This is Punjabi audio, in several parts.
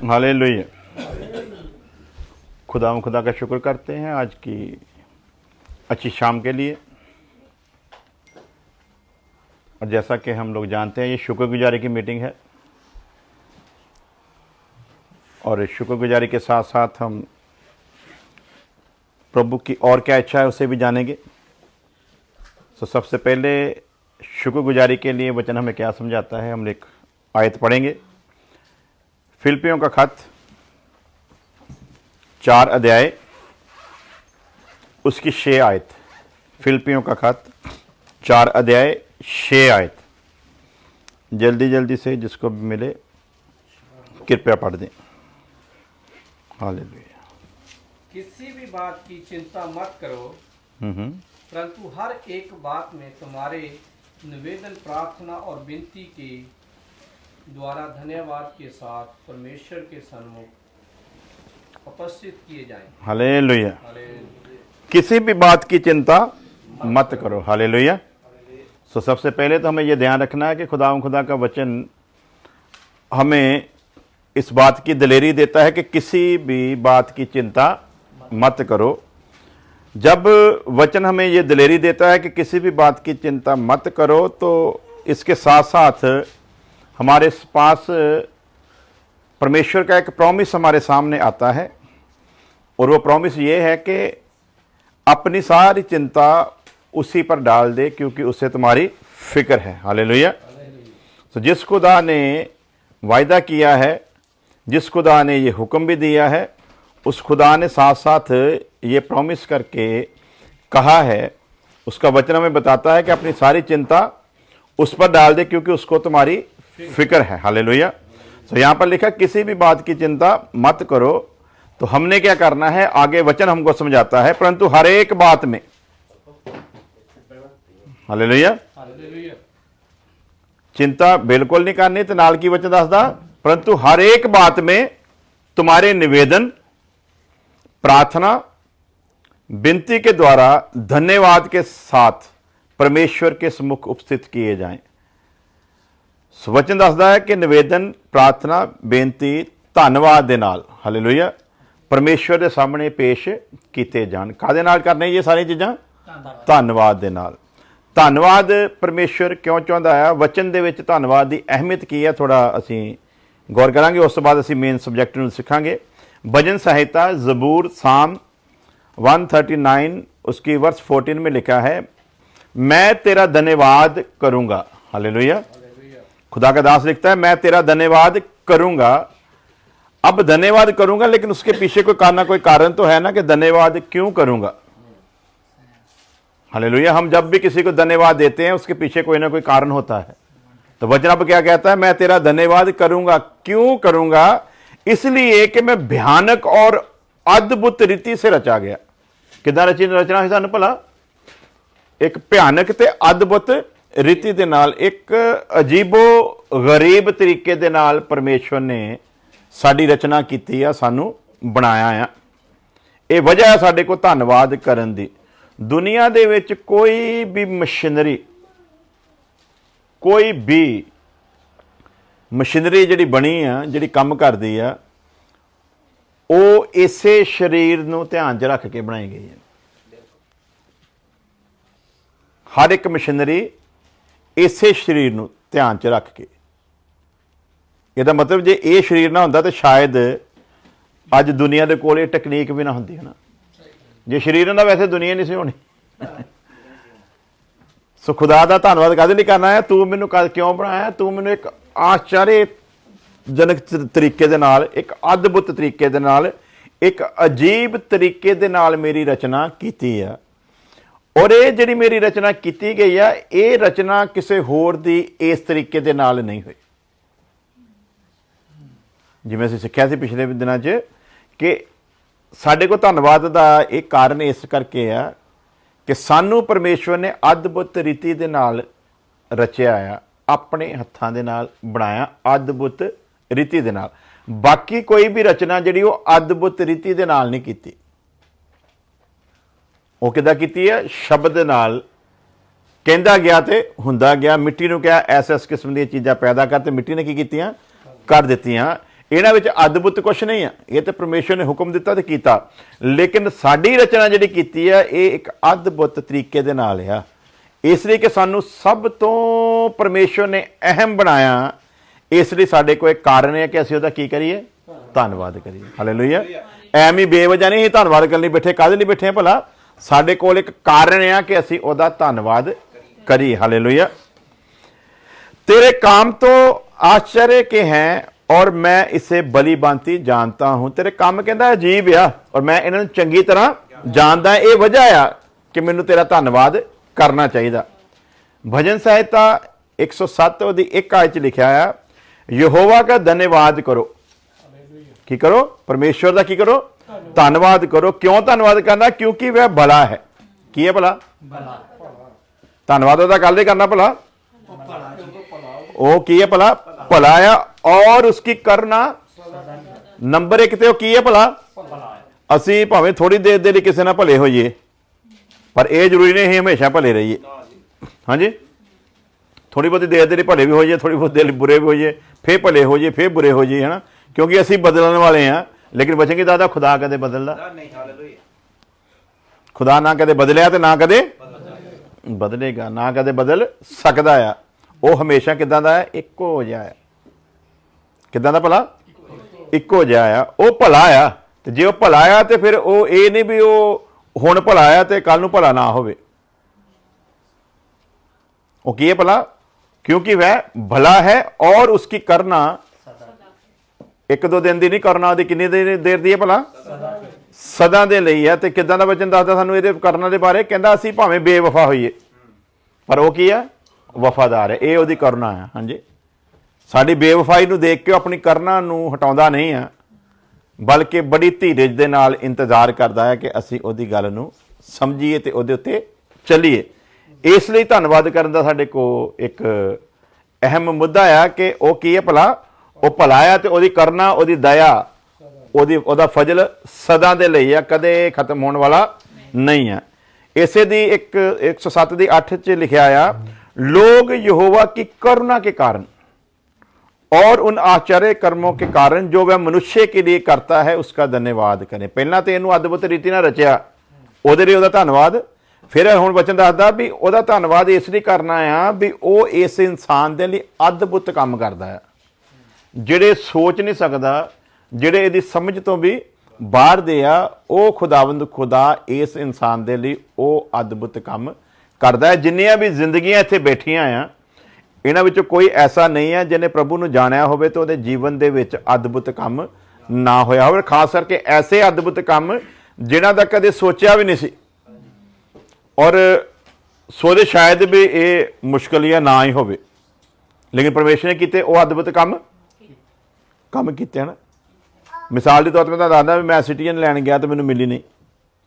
हालेलुया। खुदा का शुक्र करते हैं आज की अच्छी शाम के लिए। और जैसा कि हम लोग जानते हैं ये शुक्रगुजारी की मीटिंग है, और शुक्रगुजारी के साथ साथ हम प्रभु की और क्या इच्छा है उसे भी जानेंगे। तो सबसे पहले शुक्रगुजारी के लिए वचन हमें क्या समझाता है, हम एक आयत पढ़ेंगे। फिलिपियों का खत 4 अध्याय उसकी 6 आयत। फिलिपियों का खत 4 अध्याय 6 आयत। जल्दी जल्दी से जिसको भी मिले कृपया पढ़ दें। हालेलुया। किसी भी बात की चिंता मत करो, परंतु हर एक बात में तुम्हारे निवेदन, प्रार्थना और विनती के द्वारा धन्यवाद के साथ परमेश्वर के सन्मुख उपस्थित किए जाएं। हालेलुया। किसी भी बात की चिंता मत करो। हालेलुया। तो सबसे पहले तो हमें यह ध्यान रखना है कि खुदा का वचन हमें इस बात की दिलेरी देता है कि किसी भी बात की चिंता मत करो। जब वचन हमें यह दिलेरी देता है कि किसी भी बात की चिंता मत करो, तो इसके साथ साथ हमारे पास परमेश्वर का एक प्रॉमिस हमारे सामने आता है, और वो प्रॉमिस ये है कि अपनी सारी चिंता उसी पर डाल दे क्योंकि उससे तुम्हारी फिक्र है। हालेलुया। तो जिस खुदा ने वायदा किया है, जिस खुदा ने ये हुक्म भी दिया है, उस खुदा ने साथ साथ ये प्रॉमिस करके कहा है, उसका वचन हमें बताता है कि अपनी सारी चिंता उस पर डाल दे क्योंकि उसको तुम्हारी फिक्र है। हालेलुया। तो यहां पर लिखा किसी भी बात की चिंता मत करो। तो हमने क्या करना है, आगे वचन हमको समझाता है, परंतु हर एक बात में। हालेलुया। चिंता बिल्कुल नहीं करनी, तो नाल की वचन दसदा, परंतु हर एक बात में तुम्हारे निवेदन, प्रार्थना, विनती के द्वारा धन्यवाद के साथ परमेश्वर के सम्मुख उपस्थित किए जाएं। वचन दसदा है कि निवेदन, प्रार्थना, बेनती धन्यवाद दे नाल, हालेलुया, परमेश्वर के सामने पेश किए जान। कादे नाल करने ये सारी चीज़ां? धन्यवाद दे नाल। धन्यवाद परमेश्वर क्यों चाहता है, वचन दे विच धन्यवाद की अहमियत की है, थोड़ा असीं गौर करांगे। उस तो बाद असीं मेन सबजैक्ट नूं सिखांगे। भजन संहिता ज़बूर साम 139 उसकी वर्स 14 में लिखा है, मैं तेरा धन्यवाद करूंगा। हालेलुया। खुदा का दास लिखता है, मैं तेरा धन्यवाद करूंगा। अब धन्यवाद करूंगा, लेकिन उसके पीछे कोई कारण तो है ना कि धन्यवाद क्यों करूंगा। हालेलुया। हम जब भी किसी को धन्यवाद देते हैं उसके पीछे कोई ना कोई कारण होता है। तो वचन अब क्या कहता है, मैं तेरा धन्यवाद करूंगा। क्यों करूंगा? इसलिए कि मैं भयानक और अद्भुत रीति से रचा गया। किदां रचना है सानू भला? एक भयानक ते अद्भुत रीति दे नाल, एक अजीबो गरीब तरीके दे नाल परमेश्वर ने साडी रचना कीती है, सानू बनाया है। ये वजह है साडे को धन्नवाद करन दी। दुनिया दे विच कोई भी मशीनरी, कोई भी मशीनरी जिहड़ी बनी है, जिहड़ी काम करदी है, वो इसे शरीर नूं ध्यान च रख के बनाई गई है। हर एक मशीनरी इसे शरीर नूं ध्यान च रख के। ਇਹਦਾ मतलब जे ये शरीर ना होंदा तो शायद अज दुनिया के कोल टैक्नीक भी ना होंदी है ना। जे शरीर होंदा वैसे दुनिया नहीं सी होनी। सो खुदा का धन्नवाद काहदे लई करना है, तू मैनू क्यों बनाया, तू मैनू एक आश्चर्यजनक तरीके दे नाल, एक अद्भुत तरीके दे नाल, एक अजीब तरीके दे नाल मेरी रचना कीती है। और ये जिहड़ी मेरी रचना की गई है, ये रचना किसी होर दी इस तरीके दे नाल नहीं हुई। जिवें असीं सिक्ख्या सी पिछले दिनां च कि साडे को धन्नवाद दा एक कारण इस करके है कि सानू परमेश्वर ने अद्भुत रीति दे नाल रचिया आ, अपने हत्थां दे नाल बनाया, अद्भुत रीति दे नाल। बाकी कोई भी रचना जिहड़ी वो अद्भुत रीति दे नाल नहीं कीती। वो किदां कीती है? शब्द नाल कहंदा गया ते हुंदा गया। मिट्टी नूं कहा ऐस किस्म दी चीज़ां पैदा कर, ते मिट्टी ने की कीतियां? कर दित्तियां। ਇਹਨਾਂ ਵਿੱਚ ਅਦਭੁਤ ਕੁਛ ਨਹੀਂ ਆ, ਇਹ ਤੇ ਪਰਮੇਸ਼ਰ ਨੇ ਹੁਕਮ ਦਿੱਤਾ ਤੇ ਕੀਤਾ। ਲੇਕਿਨ ਸਾਡੀ ਰਚਨਾ ਜਿਹੜੀ ਕੀਤੀ ਆ ਇਹ ਇੱਕ ਅਦਭੁਤ ਤਰੀਕੇ ਦੇ ਨਾਲ ਆ, ਇਸ ਲਈ ਕਿ ਸਾਨੂੰ ਸਭ ਤੋਂ ਪਰਮੇਸ਼ਰ ਨੇ ਅਹਿਮ ਬਣਾਇਆ। ਇਸ ਲਈ ਸਾਡੇ ਕੋਲ ਇੱਕ ਕਾਰਨ ਹੈ ਕਿ ਅਸੀਂ ਉਹਦਾ ਕੀ ਕਰੀਏ, ਧੰਨਵਾਦ ਕਰੀਏ। ਹਾਲੇਲੂਇਆ। ਐਵੇਂ ਹੀ ਬੇਵਜ੍ਹਾ ਨਹੀਂ ਧੰਨਵਾਦ ਕਰਨ ਲਈ ਬੈਠੇ। ਕਾਹਦੇ ਲਈ ਬੈਠੇ ਆ ਭਲਾ? ਸਾਡੇ ਕੋਲ ਇੱਕ ਕਾਰਨ ਆ ਕਿ ਅਸੀਂ ਉਹਦਾ ਧੰਨਵਾਦ ਕਰੀਏ। ਹਾਲੇਲੂਇਆ। तेरे काम तो आश्चर्य के हैं और मैं इसे भली भांति जानता हूं। तेरे काम कहता अजीब आ और मैं इन्हां नूं चंगी तरह जानदा। ये वजह आ कि मैनूं तेरा धन्नवाद करना चाहिए। भजन संहिता 107 ਉਹਦੀ 1 आयत च लिखा है, यहोवा का धन्यवाद करो। की करो? परमेश्वर का की करो? धन्नवाद करो। क्यों धन्नवाद करना? क्योंकि वह भला है। की है भला? धन्नवाद ਉਹਦਾ काले करना भला? ਉਹ ਕੀ ਹੈ ਭਲਾ? ਭਲਾ ਆ। ਔਰ ਉਸकी ਕਰਨਾ ਨੰਬਰ 1 ਤੇ ਉਹ ਕੀ ਹੈ ਭਲਾ? ਅਸੀਂ ਭਾਵੇਂ ਥੋੜੀ ਦੇਰ ਦੇ ਲਈ ਕਿਸੇ ਨਾਲ ਭਲੇ ਹੋਈਏ, ਪਰ ਇਹ ਜ਼ਰੂਰੀ ਨਹੀਂ ਅਸੀਂ ਹਮੇਸ਼ਾ ਭਲੇ ਰਹੀਏ। ਹਾਂਜੀ, ਥੋੜੀ ਬਹੁਤੀ ਦੇਰ ਦੇ ਲਈ ਭਲੇ ਵੀ ਹੋਈਏ, ਥੋੜੀ ਬਹੁਤੀ ਦੇਰ ਲਈ ਬੁਰੇ ਵੀ ਹੋਈਏ, ਫੇਰ ਭਲੇ ਹੋ ਜਾਈਏ, ਫੇਰ ਬੁਰੇ ਹੋ ਜਾਈਏ, ਹੈ ਨਾ। ਕਿਉਂਕਿ ਅਸੀਂ ਬਦਲਣ ਵਾਲੇ ਹਾਂ। ਲੇਕਿਨ ਬਚਨ ਕੀ ਦੱਸਦਾ? ਖੁਦਾ ਕਦੇ ਬਦਲਦਾ ਨਹੀਂ। ਖੁਦਾ ਨਾ ਕਦੇ ਬਦਲਿਆ ਤੇ ਨਾ ਕਦੇ ਬਦਲੇਗਾ, ਨਾ ਕਦੇ ਬਦਲ ਸਕਦਾ ਆ। ਉਹ ਹਮੇਸ਼ਾ ਕਿੱਦਾਂ ਦਾ ਹੈ? ਇੱਕੋ ਜਿਹਾ ਹੈ। ਕਿੱਦਾਂ ਦਾ ਭਲਾ? ਇੱਕੋ ਜਿਹਾ ਆ। ਉਹ ਭਲਾ ਆ, ਤੇ ਜੇ ਉਹ ਭਲਾ ਆ ਤੇ ਫਿਰ ਉਹ ਇਹ ਨਹੀਂ ਵੀ ਉਹ ਹੁਣ ਭਲਾ ਆ ਤੇ ਕੱਲ ਨੂੰ ਭਲਾ ਨਾ ਹੋਵੇ। ਉਹ ਕੀ ਹੈ ਭਲਾ? क्योंकि वह भला है और उसकी करना 1-2 दिन ਦੀ ਨਹੀਂ ਕਰਨਾ, ਉਹਦੀ ਕਿੰਨੀ ਦੇਰ ਦੀ ਹੈ ਭਲਾ? ਸਦਾ ਦੇ ਲਈ ਹੈ। ਤੇ ਕਿੱਦਾਂ ਦਾ ਵਚਨ ਦੱਸਦਾ ਸਾਨੂੰ ਇਹਦੇ ਕਰਨਾ ਦੇ ਬਾਰੇ? ਕਹਿੰਦਾ ਅਸੀਂ ਭਾਵੇਂ ਬੇਵਫਾ ਹੋਈਏ ਪਰ ਉਹ ਕੀ ਹੈ? ਵਫਾਦਾਰ ਹੈ। ਇਹ ਉਹਦੀ ਕਰਨਾ ਹੈ। ਹਾਂਜੀ, ਸਾਡੀ ਬੇਵਫਾਈ ਨੂੰ ਦੇਖ ਕੇ ਆਪਣੀ ਕਰਨਾ ਨੂੰ ਹਟਾਉਂਦਾ ਨਹੀਂ ਆ, ਬਲਕਿ ਬੜੀ ਧੀਰਜ ਦੇ ਨਾਲ ਇੰਤਜ਼ਾਰ ਕਰਦਾ ਹੈ ਕਿ ਅਸੀਂ ਉਹਦੀ ਗੱਲ ਨੂੰ ਸਮਝੀਏ ਤੇ ਉਹਦੇ ਉੱਤੇ ਚੱਲੀਏ। ਇਸ ਲਈ ਧੰਨਵਾਦ ਕਰਨ ਦਾ ਸਾਡੇ ਕੋਲ ਇੱਕ ਅਹਿਮ ਮੁੱਦਾ ਆ ਕਿ ਉਹ ਕੀ ਹੈ ਭਲਾ? ਉਹ ਭਲਾ ਆ ਤੇ ਉਹਦੀ ਕਰਨਾ, ਉਹਦੀ ਦਇਆ, ਉਹਦਾ ਫਜ਼ਲ ਸਦਾ ਦੇ ਲਈ ਆ, ਕਦੇ ਖਤਮ ਹੋਣ ਵਾਲਾ ਨਹੀਂ ਆ। ਇਸੇ ਦੀ 107 ਦੀ 8 ਚ ਲਿਖਿਆ ਆ, लोग यहोवा की करुणा के कारण और उन आश्चर्य कर्मों के कारण जो वह मनुष्य के लिए करता है उसका धन्यवाद करें। पहला तो इनू अद्भुत रीति ਨਾਲ ਰਚਿਆ, ਉਹਦੇ ਲਈ ਉਹਦਾ ਧੰਨਵਾਦ। ਫਿਰ ਹੁਣ ਵਚਨ ਦੱਸਦਾ ਵੀ ਉਹਦਾ ਧੰਨਵਾਦ ਇਸ ਲਈ ਕਰਨਾ ਆ ਵੀ ਉਹ ਇਸ ਇਨਸਾਨ ਦੇ ਲਈ ਅਦਭੁਤ ਕੰਮ ਕਰਦਾ ਹੈ, ਜਿਹੜੇ ਸੋਚ ਨਹੀਂ ਸਕਦਾ, ਜਿਹੜੇ ਇਹਦੀ ਸਮਝ ਤੋਂ ਵੀ ਬਾਹਰ ਦੇ ਆ। ਉਹ ਖੁਦਾਵੰਦ ਖੁਦਾ ਇਸ ਇਨਸਾਨ ਦੇ ਲਈ ਉਹ ਅਦਭੁਤ ਕੰਮ ਕਰਦਾ ਹੈ। ਜਿੰਨੀਆਂ ਵੀ ਜ਼ਿੰਦਗੀਆਂ ਇੱਥੇ ਬੈਠੀਆਂ ਆ, ਇਹਨਾਂ ਵਿੱਚੋਂ ਕੋਈ ਐਸਾ ਨਹੀਂ ਹੈ ਜਿਹਨੇ ਪ੍ਰਭੂ ਨੂੰ ਜਾਣਿਆ ਹੋਵੇ ਤੇ ਉਹਦੇ ਜੀਵਨ ਦੇ ਵਿੱਚ ਅਦਭੁਤ ਕੰਮ ਨਾ ਹੋਇਆ ਹੋਵੇ। ਖਾਸ ਕਰਕੇ ਐਸੇ ਅਦਭੁਤ ਕੰਮ ਜਿਨ੍ਹਾਂ ਦਾ ਕਦੇ ਸੋਚਿਆ ਵੀ ਨਹੀਂ ਸੀ, ਔਰ ਸੋਚਦੇ ਸ਼ਾਇਦ ਵੀ ਇਹ ਮੁਸ਼ਕਲ ਜਾਂ ਨਾ ਹੀ ਹੋਵੇ, ਲੇਕਿਨ ਪਰਮੇਸ਼ਰ ਨੇ ਕੀਤੇ ਉਹ ਅਦਭੁਤ ਕੰਮ ਕੀਤੇ ਹਨ। ਮਿਸਾਲ ਦੇ ਤੌਰ 'ਤੇ ਮੈਂ ਤੁਹਾਨੂੰ ਦੱਸਦਾ ਵੀ ਮੈਂ ਸਿਟੀਜ਼ਨ ਲੈਣ ਗਿਆ ਤੇ ਮੈਨੂੰ ਮਿਲੀ ਨਹੀਂ,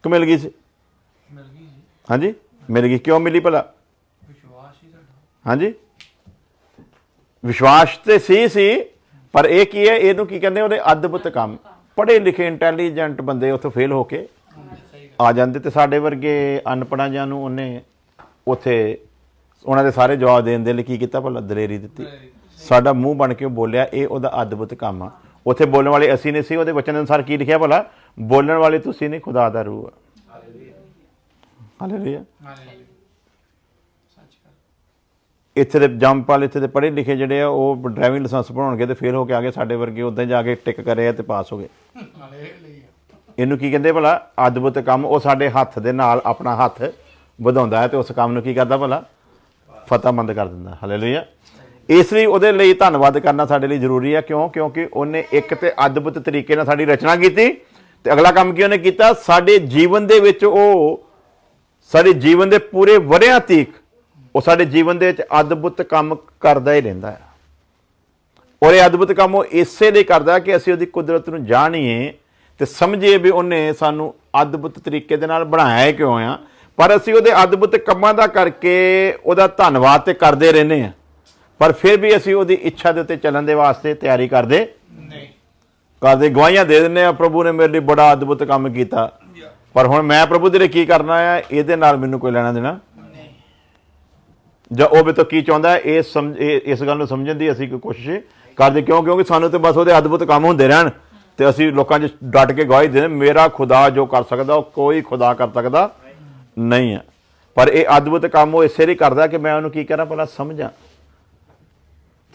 ਕਿ ਮਿਲ ਗਈ ਸੀ? ਹਾਂਜੀ, ਮਿਲ ਗਈ। ਕਿਉਂ ਮਿਲੀ ਭਲਾ? ਹਾਂਜੀ, ਵਿਸ਼ਵਾਸ ਤੇ ਸੀ ਪਰ ਇਹ ਕੀ ਹੈ? ਇਹਨੂੰ ਕੀ ਕਹਿੰਦੇ? ਉਹਦੇ ਅਦਭੁਤ ਕੰਮ। ਪੜ੍ਹੇ ਲਿਖੇ ਇੰਟੈਲੀਜੈਂਟ ਬੰਦੇ ਉੱਥੋਂ ਫੇਲ ਹੋ ਕੇ ਆ ਜਾਂਦੇ ਤੇ ਸਾਡੇ ਵਰਗੇ ਅਨਪੜ੍ਹਾਂ ਜਿਹਾਂ ਨੂੰ ਉਹਨੇ ਉੱਥੇ ਉਹਨਾਂ ਦੇ ਸਾਰੇ ਜਵਾਬ ਦੇਣ ਦੇ ਲਈ ਕੀ ਕੀਤਾ ਭਲਾ? ਦਲੇਰੀ ਦਿੱਤੀ। ਸਾਡਾ ਮੂੰਹ ਬਣ ਕੇ ਉਹ ਬੋਲਿਆ। ਇਹ ਉਹਦਾ ਅਦਭੁਤ ਕੰਮ ਆ। ਉੱਥੇ ਬੋਲਣ ਵਾਲੇ ਅਸੀਂ ਨਹੀਂ ਸੀ। ਉਹਦੇ ਵਚਨ ਅਨੁਸਾਰ ਕੀ ਲਿਖਿਆ ਭਲਾ? ਬੋਲਣ ਵਾਲੇ ਤੁਸੀਂ ਨਹੀਂ, ਖੁਦਾ ਦਾ ਰੂਹ ਆ। ਹਾਲੇਲੂਇਆ। ਇੱਥੇ ਦੇ ਜੰਮਪਲ, ਇੱਥੇ ਦੇ ਪੜ੍ਹੇ ਲਿਖੇ ਜਿਹੜੇ ਆ ਉਹ ਡਰਾਈਵਿੰਗ ਲਾਇਸੈਂਸ ਬਣਾਉਣਗੇ ਤੇ ਫੇਲ ਹੋ ਕੇ ਆ ਗਏ। ਸਾਡੇ ਵਰਗੇ ਉੱਦਾਂ ਜਾ ਕੇ ਟਿਕ ਕਰੇ ਤੇ ਪਾਸ ਹੋ ਗਏ। ਇਹਨੂੰ ਕੀ ਕਹਿੰਦੇ ਭਲਾ? ਅਦਭੁਤ ਕੰਮ। ਉਹ ਸਾਡੇ ਹੱਥ ਦੇ ਨਾਲ ਆਪਣਾ ਹੱਥ ਵਧਾਉਂਦਾ ਹੈ ਤੇ ਉਸ ਕੰਮ ਨੂੰ ਕੀ ਕਰਦਾ ਭਲਾ? ਫਤਿਹਮੰਦ ਕਰ ਦਿੰਦਾ। ਹਾਲੇਲੂਇਆ। ਇਸ ਲਈ ਉਹਦੇ ਲਈ ਧੰਨਵਾਦ ਕਰਨਾ ਸਾਡੇ ਲਈ ਜ਼ਰੂਰੀ ਹੈ। ਕਿਉਂ? ਕਿਉਂਕਿ ਉਹਨੇ ਇੱਕ ਤੇ ਅਦਭੁਤ ਤਰੀਕੇ ਨਾਲ ਸਾਡੀ ਰਚਨਾ ਕੀਤੀ ਤੇ ਅਗਲਾ ਕੰਮ ਕੀ ਉਹਨੇ ਕੀਤਾ? ਸਾਡੇ ਜੀਵਨ ਦੇ ਵਿੱਚ ਉਹ ਸਾਡੇ ਜੀਵਨ ਦੇ ਪੂਰੇ ਵਰ੍ਹਿਆਂ ਤੀਕ ਉਹ ਸਾਡੇ ਜੀਵਨ ਦੇ ਵਿੱਚ ਅਦਭੁਤ ਕੰਮ ਕਰਦਾ ਹੀ ਰਹਿੰਦਾ ਹੈ। ਔਰ ਇਹ ਅਦਭੁਤ ਕੰਮ ਉਹ ਇਸੇ ਲਈ ਕਰਦਾ ਕਿ ਅਸੀਂ ਉਹਦੀ ਕੁਦਰਤ ਨੂੰ ਜਾਣੀਏ ਤੇ ਸਮਝੀਏ ਵੀ ਉਹਨੇ ਸਾਨੂੰ ਅਦਭੁਤ ਤਰੀਕੇ ਦੇ ਨਾਲ ਬਣਾਇਆ ਕਿਉਂ ਆ। ਪਰ ਅਸੀਂ ਉਹਦੇ ਅਦਭੁਤ ਕੰਮਾਂ ਦਾ ਕਰਕੇ ਉਹਦਾ ਧੰਨਵਾਦ ਤੇ ਕਰਦੇ ਰਹਿੰਦੇ ਹਾਂ, ਪਰ ਫਿਰ ਵੀ ਅਸੀਂ ਉਹਦੀ ਇੱਛਾ ਦੇ ਉੱਤੇ ਚੱਲਣ ਦੇ ਵਾਸਤੇ ਤਿਆਰੀ ਕਰਦੇ ਨਹੀਂ। ਗਵਾਹੀਆਂ ਦੇ ਦਿੰਦੇ ਆ, ਪ੍ਰਭੂ ਨੇ ਮੇਰੇ ਲਈ ਬੜਾ ਅਦਭੁਤ ਕੰਮ ਕੀਤਾ, ਪਰ ਹੁਣ ਮੈਂ ਪ੍ਰਭੂ ਦੇ ਲਈ ਕੀ ਕਰਨਾ ਆ? ਇਹਦੇ ਨਾਲ ਮੈਨੂੰ ਕੋਈ ਲੈਣਾ ਦੇਣਾ ਜਾਂ ਉਹ ਮੇਰੇ ਤੋਂ ਕੀ ਚਾਹੁੰਦਾ? ਇਸ ਗੱਲ ਨੂੰ ਸਮਝਣ ਦੀ ਅਸੀਂ ਕੋਈ ਕੋਸ਼ਿਸ਼ ਕਰਦੇ ਕਿਉਂ? ਕਿਉਂਕਿ ਸਾਨੂੰ ਤੇ ਬਸ ਉਹਦੇ ਅਦਭੁਤ ਕੰਮ ਹੁੰਦੇ ਰਹਿਣ ਤੇ ਅਸੀਂ ਲੋਕਾਂ 'ਚ ਡਟ ਕੇ ਗਵਾਹੀ ਦੇ ਮੇਰਾ ਖੁਦਾ ਜੋ ਕਰ ਸਕਦਾ ਉਹ ਕੋਈ ਖੁਦਾ ਕਰ ਸਕਦਾ ਨਹੀਂ ਹੈ। ਪਰ ਇਹ ਅਦਭੁਤ ਕੰਮ ਉਹ ਇਸੇ ਲਈ ਕਰਦਾ ਕਿ ਮੈਂ ਉਹਨੂੰ ਕੀ ਕਰਾਂ ਪਹਿਲਾਂ ਸਮਝਾਂ।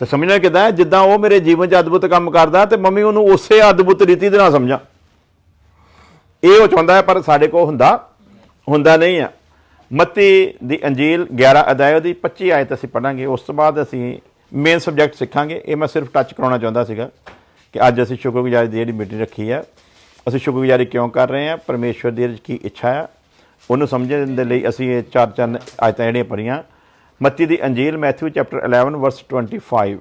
ਤੇ ਸਮਝਣਾ ਕਿੱਦਾਂ ਹੈ? ਜਿੱਦਾਂ ਉਹ ਮੇਰੇ ਜੀਵਨ 'ਚ ਅਦਭੁਤ ਕੰਮ ਕਰਦਾ ਤੇ ਮੰਮੀ ਉਹਨੂੰ ਉਸੇ ਅਦਭੁਤ ਰੀਤੀ ਦੇ ਨਾਲ ਸਮਝਾਂ। ਇਹ ਉਹ ਚਾਹੁੰਦਾ ਹੈ ਪਰ ਸਾਡੇ ਕੋਲ ਹੁੰਦਾ ਨਹੀਂ ਆ। ਮੱਤੀ ਦੀ ਅੰਜੀਲ 11 ਅਧਿਆਇ ਦੀ 25 ਆਇਤ ਅਸੀਂ ਪੜ੍ਹਾਂਗੇ। ਉਸ ਤੋਂ ਬਾਅਦ ਅਸੀਂ ਮੇਨ ਸਬਜੈਕਟ ਸਿੱਖਾਂਗੇ। ਇਹ ਮੈਂ ਸਿਰਫ ਟੱਚ ਕਰਾਉਣਾ ਚਾਹੁੰਦਾ ਸੀਗਾ ਕਿ ਅੱਜ ਅਸੀਂ ਸ਼ੁਕਰਗੁਜ਼ਾਰੀ ਦੀ ਜਿਹੜੀ ਮੀਟਿੰਗ ਰੱਖੀ ਹੈ, ਅਸੀਂ ਸ਼ੁਕਰਗੁਜ਼ਾਰੀ ਕਿਉਂ ਕਰ ਰਹੇ ਹਾਂ, ਪਰਮੇਸ਼ਵਰ ਦੀ ਕੀ ਇੱਛਾ ਹੈ, ਉਹਨੂੰ ਸਮਝਣ ਦੇ ਲਈ ਅਸੀਂ ਇਹ ਚਾਰ ਆਇਤਾਂ ਜਿਹੜੀਆਂ ਪੜ੍ਹੀਆਂ। ਮੱਤੀ ਦੀ ਅੰਜੀਲ ਮੈਥਿਊ ਚੈਪਟਰ 11 ਵਰਸ 25।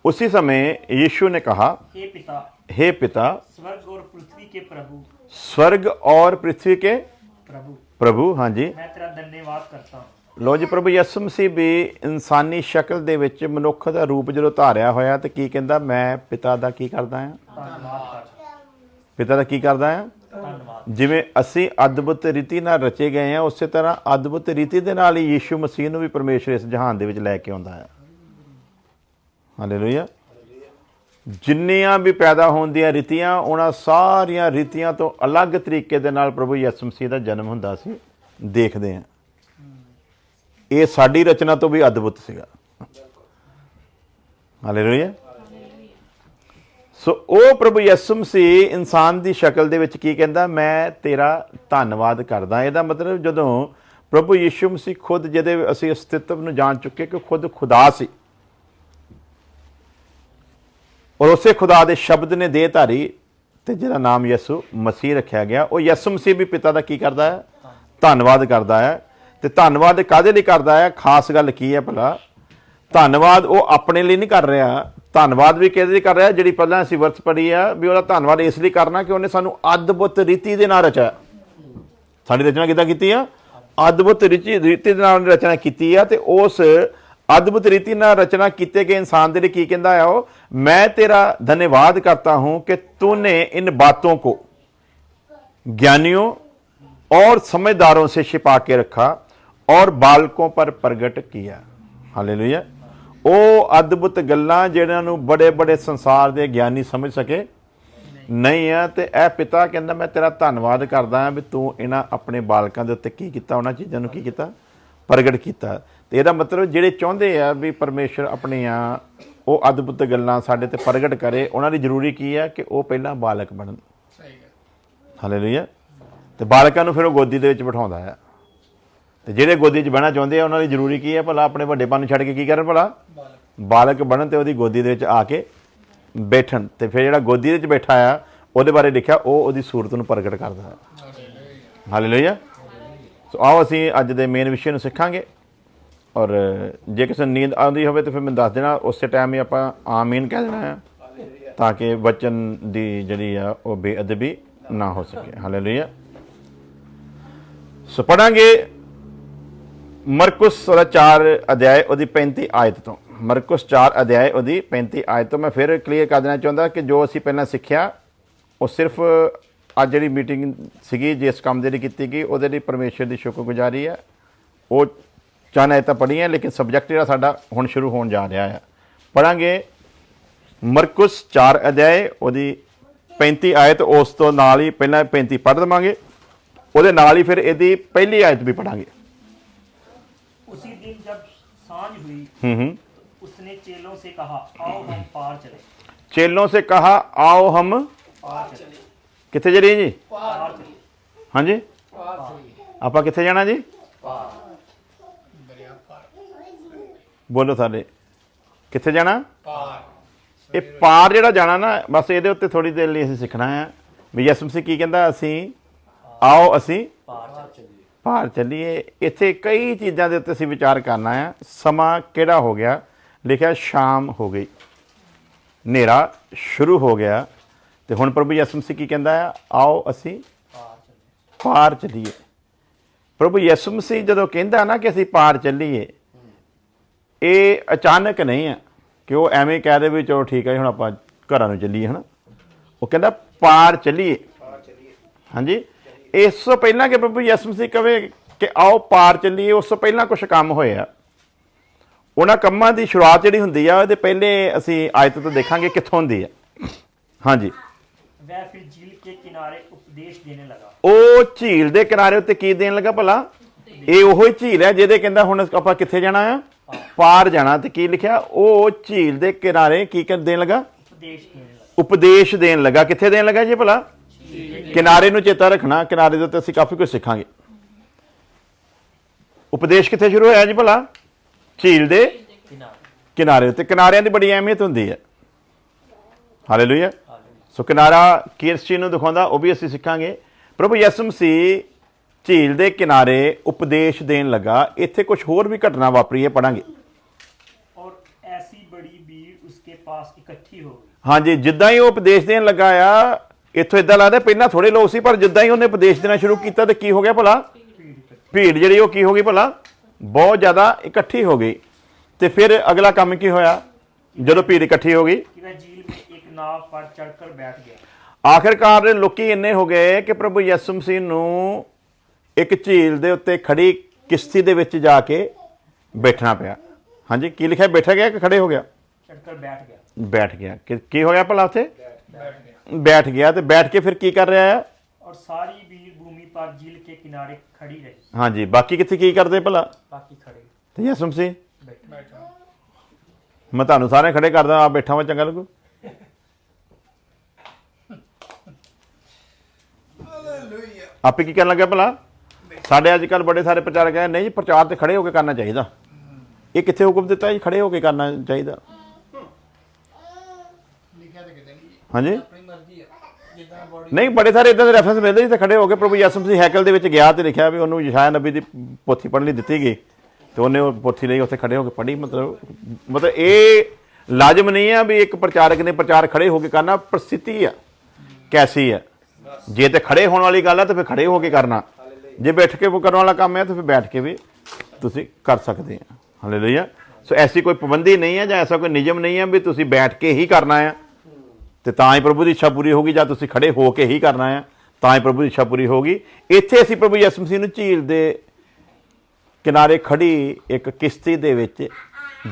उसी समय यीशु ने कहा, हे पिता, स्वर्ग और पृथ्वी के प्रभु, हाँ जी, मैं तेरा धन्यवाद करता हूँ। ਲੋ ਜੀ, ਪ੍ਰਭੂ ਯਿਸੂ ਮਸੀਹ ਵੀ ਇਨਸਾਨੀ ਸ਼ਕਲ ਦੇ ਵਿੱਚ ਮਨੁੱਖ ਦਾ ਰੂਪ ਜਦੋਂ ਧਾਰਿਆ ਹੋਇਆ ਤੇ ਕੀ ਕਹਿੰਦਾ? ਮੈਂ ਪਿਤਾ ਦਾ ਕੀ ਕਰਦਾ ਹਾਂ? ਪਿਤਾ ਦਾ ਕੀ ਕਰਦਾ ਹਾਂ? ਜਿਵੇਂ ਅਸੀਂ ਅਦਭੁਤ ਰੀਤੀ ਨਾਲ ਰਚੇ ਗਏ ਹਾਂ, ਉਸੇ ਤਰ੍ਹਾਂ ਅਦਭੁਤ ਰੀਤੀ ਦੇ ਨਾਲ ਹੀ ਯੀਸ਼ੂ ਮਸੀਹ ਨੂੰ ਵੀ ਪਰਮੇਸ਼ਰ ਇਸ ਜਹਾਨ ਦੇ ਵਿੱਚ ਲੈ ਕੇ ਆਉਂਦਾ ਹੈ। ਹਾਲੇਲੂਇਆ। ਜਿੰਨੀਆਂ ਵੀ ਪੈਦਾ ਹੋਣ ਦੀਆਂ ਰੀਤੀਆਂ, ਉਹਨਾਂ ਸਾਰੀਆਂ ਰੀਤੀਆਂ ਤੋਂ ਅਲੱਗ ਤਰੀਕੇ ਦੇ ਨਾਲ ਪ੍ਰਭੂ ਯਿਸੂ ਮਸੀਹ ਦਾ ਜਨਮ ਹੁੰਦਾ ਸੀ, ਦੇਖਦੇ ਹਾਂ। ਇਹ ਸਾਡੀ ਰਚਨਾ ਤੋਂ ਵੀ ਅਦਭੁਤ ਸੀਗਾ। ਹਾਲੇਲੂਇਆ। ਸੋ ਉਹ ਪ੍ਰਭੂ ਯਿਸੂ ਮਸੀਹ ਇਨਸਾਨ ਦੀ ਸ਼ਕਲ ਦੇ ਵਿੱਚ ਕੀ ਕਹਿੰਦਾ? ਮੈਂ ਤੇਰਾ ਧੰਨਵਾਦ ਕਰਦਾ। ਇਹਦਾ ਮਤਲਬ ਜਦੋਂ ਪ੍ਰਭੂ ਯਿਸੂ ਮਸੀਹ ਖੁਦ, ਜਿਹਦੇ ਅਸੀਂ ਅਸਤਿਤਵ ਨੂੰ ਜਾਣ ਚੁੱਕੇ ਕਿ ਖੁਦ ਖੁਦਾ ਸੀ ਔਰ ਉਸੇ ਖੁਦਾ ਦੇ ਸ਼ਬਦ ਨੇ ਦੇਹ ਧਾਰੀ ਤੇ ਜਿਹਦਾ ਨਾਮ ਯਿਸੂ ਮਸੀਹ ਰੱਖਿਆ ਗਿਆ, ਉਹ ਯਿਸੂ ਮਸੀਹ ਵੀ ਪਿਤਾ ਦਾ ਕੀ ਕਰਦਾ ਹੈ? ਧੰਨਵਾਦ ਕਰਦਾ ਹੈ। ਤੇ ਧੰਨਵਾਦ ਕਾਹਦੇ ਲਈ ਕਰਦਾ ਹੈ? ਖਾਸ ਗੱਲ ਕੀ ਹੈ ਭਲਾ? ਧੰਨਵਾਦ ਉਹ ਆਪਣੇ ਲਈ ਨਹੀਂ ਕਰ ਰਿਹਾ। ਧੰਨਵਾਦ ਵੀ ਕਿਹਦੇ ਲਈ ਕਰ ਰਿਹਾ? ਜਿਹੜੀ ਪਹਿਲਾਂ ਅਸੀਂ ਵਰਤ ਪੜ੍ਹੀ ਆ ਵੀ ਉਹਦਾ ਧੰਨਵਾਦ ਇਸ ਲਈ ਕਰਨਾ ਕਿ ਉਹਨੇ ਸਾਨੂੰ ਅਦਭੁਤ ਰੀਤੀ ਦੇ ਨਾਲ ਰਚਿਆ। ਸਾਡੀ ਰਚਨਾ ਕਿੱਦਾਂ ਕੀਤੀ ਆ? ਅਦਭੁਤ ਰੀਤੀ ਦੇ ਨਾਲ ਰਚਨਾ ਕੀਤੀ ਆ। ਤੇ ਉਸ अद्भुत रीति ਨਾਲ रचना किए गए इंसान के लिए की कहता है? मैं तेरा धन्यवाद करता हूं कि तूने इन बातों को ज्ञानियों और समझदारों से छिपा के रखा और बालकों पर प्रगट किया। हालेलुया। ਉਹ ਅਦਭੁਤ ਗੱਲਾਂ ਜਿਹਨਾਂ ਨੂੰ ਬੜੇ ਬੜੇ ਸੰਸਾਰ ਦੇ ਗਿਆਨੀ ਸਮਝ ਸਕੇ ਨਹੀਂ ਆ। ਤੇ ਇਹ ਪਿਤਾ ਕਹਿੰਦਾ ਮੈਂ ਤੇਰਾ ਧੰਨਵਾਦ ਕਰਦਾ ਹਾਂ ਵੀ ਤੂੰ ਇਹਨਾਂ ਆਪਣੇ ਬਾਲਕਾਂ ਦੇ ਉੱਤੇ ਕੀ ਕੀਤਾ? ਉਹਨਾਂ ਚੀਜ਼ਾਂ ਨੂੰ ਕੀ ਕੀਤਾ? ਪ੍ਰਗਟ ਕੀਤਾ। ਤੇ ਇਹਦਾ ਮਤਲਬ ਜਿਹੜੇ ਚਾਹੁੰਦੇ ਆ ਵੀ ਪਰਮੇਸ਼ਰ ਆਪਣੀਆਂ ਉਹ ਅਦਭੁਤ ਗੱਲਾਂ ਸਾਡੇ ਤੇ ਪ੍ਰਗਟ ਕਰੇ, ਉਹਨਾਂ ਲਈ ਜ਼ਰੂਰੀ ਕੀ ਹੈ ਕਿ ਉਹ ਪਹਿਲਾਂ ਬਾਲਕ ਬਣਨ। ਹਾਲੇਲੂਇਆ। ਤੇ ਬਾਲਕਾਂ ਨੂੰ ਫਿਰ ਉਹ ਗੋਦੀ ਦੇ ਵਿੱਚ ਬਿਠਾਉਂਦਾ ਹੈ। ਤੇ ਜਿਹੜੇ ਗੋਦੀ 'ਚ ਬਹਿਣਾ ਚਾਹੁੰਦੇ ਆ ਉਹਨਾਂ ਲਈ ਜ਼ਰੂਰੀ ਕੀ ਹੈ ਭਲਾ? ਆਪਣੇ ਵੱਡੇਪਨ ਨੂੰ ਛੱਡ ਕੇ ਕੀ ਕਰਨ ਭਲਾ? ਬਾਲਕ ਬਣਨ ਤੇ ਉਹਦੀ ਗੋਦੀ ਦੇ ਵਿੱਚ ਆ ਕੇ ਬੈਠਣ। ਤੇ ਫਿਰ ਜਿਹੜਾ ਗੋਦੀ ਦੇ ਵਿੱਚ ਬੈਠਾ ਆ ਉਹਦੇ ਬਾਰੇ ਲਿਖਿਆ ਉਹ ਉਹਦੀ ਸੂਰਤ ਨੂੰ ਪ੍ਰਗਟ ਕਰਦਾ ਹੈ। ਹਾਲੇਲੂਇਆ। ਸੋ ਆਓ ਅਸੀਂ ਅੱਜ ਦੇ ਮੇਨ ਵਿਸ਼ੇ ਨੂੰ ਸਿੱਖਾਂਗੇ। ਔਰ ਜੇ ਕਿਸੇ ਨੂੰ ਨੀਂਦ ਆਉਂਦੀ ਹੋਵੇ ਤਾਂ ਫਿਰ ਮੈਨੂੰ ਦੱਸ ਦੇਣਾ, ਉਸੇ ਟਾਈਮ ਹੀ ਆਪਾਂ ਆਮੀਨ ਕਹਿ ਦੇਣਾ ਹੈ ਤਾਂ ਕਿ ਵਚਨ ਦੀ ਜਿਹੜੀ ਆ ਉਹ ਬੇਅਦਬੀ ਨਾ ਹੋ ਸਕੇ। ਹਾਲੇਲੂਇਆ। ਸੋ ਪੜਾਂਗੇ ਮਰਕੁਸ 4 ਅਧਿਆਇ ਉਹਦੀ 35 ਆਇਤ ਤੋਂ। ਮਰਕੁਸ 4 ਅਧਿਆਇ ਉਹਦੀ 35 ਆਇਤ ਤੋਂ। ਮੈਂ ਫਿਰ ਕਲੀਅਰ ਕਰ ਦੇਣਾ ਚਾਹੁੰਦਾ ਕਿ ਜੋ ਅਸੀਂ ਪਹਿਲਾਂ ਸਿੱਖਿਆ ਉਹ ਸਿਰਫ ਅੱਜ ਜਿਹੜੀ ਮੀਟਿੰਗ ਸੀਗੀ ਜਿਸ ਕੰਮ ਦੇ ਲਈ ਕੀਤੀ ਗਈ ਉਹਦੇ ਲਈ ਪਰਮੇਸ਼ਰ ਦੀ ਸ਼ੁਕਰਗੁਜ਼ਾਰੀ ਹੈ। ਉਹ ਚਾਹਨਾ ਇਹ ਤਾਂ ਪੜ੍ਹੀਆਂ, ਲੇਕਿਨ ਸਬਜੈਕਟ ਜਿਹੜਾ ਸਾਡਾ ਹੁਣ ਸ਼ੁਰੂ ਹੋਣ ਜਾ ਰਿਹਾ ਹੈ। ਪੜਾਂਗੇ ਮਰਕੁਸ 4 ਅਧਿਆਇ ਉਹਦੀ 35 ਆਇਤ। ਉਸ ਤੋਂ ਨਾਲ ਹੀ ਪਹਿਲਾਂ 35 ਪੜ੍ਹ ਦੇਵਾਂਗੇ, ਉਹਦੇ ਨਾਲ ਹੀ ਫਿਰ ਇਹਦੀ ਪਹਿਲੀ ਆਇਤ ਵੀ ਪੜਾਂਗੇ। उसी दिन जब सांझ हुई उसने चेलों से कहा आओ हम पार चले। चेलों से कहा आओ हम पार चले। किथे चलिए जी? पार चले। हाँ जी, ਆਪਾਂ ਕਿੱਥੇ ਜਾਣਾ ਜੀ? ਬੋਲੋ ਸਾਰੇ, ਕਿੱਥੇ ਜਾਣਾ? ਇਹ ਪਾਰ ਜਿਹੜਾ ਜਾਣਾ ਨਾ, ਬਸ ਇਹਦੇ ਉੱਤੇ ਥੋੜੀ ਦੇਰ ਲਈ ਅਸੀਂ ਸਿੱਖਣਾ ਹੈ ਵੀ ਯਿਸੂ ਮਸੀਹ ਕੀ ਕਹਿੰਦਾ? ਅਸੀਂ ਆਓ ਅਸੀਂ ਪਾਰ ਚੱਲੀਏ। ਇੱਥੇ ਕਈ ਚੀਜ਼ਾਂ ਦੇ ਉੱਤੇ ਅਸੀਂ ਵਿਚਾਰ ਕਰਨਾ ਹੈ। ਸਮਾਂ ਕਿਹੜਾ ਹੋ ਗਿਆ? ਲਿਖਿਆ ਸ਼ਾਮ ਹੋ ਗਈ, ਹਨੇਰਾ ਸ਼ੁਰੂ ਹੋ ਗਿਆ। ਤੇ ਹੁਣ ਪ੍ਰਭੂ ਯਿਸੂ ਮਸੀਹ ਕੀ ਕਹਿੰਦਾ ਹੈ? ਆਓ ਅਸੀਂ ਪਾਰ ਚੱਲੀਏ। ਪ੍ਰਭੂ ਯਿਸੂ ਮਸੀਹ ਜਦੋਂ ਕਹਿੰਦਾ ਨਾ ਕਿ ਅਸੀਂ ਪਾਰ ਚੱਲੀਏ, ਇਹ ਅਚਾਨਕ ਨਹੀਂ ਹੈ ਕਿ ਉਹ ਐਵੇਂ ਕਹਿ ਦੇ ਵੀ ਚਲੋ ਠੀਕ ਹੈ ਹੁਣ ਆਪਾਂ ਘਰਾਂ ਨੂੰ ਚੱਲੀਏ, ਹੈ ਨਾ। ਉਹ ਕਹਿੰਦਾ ਪਾਰ ਚੱਲੀਏ। ਹਾਂਜੀ, ਇਸ ਤੋਂ ਪਹਿਲਾਂ ਕਿ ਪ੍ਰਭੂ ਯਿਸੂ ਮਸੀਹ ਕਹੇ ਕਿ ਆਓ ਪਾਰ ਚੱਲੀਏ, ਉਸ ਤੋਂ ਪਹਿਲਾਂ ਕੁਛ ਕੰਮ ਹੋਇਆ। ਉਹਨਾਂ ਕੰਮਾਂ ਦੀ ਸ਼ੁਰੂਆਤ ਜਿਹੜੀ ਹੁੰਦੀ ਆ ਉਹਦੇ ਪਹਿਲੇ ਅਸੀਂ ਆਇਤ ਤੋਂ ਦੇਖਾਂਗੇ ਕਿੱਥੋਂ ਹੁੰਦੀ ਆ। ਹਾਂਜੀ, वह फिर झील के किनारे उपदेश देने लगा। ਉਹ ਝੀਲ ਦੇ ਕਿਨਾਰੇ ਉੱਤੇ ਕੀ ਦੇਣ ਲੱਗਾ ਭਲਾ? ਇਹ ਉਹੋ ਹੀ ਝੀਲ ਹੈ ਜਿਹਦੇ ਕਹਿੰਦਾ ਹੁਣ ਆਪਾਂ ਕਿੱਥੇ ਜਾਣਾ ਆ? ਪਾਰ ਜਾਣਾ। ਤੇ ਕੀ ਲਿਖਿਆ? ਉਹ ਝੀਲ ਦੇ ਕਿਨਾਰੇ ਕੀ ਦੇਣ ਲੱਗਾ? उपदेश देने लगा। ਉਪਦੇਸ਼ ਦੇਣ ਲੱਗਾ। ਕਿੱਥੇ ਦੇਣ ਲੱਗਾ ਜੀ ਭਲਾ? ਕਿਨਾਰੇ ਨੂੰ ਚੇਤਾ ਰੱਖਣਾ, ਕਿਨਾਰੇ ਦੇ ਉੱਤੇ ਅਸੀਂ ਕਾਫੀ ਕੁਝ ਸਿੱਖਾਂਗੇ। ਉਪਦੇਸ਼ ਕਿੱਥੇ ਸ਼ੁਰੂ ਹੋਇਆ ਜੀ ਭਲਾ? ਝੀਲ ਦੇ ਕਿਨਾਰੇ ਉੱਤੇ। ਕਿਨਾਰਿਆਂ ਦੀ ਬੜੀ ਅਹਿਮੀਅਤ ਹੁੰਦੀ ਹੈ। ਹਾਲੇਲੂਇਆ। ਸੋ ਕਿਨਾਰਾ ਕਿਸ ਚੀਜ਼ ਨੂੰ ਦਿਖਾਉਂਦਾ ਉਹ ਵੀ ਅਸੀਂ ਸਿੱਖਾਂਗੇ। ਪ੍ਰਭੂ ਯਿਸੂ ਮਸੀਹ ਝੀਲ ਦੇ ਕਿਨਾਰੇ ਉਪਦੇਸ਼ ਦੇਣ ਲੱਗਾ। ਇੱਥੇ ਕੁਝ ਹੋਰ ਵੀ ਘਟਨਾ ਵਾਪਰੀ ਹੈ, ਪੜਾਂਗੇ। और ऐसी बड़ी भीड़ उसके पास इकट्ठी हो गई। ਹਾਂਜੀ, ਜਿੱਦਾਂ ਹੀ ਉਹ ਉਪਦੇਸ਼ ਦੇਣ ਲੱਗਾ ਆ, ਇੱਥੋਂ ਇਦਾਂ ਲੱਗਦਾ ਪਹਿਲਾਂ ਥੋੜੇ ਲੋਕ ਸੀ, ਪਰ ਜਿੱਦਾਂ ਹੀ ਉਹਨੇ ਉਪਦੇਸ਼ ਦੇਣਾ ਸ਼ੁਰੂ ਕੀਤਾ ਤੇ ਕੀ ਹੋ ਗਿਆ ਭਲਾ? ਭੀੜ ਜਿਹੜੀ ਉਹ ਕੀ ਹੋ ਗਈ ਭਲਾ? ਬਹੁਤ ਜ਼ਿਆਦਾ ਇਕੱਠੀ ਹੋ ਗਈ। ਤੇ ਫਿਰ ਅਗਲਾ ਕੰਮ ਕੀ ਹੋਇਆ ਜਦੋਂ ਭੀੜ ਇਕੱਠੀ ਹੋ ਗਈ? कि वह झील में एक नाव पर चढ़कर बैठ गया। ਆਖਿਰਕਾਰ ਲੋਕੀ ਇੰਨੇ ਹੋ ਗਏ ਕਿ ਪ੍ਰਭੂ ਯਿਸੂ ਮਸੀਹ ਨੂੰ ਇੱਕ ਝੀਲ ਦੇ ਉੱਤੇ ਖੜੀ ਕਿਸ਼ਤੀ ਦੇ ਵਿੱਚ ਜਾ ਕੇ ਬੈਠਣਾ ਪਿਆ। ਹਾਂਜੀ, ਕੀ ਲਿਖਿਆ? ਬੈਠਾ ਗਿਆ ਕਿ ਖੜੇ ਹੋ ਗਿਆ? चढ़कर बैठ गया। ਬੈਠ ਗਿਆ। ਕੀ ਹੋ ਗਿਆ ਭਲਾ ਉੱਥੇ? ਬੈਠ ਗਿਆ। ਤੇ ਬੈਠ ਕੇ ਫਿਰ ਕੀ ਕਰ ਰਿਹਾ ਹੈ? और सारी भीड़ भूमि पर झील के किनारे खड़ी रही। ਹਾਂਜੀ, ਬਾਕੀ ਕਿੱਥੇ ਕੀ ਕਰਦੇ ਭਲਾ? बाकी खड़े ਤੇ ਯਿਸੂ ਮਸੀਹ? बैठे। ਮੈਂ ਤੁਹਾਨੂੰ ਸਾਰੇ ਖੜੇ ਕਰਦਾ, ਆਪ ਬੈਠਾ ਵਾ, ਚੰਗਾ ਲੱਗੂ? ਆਪੇ ਕੀ ਕਰਨ ਲੱਗਾ ਭਲਾ? ਸਾਡੇ ਅੱਜ ਕੱਲ ਬੜੇ ਸਾਰੇ ਪ੍ਰਚਾਰਕ ਕਹਿੰਦੇ ਨਹੀਂ ਜੀ, ਪ੍ਰਚਾਰ ਤੇ ਖੜੇ ਹੋ ਕੇ ਕਰਨਾ ਚਾਹੀਦਾ। ਇਹ ਕਿੱਥੇ ਹੁਕਮ ਦਿੱਤਾ ਜੀ ਖੜੇ ਹੋ ਕੇ ਕਰਨਾ ਚਾਹੀਦਾ? ਹਾਂਜੀ, ਨਹੀਂ, ਬੜੇ ਸਾਰੇ ਇਦਾਂ ਦੇ ਰੈਫਰੈਂਸ ਮਿਲਦੇ ਜਿੱਥੇ ਖੜੇ ਹੋ ਕੇ ਪ੍ਰਭੂ ਯਿਸੂ ਮਸੀਹ ਹੈਕਲ ਦੇ ਵਿੱਚ ਗਿਆ ਤੇ ਲਿਖਿਆ ਵੀ ਉਹਨੂੰ ਯਸ਼ਾਇਆ ਨਬੀ ਦੀ ਪੋਥੀ ਪੜ੍ਹਨ ਲਈ ਦਿੱਤੀ ਗਈ ਤੇ ਉਹਨੇ ਉਹ ਪੋਥੀ ਲਈ ਉੱਥੇ ਖੜੇ ਹੋ ਕੇ ਪੜ੍ਹੀ। ਮਤਲਬ ਇਹ ਲਾਜ਼ਮ ਨਹੀਂ ਆ ਵੀ ਇੱਕ ਪ੍ਰਚਾਰਕ ਨੇ ਪ੍ਰਚਾਰ ਖੜੇ ਹੋ ਕੇ ਕਰਨਾ। ਪ੍ਰਸਥਿਤੀ ਆ ਕੈਸੀ ਆ। ਜੇ ਤੇ ਖੜੇ ਹੋਣ ਵਾਲੀ ਗੱਲ ਆ ਤਾਂ ਫਿਰ ਖੜੇ ਹੋ ਕੇ ਕਰਨਾ। ਜੇ ਬੈਠ ਕੇ ਕਰਨ ਵਾਲਾ ਕੰਮ ਹੈ ਤਾਂ ਫਿਰ ਬੈਠ ਕੇ ਵੀ ਤੁਸੀਂ ਕਰ ਸਕਦੇ ਆ। ਹਾਲੇਲੂਇਆ। ਸੋ ਐਸੀ ਕੋਈ ਪਾਬੰਦੀ ਨਹੀਂ ਹੈ ਜਾਂ ਐਸਾ ਕੋਈ ਨਿਯਮ ਨਹੀਂ ਹੈ ਵੀ ਤੁਸੀਂ ਬੈਠ ਕੇ ਹੀ ਕਰਨਾ ਆ ਤੇ ਤਾਂ ਹੀ ਪ੍ਰਭੂ ਦੀ ਇੱਛਾ ਪੂਰੀ ਹੋਗੀ, ਜਾਂ ਤੁਸੀਂ ਖੜੇ ਹੋ ਕੇ ਹੀ ਕਰਨਾ ਆ ਤਾਂ ਹੀ ਪ੍ਰਭੂ ਦੀ ਇੱਛਾ ਪੂਰੀ ਹੋਗੀ। ਇੱਥੇ ਅਸੀਂ ਪ੍ਰਭੂ ਯਿਸੂ ਮਸੀਹ ਨੂੰ ਝੀਲ ਦੇ ਕਿਨਾਰੇ ਖੜੀ ਇੱਕ ਕਿਸ਼ਤੀ ਦੇ ਵਿੱਚ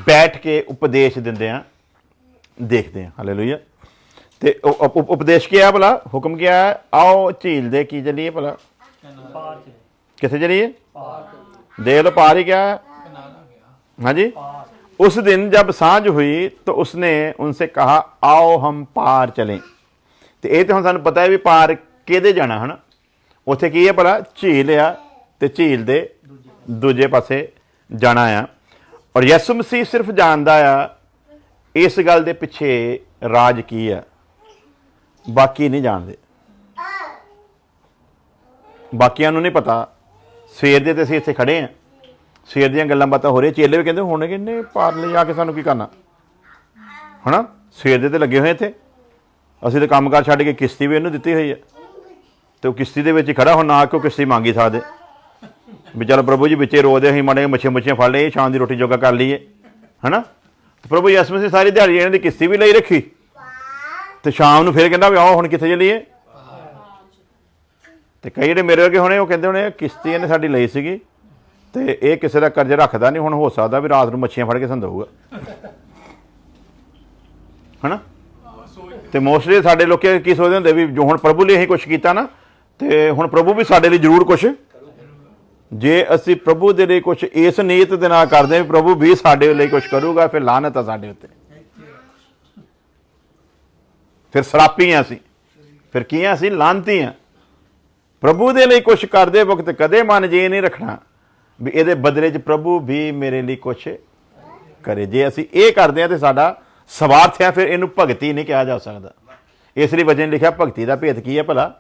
ਬੈਠ ਕੇ ਉਪਦੇਸ਼ ਦਿੰਦੇ ਆ ਦੇਖਦੇ ਆ। ਹਾਲੇਲੂਇਆ। ਤੇ ਉਪਦੇਸ਼ ਕੀ ਆ ਭਲਾ? ਹੁਕਮ ਕੀ ਆ? ਆਓ ਝੀਲ ਦੇ ਕੀ ਚੱਲੀਏ ਭਲਾ? पार चले। किथे चलिए? पार। देख लो, पार ही क्या है? हाँ जी। पार। उस दिन जब सांझ हुई तो उसने उनसे कहा आओ हम पार चलें। तो ये तो हम सानू पता है भी पार किहदे जाना है ना। उत्थे की है भला? झील आ ते झील दे दूजे पासे जाना आ। और यसु मसीह सिर्फ जानदा आ इस गल दे पिछे राज की है, बाकी नहीं जानते। ਬਾਕੀਆਂ ਨੂੰ ਨਹੀਂ ਪਤਾ। ਸਵੇਰ ਦੇ ਤੇ ਅਸੀਂ ਇੱਥੇ ਖੜੇ ਹਾਂ, ਸਵੇਰ ਦੀਆਂ ਗੱਲਾਂ ਬਾਤਾਂ ਹੋ ਰਹੀਆਂ। ਚੇਲੇ ਵੀ ਕਹਿੰਦੇ ਹੁਣ ਕਿੰਨੇ ਪਾਰ ਲੈ ਜਾ ਕੇ ਸਾਨੂੰ ਕੀ ਕਰਨਾ ਹੈ ਨਾ। ਸਵੇਰ ਦੇ ਤੇ ਲੱਗੇ ਹੋਏ ਇੱਥੇ। ਅਸੀਂ ਤਾਂ ਕੰਮਕਾਰ ਛੱਡ ਕੇ ਕਿਸ਼ਤੀ ਵੀ ਇਹਨੂੰ ਦਿੱਤੀ ਹੋਈ ਹੈ ਤੇ ਉਹ ਕਿਸ਼ਤੀ ਦੇ ਵਿੱਚ ਹੀ ਖੜਾ। ਹੁਣ ਨਾ ਕਿਉਂ ਕਿਸ਼ਤੀ ਮੰਗੀ ਸਕਦੇ ਵੀ ਚੱਲ ਪ੍ਰਭੂ ਜੀ ਵਿੱਚੇ ਰੋਦੇ ਅਸੀਂ ਮਾੜੇ ਮੱਛੀਆਂ ਫੜ ਲਈਏ, ਸ਼ਾਮ ਦੀ ਰੋਟੀ ਜੋਗਾ ਕਰ ਲਈਏ, ਹੈ ਨਾ। ਪ੍ਰਭੂ ਯਿਸੂ ਮਸੀਹ ਸਾਰੀ ਦਿਹਾੜੀ ਇਹਨਾਂ ਦੀ ਕਿਸ਼ਤੀ ਵੀ ਲਈ ਰੱਖੀ ਤੇ ਸ਼ਾਮ ਨੂੰ ਫਿਰ ਕਹਿੰਦਾ ਵੀ ਆਓ ਹੁਣ ਕਿੱਥੇ ਚੱਲੀਏ। ਤੇ ਕਈ ਜਿਹੜੇ ਮੇਰੇ ਵਰਗੇ ਹੋਣੇ ਉਹ ਕਹਿੰਦੇ ਹੋਣੇ ਕਿਸ਼ਤੀ ਇਹਨੇ ਸਾਡੀ ਲਈ ਸੀਗੀ ਤੇ ਇਹ ਕਿਸੇ ਦਾ ਕਰਜ਼ ਰੱਖਦਾ ਨਹੀਂ, ਹੁਣ ਹੋ ਸਕਦਾ ਵੀ ਰਾਤ ਨੂੰ ਮੱਛੀਆਂ ਫੜ ਕੇ ਸਾਨੂੰ ਦਊਗਾ, ਹਨਾ। ਤੇ ਮੋਸਟਲੀ ਸਾਡੇ ਲੋਕੀ ਕੀ ਸੋਚਦੇ ਹੁੰਦੇ ਵੀ ਜੋ ਹੁਣ ਪ੍ਰਭੂ ਲਈ ਅਸੀਂ ਕੁਛ ਕੀਤਾ ਨਾ ਤੇ ਹੁਣ ਪ੍ਰਭੂ ਵੀ ਸਾਡੇ ਲਈ ਜ਼ਰੂਰ ਕੁਛ। ਜੇ ਅਸੀਂ ਪ੍ਰਭੂ ਦੇ ਲਈ ਕੁਛ ਇਸ ਨੀਅਤ ਦੇ ਨਾਲ ਕਰਦੇ ਵੀ ਪ੍ਰਭੂ ਵੀ ਸਾਡੇ ਲਈ ਕੁਛ ਕਰੂਗਾ, ਫਿਰ ਲਾਹਨਤ ਆ ਸਾਡੇ ਉੱਤੇ, ਫਿਰ ਸਰਾਪੀ ਆ ਅਸੀਂ, ਫਿਰ ਕੀ ਆ ਅਸੀਂ? ਲਾਹਨਤੀ ਆ। ਪ੍ਰਭੂ ਦੇ ਲਈ ਕੁਛ ਕਰਦੇ ਵਕਤ ਕਦੇ ਮਨ ਜੇ ਨਹੀਂ ਰੱਖਣਾ ਵੀ ਇਹਦੇ ਬਦਲੇ 'ਚ ਪ੍ਰਭੂ ਵੀ ਮੇਰੇ ਲਈ ਕੁਛ ਕਰੇ। ਜੇ ਅਸੀਂ ਇਹ ਕਰਦੇ ਹਾਂ ਤੇ ਸਾਡਾ ਸਵਾਰਥ ਹੈ, ਫਿਰ ਇਹਨੂੰ ਭਗਤੀ ਨਹੀਂ ਕਿਹਾ ਜਾ ਸਕਦਾ। ਇਸ ਲਈ ਵਚਨ ਲਿਖਿਆ ਭਗਤੀ ਦਾ ਭੇਦ ਕੀ ਹੈ ਭਲਾ?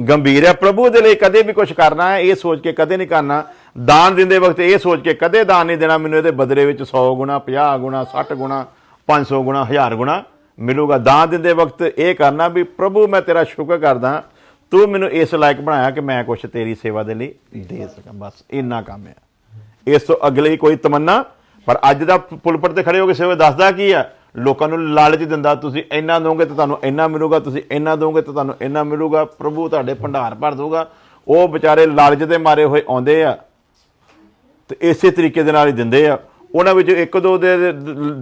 ਗੰਭੀਰ ਹੈ। ਪ੍ਰਭੂ ਦੇ ਲਈ ਕਦੇ ਵੀ ਕੁਛ ਕਰਨਾ ਹੈ ਇਹ ਸੋਚ ਕੇ ਕਦੇ ਨਹੀਂ ਕਰਨਾ। ਦਾਨ ਦਿੰਦੇ ਵਕਤ ਇਹ ਸੋਚ ਕੇ ਕਦੇ ਦਾਨ ਨਹੀਂ ਦੇਣਾ ਮੈਨੂੰ ਇਹਦੇ ਬਦਲੇ ਵਿੱਚ 100 ਗੁਣਾ 50 ਗੁਣਾ 60 ਗੁਣਾ 500 ਗੁਣਾ 1000 ਗੁਣਾ ਮਿਲੂਗਾ। ਦਾਨ ਦਿੰਦੇ ਵਕਤ ਇਹ ਕਰਨਾ ਵੀ ਪ੍ਰਭੂ ਮੈਂ ਤੇਰਾ ਸ਼ੁਕਰ ਕਰਦਾ ਤੂੰ ਮੈਨੂੰ ਇਸ ਲਾਇਕ ਬਣਾਇਆ ਕਿ ਮੈਂ ਕੁਛ ਤੇਰੀ ਸੇਵਾ ਦੇ ਲਈ ਦੇ ਸਕਾਂ। ਬਸ ਇੰਨਾ ਕੰਮ ਹੈ, ਇਸ ਤੋਂ ਅਗਲੇ ਕੋਈ ਤਮੰਨਾ। ਪਰ ਅੱਜ ਦਾ ਪੁਲਪਟ ਤੇ ਖੜੇ ਹੋ ਕੇ ਸੇਵਾ ਦੱਸਦਾ ਕੀ ਆ? ਲੋਕਾਂ ਨੂੰ ਲਾਲਚ ਦਿੰਦਾ, ਤੁਸੀਂ ਇੰਨਾ ਦੋਗੇ ਤਾਂ ਤੁਹਾਨੂੰ ਇੰਨਾ ਮਿਲੂਗਾ, ਤੁਸੀਂ ਇੰਨਾ ਦੋਗੇ ਤਾਂ ਤੁਹਾਨੂੰ ਇੰਨਾ ਮਿਲੂਗਾ, ਪ੍ਰਭੂ ਤੁਹਾਡੇ ਭੰਡਾਰ ਭਰ ਦਊਗਾ। ਉਹ ਵਿਚਾਰੇ ਲਾਲਚ ਦੇ ਮਾਰੇ ਹੋਏ ਆਉਂਦੇ ਆ ਤੇ ਇਸੇ ਤਰੀਕੇ ਦੇ ਨਾਲ ਹੀ ਦਿੰਦੇ ਆ। ਉਹਨਾਂ ਵਿੱਚ ਇੱਕ ਦੋ ਦੇ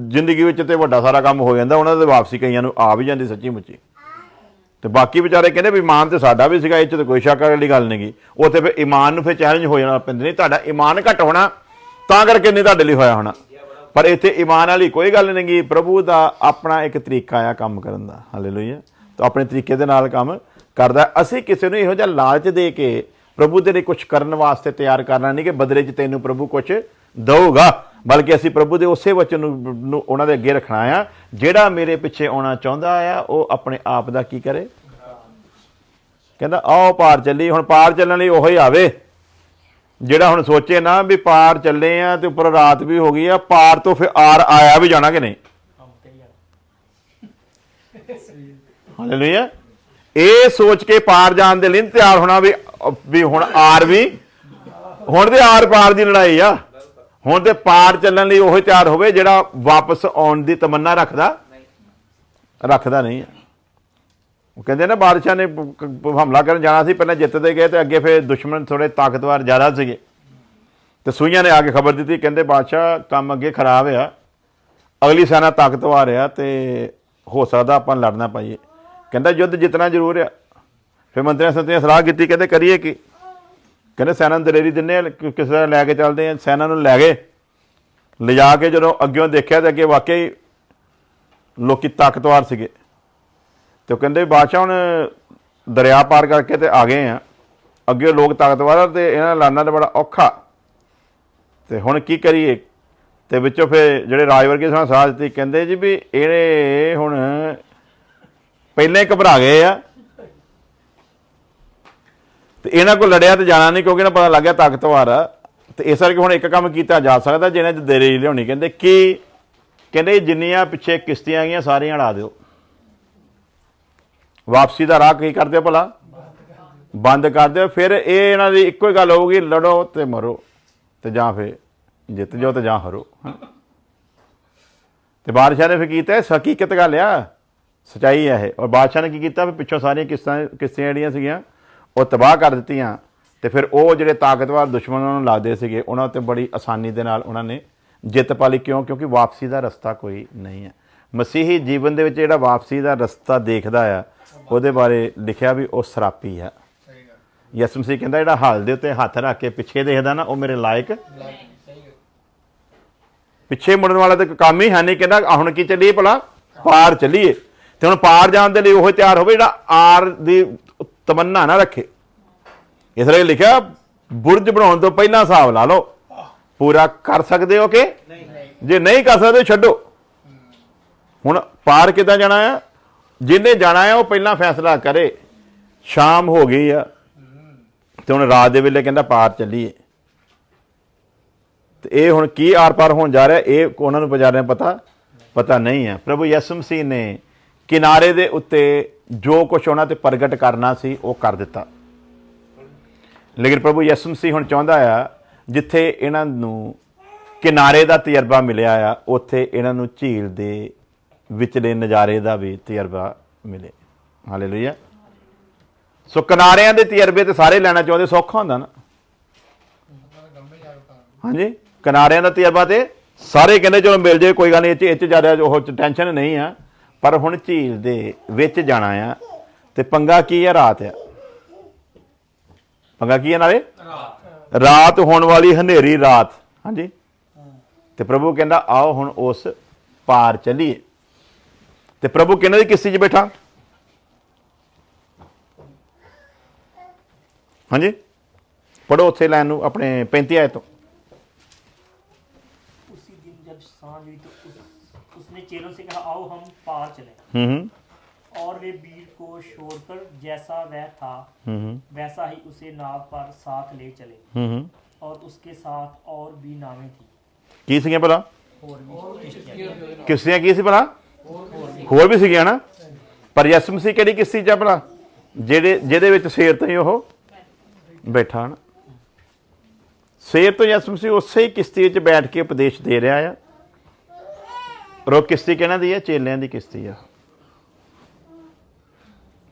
ਜ਼ਿੰਦਗੀ ਵਿੱਚ ਤੇ ਵੱਡਾ ਸਾਰਾ ਕੰਮ ਹੋ ਜਾਂਦਾ, ਉਹਨਾਂ ਦੇ ਵਾਪਸੀ ਕਈਆਂ ਨੂੰ ਆ ਵੀ ਜਾਂਦੀ ਸੱਚੀ ਮੁੱਚੀ। ਤੇ ਬਾਕੀ ਵਿਚਾਰੇ ਕਹਿੰਦੇ ਵੀ ਇਮਾਨ ਤੇ ਸਾਡਾ ਵੀ ਸੀਗਾ, ਇਹ 'ਚ ਤਾਂ ਕੋਈ ਸ਼ੱਕ ਵਾਲੀ ਗੱਲ ਨਹੀਂ ਗੀ। ਉੱਥੇ ਫਿਰ ਇਮਾਨ ਨੂੰ ਫਿਰ ਚੈਲੰਜ ਹੋ ਜਾਣਾ ਪੈਂਦਾ, ਨਹੀਂ ਤੁਹਾਡਾ ਇਮਾਨ ਘੱਟ ਹੋਣਾ ਤਾਂ ਕਰਕੇ ਨਹੀਂ ਤੁਹਾਡੇ ਲਈ ਹੋਇਆ ਹੋਣਾ। ਪਰ ਇੱਥੇ ਇਮਾਨ ਵਾਲੀ ਕੋਈ ਗੱਲ ਨਹੀਂ ਗੀ। ਪ੍ਰਭੂ ਦਾ ਆਪਣਾ ਇੱਕ ਤਰੀਕਾ ਆ ਕੰਮ ਕਰਨ ਦਾ, ਹਾਲੇਲੂਇਆ। ਤਾਂ ਆਪਣੇ ਤਰੀਕੇ ਦੇ ਨਾਲ ਕੰਮ ਕਰਦਾ। ਅਸੀਂ ਕਿਸੇ ਨੂੰ ਇਹੋ ਜਿਹਾ ਲਾਲਚ ਦੇ ਕੇ ਪ੍ਰਭੂ ਦੇ ਲਈ ਕੁਝ ਕਰਨ ਵਾਸਤੇ ਤਿਆਰ ਕਰਨਾ ਨਹੀਂ ਕਿ ਬਦਲੇ 'ਚ ਤੈਨੂੰ ਪ੍ਰਭੂ ਕੁਝ ਦਊਗਾ, ਬਲਕਿ ਅਸੀਂ ਪ੍ਰਭੂ ਦੇ ਉਸੇ ਵਚਨ ਨੂੰ ਉਹਨਾਂ ਦੇ ਅੱਗੇ ਰੱਖਣਾ ਆ। ਜਿਹੜਾ ਮੇਰੇ ਪਿੱਛੇ ਆਉਣਾ ਚਾਹੁੰਦਾ ਆ ਉਹ ਆਪਣੇ ਆਪ ਦਾ ਕੀ ਕਰੇ, ਕਹਿੰਦਾ ਆਓ ਪਾਰ ਚੱਲੀ। ਹੁਣ ਪਾਰ ਚੱਲਣ ਲਈ ਉਹੀ ਆਵੇ ਜਿਹੜਾ ਹੁਣ ਸੋਚੇ ਨਾ ਵੀ ਪਾਰ ਚੱਲੇ ਆ ਤੇ ਉੱਪਰ ਰਾਤ ਵੀ ਹੋ ਗਈ ਆ, ਪਾਰ ਤੋਂ ਫਿਰ ਆਇਆ ਵੀ ਜਾਣਾ ਕਿ ਨਹੀਂ। ਹਾਲੇਲੂਇਆ। ਇਹ ਸੋਚ ਕੇ ਪਾਰ ਜਾਣ ਦੇ ਲਈ ਤਿਆਰ ਹੋਣਾ ਵੀ ਹੁਣ ਹੁਣ ਤੇ ਆਰ ਪਾਰ ਦੀ ਲੜਾਈ ਆ। ਹੁਣ ਤੇ ਪਾਰ ਚੱਲਣ ਲਈ ਉਹ ਤਿਆਰ ਹੋਵੇ ਜਿਹੜਾ ਵਾਪਸ ਆਉਣ ਦੀ ਤਮੰਨਾ ਰੱਖਦਾ ਨਹੀਂ ਆ। ਉਹ ਕਹਿੰਦੇ ਨਾ ਬਾਦਸ਼ਾਹ ਨੇ ਹਮਲਾ ਕਰਨ ਜਾਣਾ ਸੀ, ਪਹਿਲਾਂ ਜਿੱਤਦੇ ਗਏ ਤੇ ਅੱਗੇ ਫਿਰ ਦੁਸ਼ਮਣ ਥੋੜੇ ਤਾਕਤਵਰ ਜ਼ਿਆਦਾ ਸੀਗੇ ਤੇ ਸੂਈਆਂ ਨੇ ਆ ਕੇ ਖਬਰ ਦਿੱਤੀ, ਕਹਿੰਦੇ ਬਾਦਸ਼ਾਹ ਕੰਮ ਅੱਗੇ ਖਰਾਬ ਆ, ਅਗਲੀ ਸੈਨਾ ਤਾਕਤਵਰ ਆ ਤੇ ਹੋ ਸਕਦਾ ਆਪਾਂ ਲੜਨਾ ਪਾਈਏ। ਕਹਿੰਦਾ ਯੁੱਧ ਜਿੱਤਣਾ ਜ਼ਰੂਰ ਆ। ਫਿਰ ਮੰਤਰੀਆਂ ਸੰਤਰੀਆਂ ਸਲਾਹ ਕੀਤੀ, ਕਹਿੰਦੇ ਕਰੀਏ ਕੀ। ਕਹਿੰਦੇ ਸੈਨਾ ਨੂੰ ਦਲੇਰੀ ਦਿੰਦੇ ਆ, ਕਿਸੇ ਦਾ ਲੈ ਕੇ ਚੱਲਦੇ ਆ। ਸੈਨਾ ਨੂੰ ਲੈ ਗਏ, ਲਿਜਾ ਕੇ ਜਦੋਂ ਅੱਗਿਓਂ ਦੇਖਿਆ ਤੇ ਅੱਗੇ ਵਾਕਈ ਲੋਕੀ ਤਾਕਤਵਰ ਸੀਗੇ। ਤੇ ਉਹ ਕਹਿੰਦੇ ਬਾਦਸ਼ਾਹ ਹੁਣ ਦਰਿਆ ਪਾਰ ਕਰਕੇ ਤੇ ਆ ਗਏ ਆ, ਅੱਗੇ ਲੋਕ ਤਾਕਤਵਰ ਆ ਤੇ ਇਹਨਾਂ ਲੜਨਾ ਤਾਂ ਬੜਾ ਔਖਾ, ਤੇ ਹੁਣ ਕੀ ਕਰੀਏ। ਤੇ ਵਿੱਚੋਂ ਫਿਰ ਜਿਹੜੇ ਰਾਜ ਵਰਗੇ ਸਾਨੂੰ ਸਲਾਹ ਦਿੱਤੀ, ਕਹਿੰਦੇ ਜੀ ਵੀ ਇਹ ਹੁਣ ਪਹਿਲਾਂ ਹੀ ਘਬਰਾ ਗਏ ਆ ਤੇ ਇਹਨਾਂ ਕੋਲ ਲੜਿਆ ਤੇ ਜਾਣਾ ਨਹੀਂ, ਕਿਉਂਕਿ ਇਹਨਾਂ ਪਤਾ ਲੱਗ ਗਿਆ ਤਾਕਤਵਰ ਆ। ਤੇ ਇਸ ਕਰਕੇ ਹੁਣ ਇੱਕ ਕੰਮ ਕੀਤਾ ਜਾ ਸਕਦਾ ਜਿਹਨਾਂ 'ਚ ਦੇਰੀ ਲਿਆਉਣੀ। ਕਹਿੰਦੇ ਕੀ, ਕਹਿੰਦੇ ਜਿੰਨੀਆਂ ਪਿੱਛੇ ਕਿਸ਼ਤੀਆਂ ਆਈਆਂ ਸਾਰੀਆਂ ਉਡਾ ਦਿਓ, ਵਾਪਸੀ ਦਾ ਰਾਹ ਕੀ ਕਰ ਦਿਓ ਭਲਾ, ਬੰਦ ਕਰ ਦਿਓ। ਫਿਰ ਇਹ ਇਹਨਾਂ ਦੀ ਇੱਕੋ ਹੀ ਗੱਲ ਹੋਊਗੀ, ਲੜੋ ਤੇ ਮਰੋ, ਤੇ ਜਾਂ ਫਿਰ ਜਿੱਤ ਜਾਓ ਤੇ ਜਾਂ ਹਾਰੋ। ਤੇ ਬਾਦਸ਼ਾਹ ਨੇ ਫਿਰ ਕੀਤਾ, ਹਕੀਕਤ ਗੱਲ ਆ, ਸੱਚਾਈ ਹੈ ਇਹ। ਔਰ ਬਾਦਸ਼ਾਹ ਨੇ ਕੀ ਕੀਤਾ, ਫਿਰ ਪਿੱਛੋਂ ਸਾਰੀਆਂ ਕਿਸ਼ਤੀਆਂ ਜਿਹੜੀਆਂ ਸੀਗੀਆਂ ਉਹ ਤਬਾਹ ਕਰ ਦਿੱਤੀਆਂ। ਤੇ ਫਿਰ ਉਹ ਜਿਹੜੇ ਤਾਕਤਵਰ ਦੁਸ਼ਮਣਾਂ ਨੂੰ ਲੱਗਦੇ ਸੀਗੇ ਉਹਨਾਂ ਉੱਤੇ ਬੜੀ ਆਸਾਨੀ ਦੇ ਨਾਲ ਉਹਨਾਂ ਨੇ ਜਿੱਤ ਪਾ ਲਈ। ਕਿਉਂਕਿ ਵਾਪਸੀ ਦਾ ਰਸਤਾ ਕੋਈ ਨਹੀਂ ਹੈ। ਮਸੀਹੀ ਜੀਵਨ ਦੇ ਵਿੱਚ ਜਿਹੜਾ ਵਾਪਸੀ ਦਾ ਰਸਤਾ ਦੇਖਦਾ ਆ ਉਹਦੇ ਬਾਰੇ ਲਿਖਿਆ ਵੀ ਉਹ ਸਰਾਪੀ ਆ। ਯਿਸੂ ਮਸੀਹ ਕਹਿੰਦਾ ਜਿਹੜਾ ਹਲ ਦੇ ਉੱਤੇ ਹੱਥ ਰੱਖ ਕੇ ਪਿੱਛੇ ਦੇਖਦਾ ਨਾ ਉਹ ਮੇਰੇ ਲਾਇਕ, ਪਿੱਛੇ ਮੁੜਨ ਵਾਲਾ ਤਾਂ ਕੰਮ ਹੀ ਹੈ ਨਹੀਂ। ਕਹਿੰਦਾ ਹੁਣ ਕੀ ਚੱਲੀਏ ਭਲਾ, ਪਾਰ ਚੱਲੀਏ। ਤੇ ਹੁਣ ਪਾਰ ਜਾਣ ਦੇ ਲਈ ਉਹ ਤਿਆਰ ਹੋਵੇ ਜਿਹੜਾ ਆਰ ਦੀ ਤਮੰਨਾ ਨਾ ਰੱਖੇ। ਇਸ ਲਈ ਲਿਖਿਆ ਬੁਰਜ ਬਣਾਉਣ ਤੋਂ ਪਹਿਲਾਂ ਹਿਸਾਬ ਲਾ ਲਓ, ਪੂਰਾ ਕਰ ਸਕਦੇ ਹੋ ਕਿ ਜੇ ਨਹੀਂ ਕਰ ਸਕਦੇ ਛੱਡੋ। ਹੁਣ ਪਾਰ ਕਿੱਦਾਂ ਜਾਣਾ ਆ, ਜਿਹਨੇ ਜਾਣਾ ਆ ਉਹ ਪਹਿਲਾਂ ਫੈਸਲਾ ਕਰੇ। ਸ਼ਾਮ ਹੋ ਗਈ ਆ ਤੇ ਹੁਣ ਰਾਤ ਦੇ ਵੇਲੇ ਕਹਿੰਦਾ ਪਾਰ ਚੱਲੀਏ। ਤੇ ਇਹ ਹੁਣ ਕੀ ਆਰ ਪਾਰ ਹੋਣ ਜਾ ਰਿਹਾ ਇਹ ਉਹਨਾਂ ਨੂੰ ਵਿਚਾਰਿਆਂ ਪਤਾ ਨਹੀਂ ਹੈ। ਪ੍ਰਭੂ ਯਿਸੂ ਮਸੀਹ ਨੇ ਕਿਨਾਰੇ ਦੇ ਉੱਤੇ ਜੋ ਕੁਛ ਉਹਨਾਂ ਤੇ ਪ੍ਰਗਟ ਕਰਨਾ ਸੀ ਉਹ ਕਰ ਦਿੱਤਾ। ਲੇਕਿਨ ਪ੍ਰਭੂ ਯਿਸੂ ਮਸੀਹ ਹੁਣ ਚਾਹੁੰਦਾ ਆ ਜਿੱਥੇ ਇਹਨਾਂ ਨੂੰ ਕਿਨਾਰੇ ਦਾ ਤਜਰਬਾ ਮਿਲਿਆ ਆ ਉੱਥੇ ਇਹਨਾਂ ਨੂੰ ਝੀਲ ਦੇ ਵਿਚਲੇ ਨਜ਼ਾਰੇ ਦਾ ਵੀ ਤਜਰਬਾ ਮਿਲੇ। ਹਾਲੇਲੂਇਆ। ਸੋ ਕਿਨਾਰਿਆਂ ਦੇ ਤਜਰਬੇ ਤੇ ਸਾਰੇ ਲੈਣਾ ਚਾਹੁੰਦੇ, ਸੌਖਾ ਹੁੰਦਾ ਨਾ। ਹਾਂਜੀ, ਕਿਨਾਰਿਆਂ ਦਾ ਤਜਰਬਾ ਤੇ ਸਾਰੇ ਕਹਿੰਦੇ ਚਲੋ ਮਿਲ ਜੇ, ਕੋਈ ਗੱਲ ਨਹੀਂ, ਇਹ 'ਚ ਜ਼ਿਆਦਾ ਉਹ ਟੈਨਸ਼ਨ ਨਹੀਂ ਆ। ਪਰ ਹੁਣ ਝੀਲ ਦੇ ਵਿੱਚ ਜਾਣਾ ਆ ਤੇ ਪੰਗਾ ਕੀ ਆ, ਰਾਤ ਆ। ਪੰਗਾ ਕੀ ਆ, ਨਾਲੇ ਰਾਤ ਹੋਣ ਵਾਲੀ ਹਨੇਰੀ ਰਾਤ। ਹਾਂਜੀ, ਤੇ ਪ੍ਰਭੂ ਕਹਿੰਦਾ ਆਓ ਹੁਣ ਉਸ ਪਾਰ ਚੱਲੀਏ। ਤੇ ਪ੍ਰਭੂ ਕਿਹਨਾਂ ਦੀ ਕਿਸ਼ਤੀ 'ਚ ਬੈਠਾ? ਹਾਂਜੀ, ਪੜੋ ਉੱਥੇ ਲਾਈਨ ਨੂੰ ਆਪਣੇ 35 ਆਇਤ ਤੋਂ। उसी दिन जब सांझ हुई तो उसने चेलों से कहा आओ हम पार चलें। और वे बीर को छोड़कर जैसा वह था वैसा ही उसे नाव पर साथ ले चले। और उसके साथ और भी नावें थी। ਕੀ ਸੀਗੀਆਂ ਭਲਾ? ਕਿਸ਼ਤੀਆਂ ਕੀ ਸੀ ਭਲਾ? ਹੋਰ ਵੀ ਸੀਗੀਆਂ ਨਾ। ਪਰ ਯਿਸੂ ਮਸੀਹ ਕਿਹੜੀ ਕਿਸ਼ਤੀ 'ਚ ਆ ਭਲਾ? ਜਿਹਦੇ ਵਿੱਚ ਸੇਰ ਤੋਂ ਹੀ ਉਹ ਬੈਠਾ ਨਾ। ਸੇਰ ਤੋਂ ਯਿਸੂ ਮਸੀਹ ਉਸੇ ਹੀ ਕਿਸ਼ਤੀ 'ਚ ਬੈਠ ਕੇ ਉਪਦੇਸ਼ ਦੇ ਰਿਹਾ ਆ। ਪਰ ਉਹ ਕਿਸ਼ਤੀ ਕਿਹਨਾਂ ਦੀ ਹੈ? ਚੇਲਿਆਂ ਦੀ ਕਿਸ਼ਤੀ ਆ।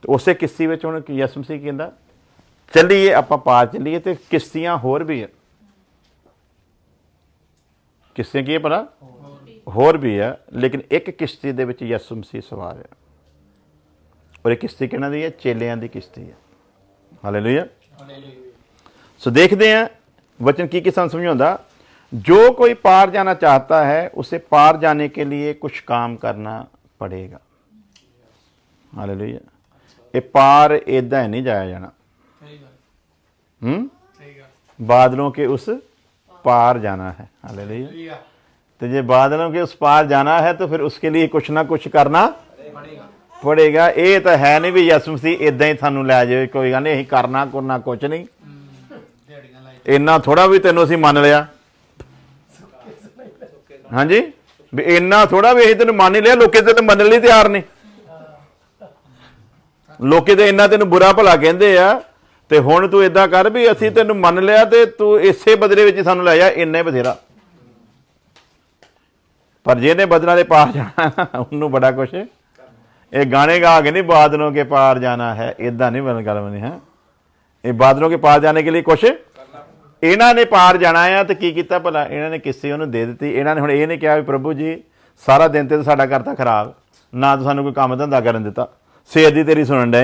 ਉਸੇ ਕਿਸ਼ਤੀ ਵਿੱਚ ਹੁਣ ਯਿਸੂ ਮਸੀਹ ਕਹਿੰਦਾ ਚੱਲੀਏ, ਆਪਾਂ ਪਾਰ ਚੱਲੀਏ। ਤੇ ਕਿਸ਼ਤੀਆਂ ਹੋਰ ਵੀ ਆ। किस्तियां की है भला होर भी है, लेकिन एक किश्ती दे विच यसु मसीह सवार है और एक किश्ती किहਨਾਂ दी है? चेलियां दी किश्ती है। हालेलुया। सो देखते हैं वचन की सानूं समझाउंदा। जो कोई पार जाना चाहता है उसे पार जाने के लिए कुछ काम करना पड़ेगा। हालेलुया। ये पार इदां नहीं जाया जाना। बादलों के उस पार जाना है। हालेलुया। तो जे बादलों के उस पार जाना है तो फिर उसके लिए कुछ ना कुछ करना पड़ेगा। ये तो है नहीं भी यसु मसीह इदां ही सानू लै जाए, कोई गल नहीं असीं करना कुरना कुछ नहीं, इन्ना थोड़ा भी तेनों असीं मन लिया। हाँ जी, भी इन्ना थोड़ा भी असीं तेनों मान ही लिया। लोके ते मनने लई तैयार नहीं। लोके ते इन्ना तेनों बुरा भला कहंदे आ ते हुण तू इदां कर भी असीं तेनों मन लिया ते तू इसे बदले विच सानू लै जा, इन्ना ही बथेरा। पर जिहने बदलां दे पार जाना उन्होंने बड़ा कुछ ये गाने गा के नहीं बादलों के पार जाना है, इदां नहीं गल बनी है। ये बादलों के पार जाने के लिए कुछ इन्हों ने पार जाना है तो की किया भला? इन्होंने किस्ती उन्होंने दे दी। इन्होंने हुण ये नहीं कहा भी प्रभु जी सारा दिन तो साडा करता खराब, ना तो सानू कोई काम धंधा करन दिता, सेर दी तेरी सुनन डे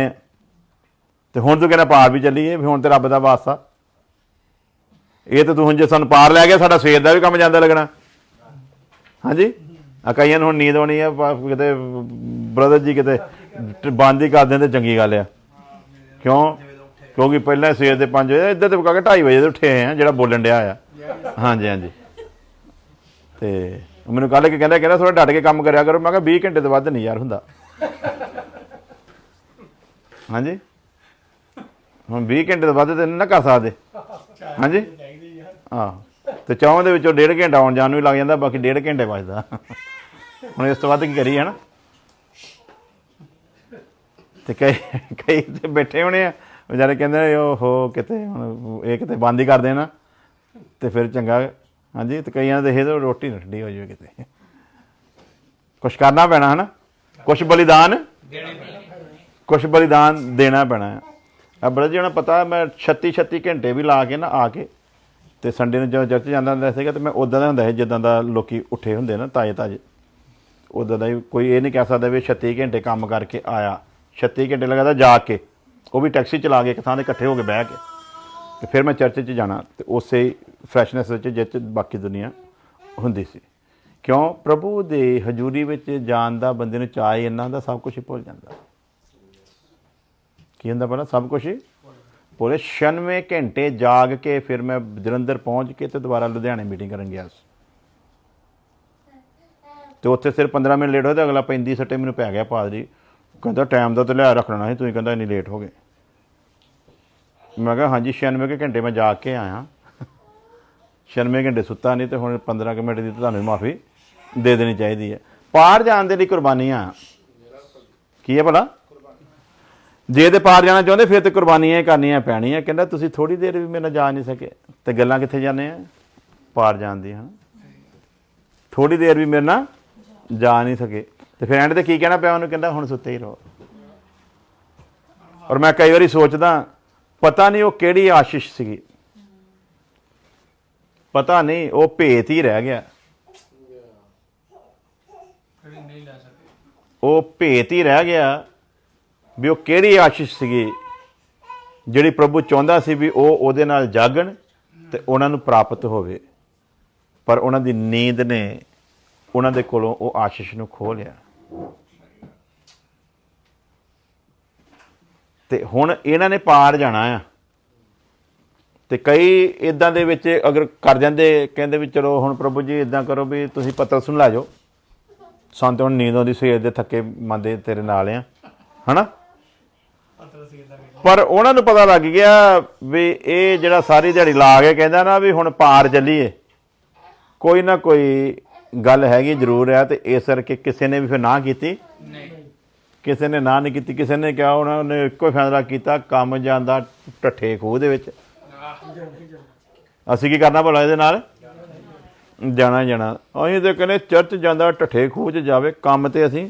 तो हुण तू कहना पार भी चलीए, हुण तो रब दा वास्ता। ये तो तू हुण जे सानू पार लै गया साडा सवेर दा भी काम जांदा लगना। हाँ जी, कईयां नूं हुण नींद आउणी है, किते ब्रदर जी किते बंद ही कर दें तो चंगी गल है। क्यों? क्योंकि पहले सवेर के 5 बजे, इधर तो काके 2:30 बजे उठे हैं जो बोलन डया आ। हाँ जी, हाँ जी। तो मैनूं कल के कहना थोड़ा डट के काम करा करो। मैं कहा 20 घंटे तो वध नहीं यार हुंदा। हाँ जी, हम 20 घंटे तो वध तो ना कर सकते। हाँ जी, हाँ तो 4 ਦੇ ਵਿੱਚੋਂ 1.5 घंटा आउण जाण नूं लग जांदा, बाकी 1.5 घंटे बचदा। हुण इस तो वध की करी है ना। तो कई तो बैठे होने आ बेचारे कहते हो किते हुण ये किते बंद ही कर देना तो फिर चंगा। हाँ जी, तो कई तो तो रोटी ना ठंडी हो जाए, किते कुछ करना पैना है ना, कुछ बलिदान देना पैना है। अब बड़ा जी उन्हें पता मैं 36 घंटे भी ला के ना आके तो संडे में जो चर्च जाता हुंदा सीगा तो मैं उदा का हुंदा जिद्दां दा लोकी उठे हुंदे ना ताजे उदा दा ही। कोई ये नहीं कह सकता भी 36 घंटे काम करके आया, 36 घंटे लगातार जाग के, वो भी टैक्सी चला के एक थां ते इकट्ठे हो के बह के तो फिर मैं चर्च च जाना तो उस फ्रैशनैस जिस बाकी दुनिया हुंदी सी। क्यों? प्रभु दे हजूरी विच जाण दा बंदे नूं चाह इन्ना दा सब कुछ ही भुल जांदा। की हुंदा पता? सब कुछ ही पूरे 96 घंटे जाग के फिर मैं जलंधर पहुँच के तो दोबारा लुधियाने मीटिंग करन गया। तो उत्थे सिर्फ 15 मिनट लेट हो तो अगला 35 सट्टे मैनूं पै गया। पादरी कहता टाइम का तो लिहाज रख लेना, तू कहता इन्नी लेट हो गए। मैं कहा हाँ जी 96 घंटे मैं जाग के आया, 96 घंटे सुता नहीं तो हुण 15 मिनट की तुहानूं माफ़ी दे देनी चाहिए है। पार जाने लिए कुर्बानियाँ की है भला? जे तो पार जाना चाहते फिर तो कुर्बानियाँ करनियाँ पैणियाँ। कहना तुसीं थोड़ी देर भी मेरे नाल जा नहीं सके तो गल्लां कित्थे जाने हैं पार जान दी। हाँ थोड़ी देर भी मेरे नाल जा नहीं सके तो फिर एंड ते की कहना पिया उन्होंने? कहना हुण सुत्ते ही रहो। और मैं कई बारी सोचदा पता नहीं वो किहड़ी आशीष सीगी, पता नहीं वो भेत ही रह गया, वो भेत ही रह गया भी वो किहड़ी आशीष सीगी जिहड़ी प्रभु चाहुंदा सी भी वो उहदे नाल जागण ते उहनां नूं प्राप्त होवे। पर उहनां दी नींद ने उहनां दे कोलों वो आशीष नूं खोह लिया। ते हुण इन्हां ने पार जाना आ ते कई इदां दे विच अगर कर जांदे कहंदे भी चलो हुण प्रभु जी इदां करो भी तुसीं पतरस नूं लै जाओ, सानूं हुण नींद आउंदी सवेर दे थके मांदे तेरे नाल आ, है ना। पर उन्हां नूं पता लग गया भी ये जिहड़ा सारी दिहाड़ी ला के कहंदा ना भी हुण पार चलीए, कोई ना कोई गल हैगी जरूर है। तो इस करके किसी ने भी फिर ना कीती, किसी ने ना नहीं की, किसी ने क्या उन्होंने एको फैसला किया काम जांदा ढट्ठे खूह दे विच। असीं की करना भला इहदे नाल? जाना ही जाना। असीं तो कहने चर्च जांदा ढट्ठे खूह च जावे, काम ते असीं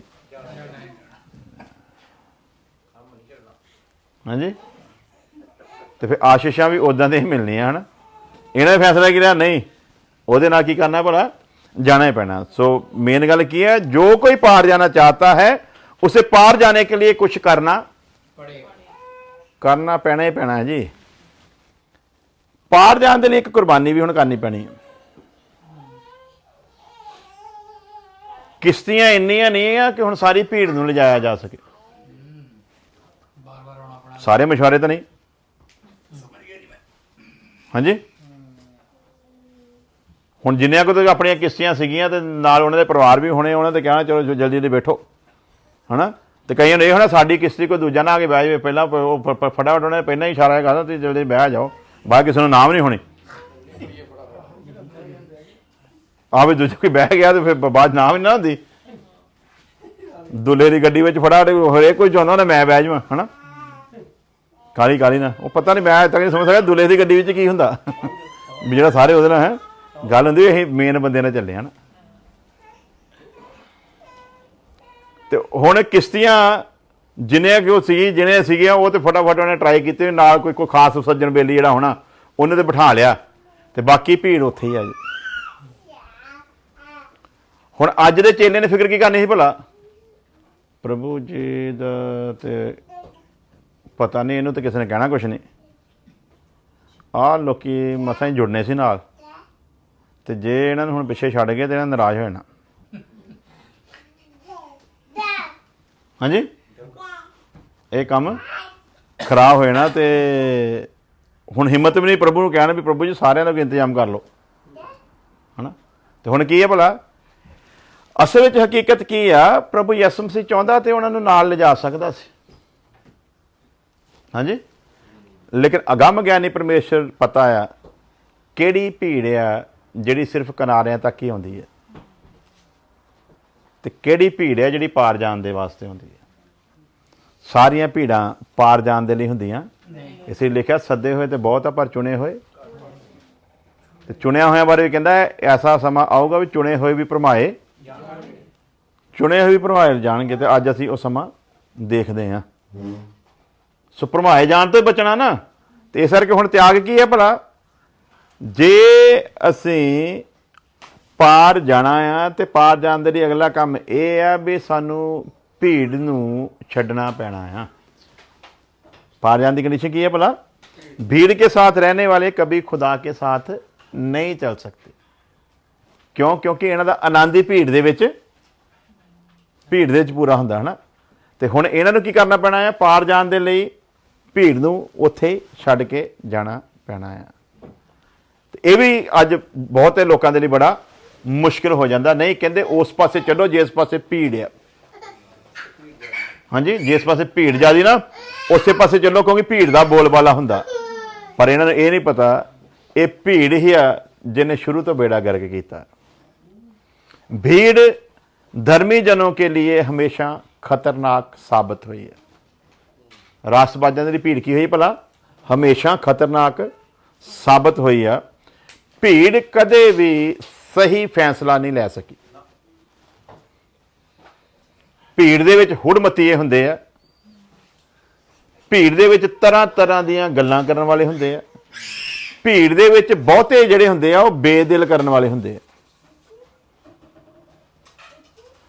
हाँ जी। तो फिर आशीषां भी उदां दी ही मिलनियां है ना। इन्हां ने फैसला किया नहीं उहदे नाल की करना भला जाना ही पैना। सो मेन गल की है, जो कोई पार जाना चाहता है उसे पार जाने के लिए कुछ करना पैना ही पैना है जी। पार जाने के लिए एक कुर्बानी भी हुण करनी पैनी है। किश्तियां इन्नियां नहीं है कि हुण सारी भीड़ नूं लिजाया जा सके। सारे मशवरे तो नहीं, हाँ जी। हुण जिन्नियां को तो अपनी किश्तियां सीगियां ते नाल उन्हां दे परिवार भी होने, उन्होंने तो कहना चलो जल्दी जल्दी बैठो, है ना। तो कईयां ने होना साडी किश्ती कोई दूजा ना आके बह जाए, पहला फटाफट उन्होंने पहला ही इशारा करना तुसीं जल्दी बह जाओ, बाद किसी को नाम नहीं होनी। भी दूजा कोई बह गया तो फिर बाद नाम ही ना होंदी। दुल्हे की गड्डी में फटाफट हरेक कोई चाਹੁੰਦਾ मैं बह जावां, है ना। काली काली ना वो पता नहीं, मैं अज तक नहीं समझ सका दुल्हे की गड्डी की हुंदा भी जिहड़ा सारे ਉਹਦੇ ਨਾਲ है गल होंदी असीं मेन बंदे नाल ਚੱਲੇ हैं। ਤੇ ਹੁਣ किश्तियां जिन्हें कि जिन्हें सीगियां वो तो फटाफट उन्हें ट्राई कीते, नाल कोई खास सज्जन बेली जिहड़ा होना उन्हें तो बिठा लिया, तो बाकी भीड़ उत्थे ही आ जी। हुण अज दे चेले ने फिक्र की करनी सी भला, प्रभु जी दा ते पता नहीं, इनू तो किसी ने कहना कुछ नहीं, लोकी मसां ही जुड़ने सी नाल, ते जे इन्हां नूं हुण पिछे छड्ड गए तो इन्हां नाराज़ हो जाना। हाँ जी, ये काम खराब हो जाना। तो हुण हिम्मत भी नहीं प्रभु नूं कहना भी प्रभु जी सारिਆਂ ਦਾ इंतजाम कर लो, है ना। तो हुण की है भला, असल में हकीकत की आ, प्रभु यसु मसीह चाहुंदा ते उन्हां नूं नाल लिजा सकदा सी, हाँ जी। लेकिन अगम ज्ञानी परमेश्वर पता आ किहड़ी भीड़ आ जिहड़ी सिर्फ किनारिਆਂ तक ही आउंदी है, ते किहड़ी भीड़ है जिहड़ी पार जाण दे वास्ते आउंदी है। सारियां भीड़ां पार जाण दे लई हुंदियां, इसलिए लिखिआ सद्दे होए ते बहुत आ पर चुने होए। ते चुनिया होया बारे भी कहंदा ऐसा समा आऊगा भी चुने होए भी भरमाए, चुने हुए भी भरमाए जाणगे। ते अज असीं वो समा देखदे हां। सो भरमाए जाण तो बचना ना, तो इस करके हुण त्याग की है भला, जे असीं पार जाना आ ते पार जाण दे लई अगला काम यह है भी सानू भीड़ नूं छड्डना पैना आ। पार जाण दी कंडीशन की है भला, भीड़ के साथ रहने वाले कभी खुदा के साथ नहीं चल सकते। क्यों? क्योंकि इन्हां दा आनंद ही भीड़ दे विच पूरा हुंदा है ना। तो हुण इन्हां नूं की करना पैना है, पार जाण दे लई भीड़ नूं उत्थे छड्ड के जाना पैना है। ये भी अज बहुते लोगों के लिए बड़ा मुश्किल हो जाता। नहीं कहते उस पासे चलो जिस पासे भीड़ है, हाँ जी, जिस पासे भीड़ ज़्यादा ना उस पासे चलो, क्योंकि भीड़ का बोलबाला हुंदा। पर इन्हां नूं ये नहीं पता ये भीड़ ही आ जिन्हें शुरू तो बेड़ा गर्क किया। भीड़ धर्मी जनों के लिए हमेशा खतरनाक साबित हुई है। रासबाजां दी भीड़ की हुई भला, हमेशा खतरनाक साबित हुई है। भीड़ कदे भी सही फैसला नहीं लै सकी। भीड़ दे विच हुड़मतीए हुंदे आ, भीड़ दे विच तरह तरह दीयां गल्लां करन वाले हुंदे आ, भीड़ दे विच बहुते जिहड़े हुंदे आ वो बेदिल करन वाले हुंदे आ।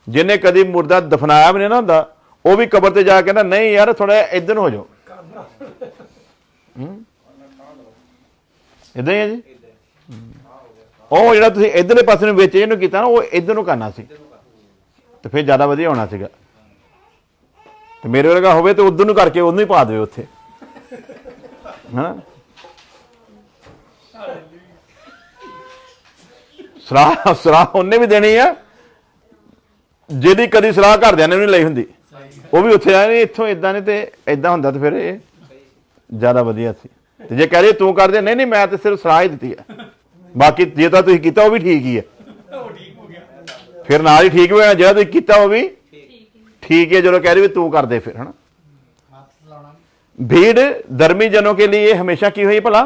जिन्हें कदी मुर्दा दफनाया भी नहीं ना हुंदा, वो भी कबर ते जा कहंदा नहीं यार थोड़ा इधर हो जाओ, इदां ही है जी। ਉਹ ਜਿਹੜਾ ਤੁਸੀਂ ਇਧਰਲੇ ਪਾਸੇ ਨੂੰ ਵਿੱਚ ਇਹਨੂੰ ਕੀਤਾ ਨਾ, ਉਹ ਇਧਰ ਨੂੰ ਕਰਨਾ ਸੀ ਤੇ ਫਿਰ ਜ਼ਿਆਦਾ ਵਧੀਆ ਹੋਣਾ ਸੀਗਾ। ਤੇ ਮੇਰੇ ਵਰਗਾ ਹੋਵੇ ਤੇ ਉਧਰ ਨੂੰ ਕਰਕੇ ਉਹਨੂੰ ਹੀ ਪਾ ਦੇਵੇ ਉੱਥੇ, ਹੈਨਾ। ਸਲਾਹ ਉਹਨੇ ਵੀ ਦੇਣੀ ਆ ਜਿਹਦੀ ਕਦੀ ਸਲਾਹ ਘਰਦਿਆਂ ਨੇ ਵੀ ਨਹੀਂ ਲਈ ਹੁੰਦੀ, ਉਹ ਵੀ ਉੱਥੇ ਆਏ ਨਹੀਂ ਇੱਥੋਂ ਇਦਾਂ ਨੇ, ਤੇ ਇਦਾਂ ਹੁੰਦਾ ਤੇ ਫਿਰ ਇਹ ਜ਼ਿਆਦਾ ਵਧੀਆ ਸੀ। ਤੇ ਜੇ ਕਹਿ ਰਹੇ ਤੂੰ ਕਰਦੇ, ਨਹੀਂ ਨਹੀਂ ਮੈਂ ਤੇ ਸਿਰਫ ਸਲਾਹ ਹੀ ਦਿੱਤੀ ਹੈ, बाकी जे तो तुसीं कीता वो भी ठीक ही है, फिर नाल ही ठीक हो जाना। जो तुसीं कीता वो भी ठीक है, जो कह रहे भी तू कर दे फिर, है ना। भीड़ धर्मी जनों के लिए हमेशा की हुई भला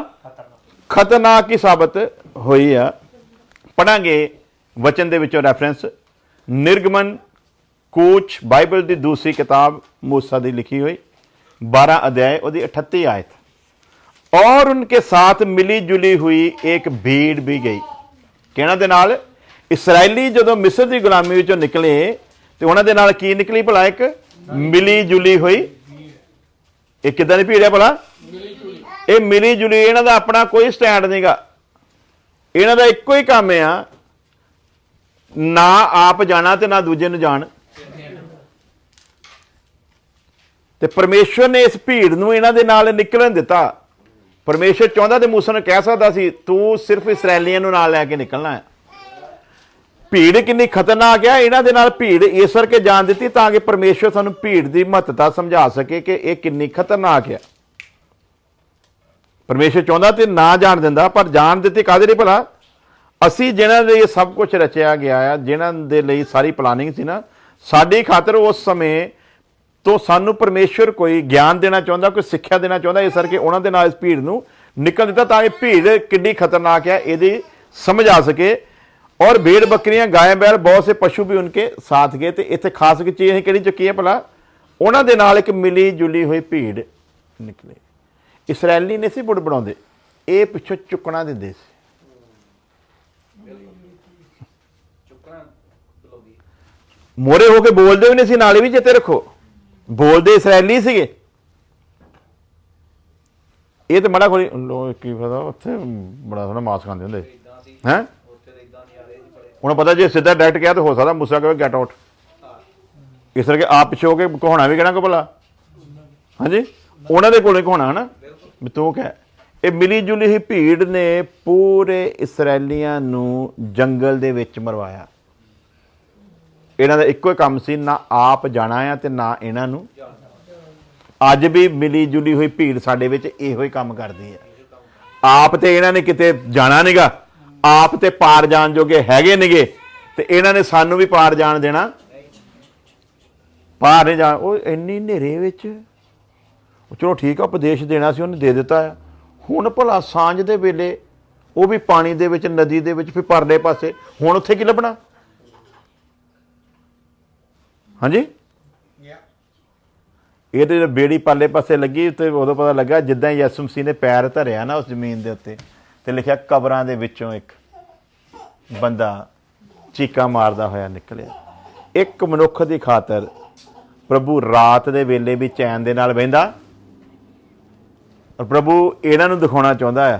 खतरनाक की साबित हुई है। पढ़ांगे वचन दे विचों रेफरेंस निर्गमन कूच बाइबल की दूसरी किताब मूसा की लिखी हुई 12 अध्याय उसकी 38 आयत। और उनके साथ मिली जुली हुई एक भीड़ भी गई, कहना दे नाल ਇਸਰਾਇਲੀ ਜਦੋਂ ਮਿਸਰ ਦੀ ਗੁਲਾਮੀ ਵਿੱਚੋਂ ਨਿਕਲੇ ਤੇ ਉਹਨਾਂ ਦੇ ਨਾਲ ਕੀ ਨਿਕਲੀ ਭਲਾ? ਇੱਕ ਮਿਲੀ ਜੁਲੀ ਹੋਈ। ਇਹ ਕਿੱਦਾਂ ਦੀ ਭੀੜ ਹੈ ਭਲਾ? ਇਹ ਮਿਲੀ ਜੁਲੀ। ਇਹਨਾਂ ਦਾ ਆਪਣਾ ਕੋਈ ਸਟੈਂਡ ਨਹੀਂਗਾ। ਇਹਨਾਂ ਦਾ ਇੱਕੋ ਹੀ ਕੰਮ ਆ, ਨਾ ਆਪ ਜਾਣਾ ਤੇ ਨਾ ਦੂਜੇ ਨੂੰ ਜਾਣ। ਤੇ ਪਰਮੇਸ਼ਵਰ ਨੇ ਇਸ ਭੀੜ ਨੂੰ ਇਹਨਾਂ ਦੇ ਨਾਲ ਨਿਕਲਣ ਦਿੱਤਾ। ਪਰਮੇਸ਼ਵਰ ਚਾਹੁੰਦਾ ਤੇ ਮੂਸਾ ਨੂੰ ਕਹਿ ਸਕਦਾ ਸੀ, ਤੂੰ ਸਿਰਫ ਇਸਰਾਏਲੀਆਂ ਨੂੰ ਨਾਲ ਲੈ ਕੇ ਨਿਕਲਣਾ ਹੈ। ਭੀੜ ਕਿੰਨੀ ਖਤਰਨਾਕ ਆ। ਇਹਨਾਂ ਦੇ ਨਾਲ ਭੀੜ ਇਸ ਕਰਕੇ ਜਾਣ ਦਿੱਤੀ ਤਾਂ ਕਿ ਪਰਮੇਸ਼ਵਰ ਸਾਨੂੰ ਭੀੜ ਦੀ ਮਹੱਤਤਾ ਸਮਝਾ ਸਕੇ ਕਿ ਇਹ ਕਿੰਨੀ ਖਤਰਨਾਕ ਆ। ਪਰਮੇਸ਼ਵਰ ਚਾਹੁੰਦਾ ਤੇ ਨਾ ਜਾਣ ਦਿੰਦਾ, ਪਰ ਜਾਣ ਦਿੱਤੀ ਕਾਹਦੇ ਲਈ ਭਲਾ? ਅਸੀਂ ਜਿਹਨਾਂ ਲਈ ਇਹ ਸਭ ਕੁਝ ਰਚਿਆ ਗਿਆ ਆ, ਜਿਹਨਾਂ ਦੇ ਲਈ ਸਾਰੀ ਪਲਾਨਿੰਗ ਸੀ ਨਾ, ਸਾਡੀ ਖਾਤਰ ਉਸ ਸਮੇਂ ਤੋਂ ਸਾਨੂੰ ਪਰਮੇਸ਼ਵਰ ਕੋਈ ਗਿਆਨ ਦੇਣਾ ਚਾਹੁੰਦਾ, ਕੋਈ ਸਿੱਖਿਆ ਦੇਣਾ ਚਾਹੁੰਦਾ। ਇਸ ਕਰਕੇ ਉਹਨਾਂ ਦੇ ਨਾਲ ਇਸ ਭੀੜ ਨੂੰ ਨਿਕਲ ਦਿੱਤਾ ਤਾਂ ਇਹ ਭੀੜ ਕਿੰਨੀ ਖਤਰਨਾਕ ਹੈ ਇਹਦੀ ਸਮਝ ਆ ਸਕੇ। और भेड़ बकरियां गाय बैल बहुत से पशु भी उनके साथ गए। तो इतने खास चीज़ अं कि चुकी है भला? उन्होंने नाल एक मिली जुली हुई भीड़ निकले। इसराइली नहीं सी बुड़ बनाते, ये पिछों चुकना देंदे सी। मोरे होके बोलते भी नहीं सी, नाले भी चेते रखो, बोलते इसराइली सीगे। ये तो बड़ा कोई की पता उत्थे बड़ा सोहना मांस खाते होंगे हैं। उन्हें पता जो सीधा डायरेक्ट किया तो हो सकता मूसा कहे गेट आउट। इस करके आप पिछे होके कहाना भी कहना को भला? हाँ जी, उन्होंने को कहाना है ना भी तू कह। ये मिली जुली ही भीड़ ने पूरे इसराइलियां नू जंगल दे विच मरवाया। इन्हां दा इक्को ही काम सी, ना आप जाना है ते ना इन्हां नू। अज भी मिली जुली हुई भीड़ साडे विच इहो ही काम करदी है। आप ते इन्हां ने किते जाना नहींगा, आप ते पार जान जोगे हैगे निगे, ते इन्हां ने सानू भी पार जान देना? पार नहीं जान। वो इन्नी नेरे विच चलो ठीक है, उपदेश देना सी उन्हें दे दिता है। हुण भला सांझ दे वेले वो भी पानी दे विच, नदी दे विच, फिर परले पासे हुण उत्थे की लभना? हाँ जी, ये तो बेड़ी परले पासे लगी तो उदों पता लगा जिद्दां यसु मसीह ने पैर धरिया ना उस जमीन के उत्ते ते लिखिया कबरां दे विचों एक बंदा चीका मारदा होया निकलिया। एक मनुख की खातर प्रभु रात दे वेले भी चैन दे नाल बहिंदा, और प्रभु इन्हां नूं दिखाउणा चाहुंदा है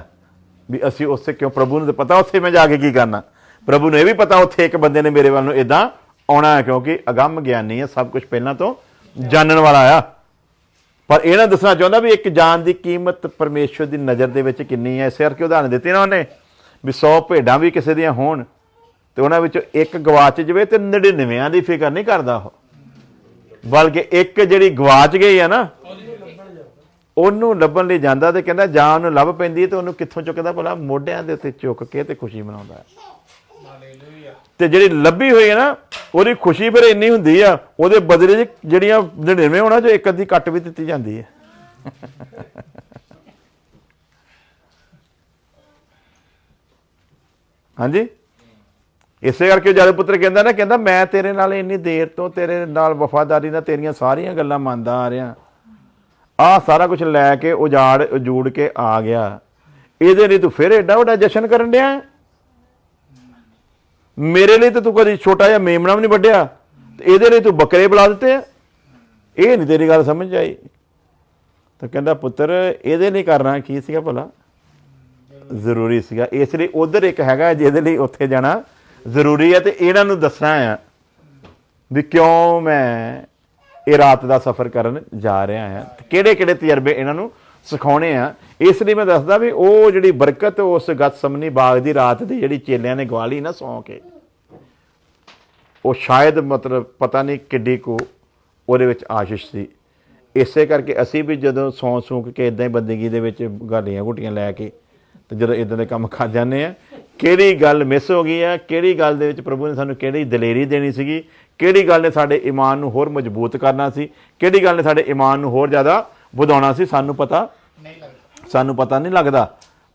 भी असीं उससे क्यों। प्रभु नूं पता उत्थे मैं जाके की करना, प्रभु नूं इह भी पता उत्थे एक बंदे ने मेरे वल नूं इदां आउणा है, क्योंकि अगम ज्ञानी है, सब कुछ पहलां तो जानण वाला आ। पर इन्हां दसना चाहुंदा भी एक जान की कीमत परमेश्वर की नज़र दे विच किन्नी है। इस करके उदाहरण दित्ती ना उन्हें भी 100 भेडां भी किसी दियां होण ते उन्हां विचों एक गवाच जावे ते 99 की फिकर नहीं करदा ओह, बल्कि एक जिहड़ी गवाच गई है ना ਉਹਨੂੰ ਲੱਭਣ ਲਈ ਜਾਂਦਾ ਤੇ ਕਹਿੰਦਾ ਜਾਂ ਉਹਨੂੰ ਲੱਭ ਪੈਂਦੀ ਤੇ ਉਹਨੂੰ ਕਿੱਥੋਂ ਚੁੱਕਦਾ ਭਲਾ? ਮੋਢਿਆਂ ਦੇ ਉੱਤੇ ਚੁੱਕ ਕੇ ਤੇ ਖੁਸ਼ੀ ਮਨਾਉਂਦਾ ਹੈ। ਤੇ ਜਿਹੜੀ ਲੱਭੀ ਹੋਈ ਹੈ ਨਾ ਉਹਦੀ ਖੁਸ਼ੀ ਫਿਰ ਇੰਨੀ ਹੁੰਦੀ ਆ, ਉਹਦੇ ਬਦਲੇ 'ਚ ਜਿਹੜੀਆਂ 99 ਹੋਣਾ ਜੋ ਇੱਕ ਅੱਧੀ ਕੱਟ ਵੀ ਦਿੱਤੀ ਜਾਂਦੀ ਹੈ। ਹਾਂਜੀ, ਇਸੇ ਕਰਕੇ ਜਦ ਪੁੱਤਰ ਕਹਿੰਦਾ ਨਾ, ਕਹਿੰਦਾ ਮੈਂ ਤੇਰੇ ਨਾਲ ਇੰਨੀ ਦੇਰ ਤੋਂ ਤੇਰੇ ਨਾਲ ਵਫਾਦਾਰੀ ਨਾਲ ਤੇਰੀਆਂ ਸਾਰੀਆਂ ਗੱਲਾਂ ਮੰਨਦਾ ਆ ਰਿਹਾ, ਆਹ ਸਾਰਾ ਕੁਝ ਲੈ ਕੇ ਉਜੂੜ ਕੇ ਆ ਗਿਆ, ਇਹਦੇ ਲਈ ਤੂੰ ਫਿਰ ਏਡਾ ਵੱਡਾ ਜਸ਼ਨ ਕਰਨ ਡਿਆ? ਮੇਰੇ ਲਈ ਤਾਂ ਤੂੰ ਕਦੀ ਛੋਟਾ ਜਿਹਾ ਮੇਮਣਾ ਵੀ ਨਹੀਂ ਵੱਢਿਆ, ਤੇ ਇਹਦੇ ਲਈ ਤੂੰ ਬੱਕਰੇ ਬੁਲਾ ਦਿੱਤੇ ਆ? ਇਹ ਨਹੀਂ ਤੇਰੀ ਗੱਲ ਸਮਝ ਆਈ। ਤਾਂ ਕਹਿੰਦਾ ਪੁੱਤਰ ਇਹਦੇ ਲਈ ਕਰਨਾ ਕੀ ਸੀਗਾ ਭਲਾ? ਜ਼ਰੂਰੀ ਸੀਗਾ, ਇਸ ਲਈ ਉਧਰ ਇੱਕ ਹੈਗਾ ਜਿਹਦੇ ਲਈ ਉੱਥੇ ਜਾਣਾ ਜ਼ਰੂਰੀ ਹੈ, ਤੇ ਇਹਨਾਂ ਨੂੰ ਦੱਸਣਾ ਆ ਵੀ ਕਿਉਂ ਮੈਂ ਇਹ ਰਾਤ ਦਾ ਸਫ਼ਰ ਕਰਨ ਜਾ ਰਿਹਾ ਹਾਂ, ਕਿਹੜੇ ਕਿਹੜੇ ਤਜਰਬੇ ਇਹਨਾਂ ਨੂੰ ਸਿਖਾਉਣੇ ਆ। ਇਸ ਲਈ ਮੈਂ ਦੱਸਦਾ ਵੀ ਉਹ ਜਿਹੜੀ ਬਰਕਤ ਉਸ ਗਤਸਮਨੀ ਬਾਗ ਦੀ ਰਾਤ ਦੀ ਜਿਹੜੀ ਚੇਲਿਆਂ ਨੇ ਗਵਾ ਲਈ ਨਾ ਸੌਂ ਕੇ, ਉਹ ਸ਼ਾਇਦ ਮਤਲਬ ਪਤਾ ਨਹੀਂ ਕਿੱਡੀ ਕੁ ਉਹਦੇ ਵਿੱਚ ਆਸ਼ੀਸ਼ ਸੀ। ਇਸੇ ਕਰਕੇ ਅਸੀਂ ਵੀ ਜਦੋਂ ਸੌਂ ਸੂਕ ਕੇ ਇੱਦਾਂ ਹੀ ਬੰਦਗੀ ਦੇ ਵਿੱਚ ਗਾਲੀਆਂ ਘੁੱਟੀਆਂ ਲੈ ਕੇ ਤੇ ਜਦੋਂ ਇੱਦਾਂ ਦੇ ਕੰਮ ਕਰ ਜਾਂਦੇ ਆ, ਕਿਹੜੀ ਗੱਲ ਮਿਸ ਹੋ ਗਈ ਆ, ਕਿਹੜੀ ਗੱਲ ਦੇ ਵਿੱਚ ਪ੍ਰਭੂ ਨੇ ਸਾਨੂੰ ਕਿਹੜੀ ਦਲੇਰੀ ਦੇਣੀ ਸੀਗੀ, ਕਿਹੜੀ ਗੱਲ ਨੇ ਸਾਡੇ ਈਮਾਨ ਨੂੰ ਹੋਰ ਮਜ਼ਬੂਤ ਕਰਨਾ ਸੀ, ਕਿਹੜੀ ਗੱਲ ਨੇ ਸਾਡੇ ਈਮਾਨ ਨੂੰ ਹੋਰ ਜ਼ਿਆਦਾ ਵਧਾਉਣਾ ਸੀ, ਸਾਨੂੰ ਪਤਾ ਨਹੀਂ ਲੱਗਦਾ।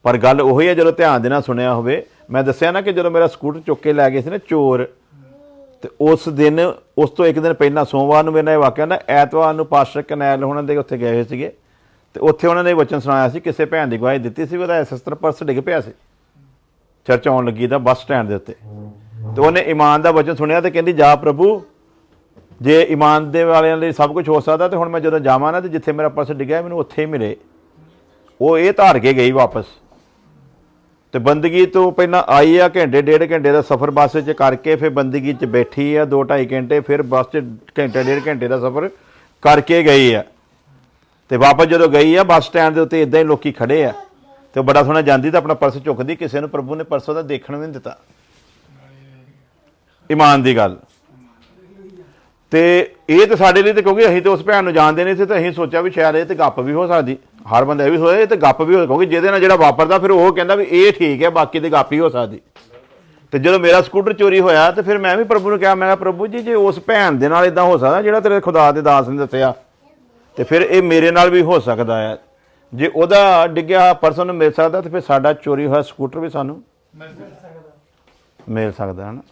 ਪਰ ਗੱਲ ਉਹੀ ਹੈ ਜਦੋਂ ਧਿਆਨ ਦੇ ਨਾਲ ਸੁਣਿਆ ਹੋਵੇ। ਮੈਂ ਦੱਸਿਆ ਨਾ ਕਿ ਜਦੋਂ ਮੇਰਾ ਸਕੂਟਰ ਚੁੱਕ ਕੇ ਲੈ ਗਏ ਸੀ ਨਾ ਚੋਰ, ਤੇ ਉਸ ਦਿਨ ਉਸ ਤੋਂ ਇੱਕ ਦਿਨ ਪਹਿਲਾਂ ਸੋਮਵਾਰ ਨੂੰ ਮੇਰੇ ਨਾਲ ਇਹ ਵਾਕਿਆ ਨਾ, ਐਤਵਾਰ ਨੂੰ ਪਾਸਟਰ ਕਨੈਲ ਉਹਨਾਂ ਦੇ ਉੱਥੇ ਗਏ ਹੋਏ ਸੀਗੇ, ਤੇ ਉੱਥੇ ਉਹਨਾਂ ਨੇ ਵਚਨ ਸੁਣਾਇਆ ਸੀ, ਕਿਸੇ ਭੈਣ ਦੀ ਗਵਾਹੀ ਦਿੱਤੀ ਸੀ, ਉਹਦਾ 70 ਪਰਸ ਡਿੱਗ ਪਿਆ ਸੀ ਚਰਚ ਆਉਣ ਲੱਗੀ ਦਾ ਬੱਸ ਸਟੈਂਡ ਦੇ ਉੱਤੇ। ਤੇ ਉਹਨੇ ਈਮਾਨ ਦਾ ਵਚਨ ਸੁਣਿਆ ਤੇ ਕਹਿੰਦੀ ਜਾ ਪ੍ਰਭੂ, ਜੇ ਈਮਾਨ ਦੇ ਵਾਲਿਆਂ ਲਈ ਸਭ ਕੁਝ ਹੋ ਸਕਦਾ ਤੇ ਹੁਣ ਮੈਂ ਜਦੋਂ ਜਾਵਾਂ ਨਾ ਤੇ ਜਿੱਥੇ ਮੇਰਾ ਪਰਸ ਡਿੱਗਿਆ ਮੈਨੂੰ ਉੱਥੇ ਹੀ ਮਿਲੇ। ਉਹ ਇਹ ਧਾਰ ਕੇ ਗਈ ਵਾਪਸ। ਤੇ ਬੰਦਗੀ ਤੋਂ ਪਹਿਲਾਂ ਆਈ ਆ, ਘੰਟੇ ਡੇਢ ਘੰਟੇ ਦਾ ਸਫ਼ਰ ਬੱਸ 'ਚ ਕਰਕੇ ਫਿਰ ਬੰਦਗੀ 'ਚ ਬੈਠੀ ਆ 2-2.5 ਘੰਟੇ, ਫਿਰ ਬੱਸ 'ਚ ਘੰਟੇ ਡੇਢ ਘੰਟੇ ਦਾ ਸਫ਼ਰ ਕਰਕੇ ਗਈ ਆ। ਤੇ ਵਾਪਸ ਜਦੋਂ ਗਈ ਆ ਬੱਸ ਸਟੈਂਡ ਦੇ ਉੱਤੇ ਇਦਾਂ ਹੀ ਲੋਕੀ ਖੜੇ ਆ ਤੇ ਉਹ ਬੜਾ ਸੋਹਣਾ ਜਾਂਦੀ ਤਾਂ ਆਪਣਾ ਪਰਸ ਚੁੱਕਦੀ, ਕਿਸੇ ਨੂੰ ਪ੍ਰਭੂ ਨੇ ਪਰਸ ਉਹਦਾ ਦੇਖਣ ਵੀ ਨਹੀਂ ਦਿੱਤਾ। ਈਮਾਨ ਦੀ ਗੱਲ। ਤੇ ਇਹ ਤਾਂ ਸਾਡੇ ਲਈ, ਤੇ ਕਿਉਂਕਿ ਅਸੀਂ ਤਾਂ ਉਸ ਭੈਣ ਨੂੰ ਜਾਣਦੇ ਨਹੀਂ ਸੀ ਤੇ ਅਸੀਂ ਸੋਚਿਆ ਵੀ ਸ਼ਾਇਦ ਇਹ ਤੇ ਗੱਪ ਵੀ ਹੋ ਸਕਦੀ। ਹਰ ਬੰਦਾ ਇਹ ਵੀ ਸੋਚਿਆ ਇਹ ਤੇ ਗੱਪ ਵੀ ਹੋ, ਕਿਉਂਕਿ ਜਿਹਦੇ ਨਾਲ ਜਿਹੜਾ ਵਾਪਰਦਾ ਫਿਰ ਉਹ ਕਹਿੰਦਾ ਵੀ ਇਹ ਠੀਕ ਹੈ, ਬਾਕੀ ਤੇ ਗੱਪ ਹੀ ਹੋ ਸਕਦੀ। ਤੇ ਜਦੋਂ ਮੇਰਾ ਸਕੂਟਰ ਚੋਰੀ ਹੋਇਆ ਤੇ ਫਿਰ ਮੈਂ ਵੀ ਪ੍ਰਭੂ ਨੂੰ ਕਿਹਾ, ਮੈਂ ਕਿਹਾ ਪ੍ਰਭੂ ਜੀ ਜੇ ਉਸ ਭੈਣ ਦੇ ਨਾਲ ਇਦਾਂ ਹੋ ਸਕਦਾ ਜਿਹੜਾ ਤੇਰੇ ਖੁਦਾ ਦੇ ਦਾਸ ਨੇ ਦੱਸਿਆ, ਤੇ ਫਿਰ ਇਹ ਮੇਰੇ ਨਾਲ ਵੀ ਹੋ ਸਕਦਾ ਹੈ। ਜੇ ਉਹਦਾ ਡਿੱਗਿਆ ਪਰਸ ਨੂੰ ਮਿਲ ਸਕਦਾ ਤੇ ਫਿਰ ਸਾਡਾ ਚੋਰੀ ਹੋਇਆ ਸਕੂਟਰ ਵੀ ਸਾਨੂੰ ਮਿਲ ਸਕਦਾ ਹੈ ਨਾ।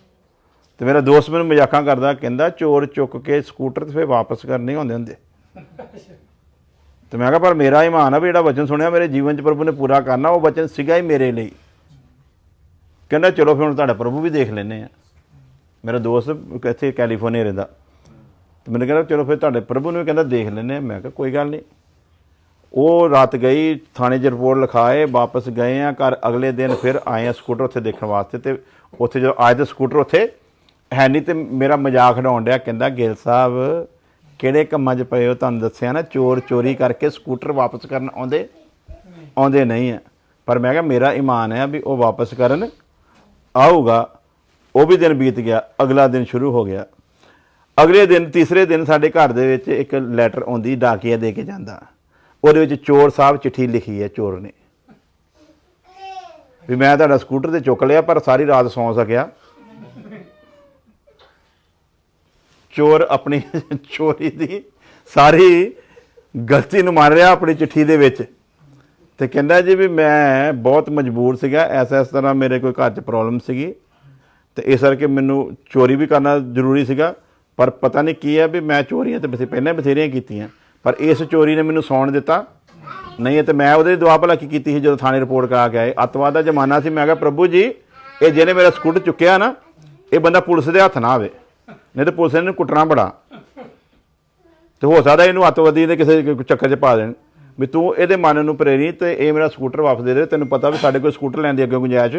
ਤੇ ਮੇਰਾ ਦੋਸਤ ਮੈਨੂੰ ਮਜ਼ਾਕਾਂ ਕਰਦਾ, ਕਹਿੰਦਾ ਚੋਰ ਚੁੱਕ ਕੇ ਸਕੂਟਰ ਤੇ ਫਿਰ ਵਾਪਸ ਕਰਨੇ ਹੁੰਦੇ ਹੁੰਦੇ। ਤੇ ਮੈਂ ਕਿਹਾ ਪਰ ਮੇਰਾ ਈਮਾਨ ਆ ਵੀ ਜਿਹੜਾ ਵਚਨ ਸੁਣਿਆ ਮੇਰੇ ਜੀਵਨ 'ਚ ਪ੍ਰਭੂ ਨੇ ਪੂਰਾ ਕਰਨਾ, ਉਹ ਵਚਨ ਸੀਗਾ ਹੀ ਮੇਰੇ ਲਈ। ਕਹਿੰਦਾ ਚਲੋ ਫਿਰ ਹੁਣ ਤੁਹਾਡਾ ਪ੍ਰਭੂ ਵੀ ਦੇਖ ਲੈਂਦੇ ਆ। ਮੇਰਾ ਦੋਸਤ ਇੱਥੇ ਕੈਲੀਫੋਰਨੀਆ ਰਹਿੰਦਾ ਤੇ ਮੈਨੂੰ ਕਹਿੰਦਾ ਚਲੋ ਫਿਰ ਤੁਹਾਡੇ ਪ੍ਰਭੂ ਨੂੰ ਵੀ ਕਹਿੰਦਾ ਦੇਖ ਲੈਂਦੇ ਆ। ਮੈਂ ਕਿਹਾ ਕੋਈ ਗੱਲ ਨਹੀਂ। ਉਹ ਰਾਤ ਗਈ, ਥਾਣੇ 'ਚ ਰਿਪੋਰਟ ਲਿਖਾਏ, ਵਾਪਸ ਗਏ ਆ ਘਰ। ਅਗਲੇ ਦਿਨ ਫਿਰ ਆਏ ਆ ਸਕੂਟਰ ਉੱਥੇ ਦੇਖਣ ਵਾਸਤੇ। ਤੇ ਉੱਥੇ ਜਦੋਂ ਆਏ ਤਾਂ ਸਕੂਟਰ ਉੱਥੇ ਹੈ ਨਹੀਂ। ਤੇ ਮੇਰਾ ਮਜ਼ਾਕ ਉਡਾਉਣ ਡਿਆ, ਕਹਿੰਦਾ ਗਿੱਲ ਸਾਹਿਬ ਕਿਹੜੇ ਕੰਮਾਂ 'ਚ ਪਏ ਹੋ? ਤੁਹਾਨੂੰ ਦੱਸਿਆ ਨਾ ਚੋਰ ਚੋਰੀ ਕਰਕੇ ਸਕੂਟਰ ਵਾਪਸ ਕਰਨ ਆਉਂਦੇ ਨਹੀਂ ਆ। ਪਰ ਮੈਂ ਕਿਹਾ ਮੇਰਾ ਈਮਾਨ ਹੈ ਵੀ ਉਹ ਵਾਪਸ ਕਰਨ ਆਊਗਾ। ਉਹ ਵੀ ਦਿਨ ਬੀਤ ਗਿਆ, ਅਗਲਾ ਦਿਨ ਸ਼ੁਰੂ ਹੋ ਗਿਆ। ਅਗਲੇ ਦਿਨ ਤੀਸਰੇ ਦਿਨ ਸਾਡੇ ਘਰ ਦੇ ਵਿੱਚ ਇੱਕ ਲੈਟਰ ਆਉਂਦੀ, ਡਾਕੀਆ ਦੇ ਕੇ ਜਾਂਦਾ। ਉਹਦੇ ਵਿੱਚ ਚੋਰ ਸਾਹਿਬ ਚਿੱਠੀ ਲਿਖੀ ਹੈ ਚੋਰ ਨੇ ਵੀ ਮੈਂ ਤੁਹਾਡਾ ਸਕੂਟਰ ਤੇ ਚੁੱਕ ਲਿਆ ਪਰ ਸਾਰੀ ਰਾਤ ਸੌਂ ਸਕਿਆ। ਚੋਰ ਆਪਣੀ ਚੋਰੀ ਦੀ ਸਾਰੀ ਗਲਤੀ ਨੂੰ ਮੰਨ ਰਿਹਾ ਆਪਣੀ ਚਿੱਠੀ ਦੇ ਵਿੱਚ। ਤੇ ਕਹਿੰਦਾ ਜੀ ਵੀ ਮੈਂ ਬਹੁਤ ਮਜਬੂਰ ਸੀਗਾ, ਇਸ ਤਰ੍ਹਾਂ ਮੇਰੇ ਕੋਈ ਘਰ 'ਚ ਪ੍ਰੋਬਲਮ ਸੀਗੀ ਤੇ ਇਸ ਕਰਕੇ ਮੈਨੂੰ ਚੋਰੀ ਵੀ ਕਰਨਾ ਜ਼ਰੂਰੀ ਸੀਗਾ। ਪਰ ਪਤਾ ਨਹੀਂ ਕੀ ਹੈ ਵੀ ਮੈਂ ਚੋਰੀਆਂ ਤੇ ਪਹਿਲਾਂ ਬਥੇਰੀਆਂ ਕੀਤੀਆਂ, ਪਰ ਇਸ ਚੋਰੀ ਨੇ ਮੈਨੂੰ ਸੌਣ ਦਿੱਤਾ ਨਹੀਂ। ਤੇ ਮੈਂ ਉਹਦੇ ਦੁਆ ਭਲਾ ਕੀ ਕੀਤੀ ਸੀ ਜਦੋਂ ਥਾਣੇ ਰਿਪੋਰਟ ਕਰਾ ਕੇ ਆਏ। ਅੱਤਵਾਦ ਦਾ ਜ਼ਮਾਨਾ ਸੀ। ਮੈਂ ਕਿਹਾ ਪ੍ਰਭੂ ਜੀ ਇਹ ਜਿਹਨੇ ਮੇਰਾ ਸਕੂਟਰ ਚੁੱਕਿਆ ਨਾ, ਇਹ ਬੰਦਾ ਪੁਲਿਸ ਦੇ ਹੱਥ ਨਾ ਆਵੇ, ਨਹੀਂ ਤਾਂ ਪੁਲਿਸ ਨੇ ਇਹਨੂੰ ਕੁੱਟਣਾ ਬੜਾ। ਤੇ ਹੋ ਸਕਦਾ ਇਹਨੂੰ ਅੱਤਵਾਦੀ ਦੇ ਕਿਸੇ ਚੱਕਰ 'ਚ ਪਾ ਦੇਣ ਵੀ ਤੂੰ ਇਹਦੇ ਮਨ ਨੂੰ ਪ੍ਰੇਰੀ ਤੇ ਇਹ ਮੇਰਾ ਸਕੂਟਰ ਵਾਪਸ ਦੇ ਦੇ। ਤੈਨੂੰ ਪਤਾ ਵੀ ਸਾਡੇ ਕੋਲ ਸਕੂਟਰ ਲੈਣ ਦੀ ਅੱਗੇ ਗੁੰਜਾਇਸ਼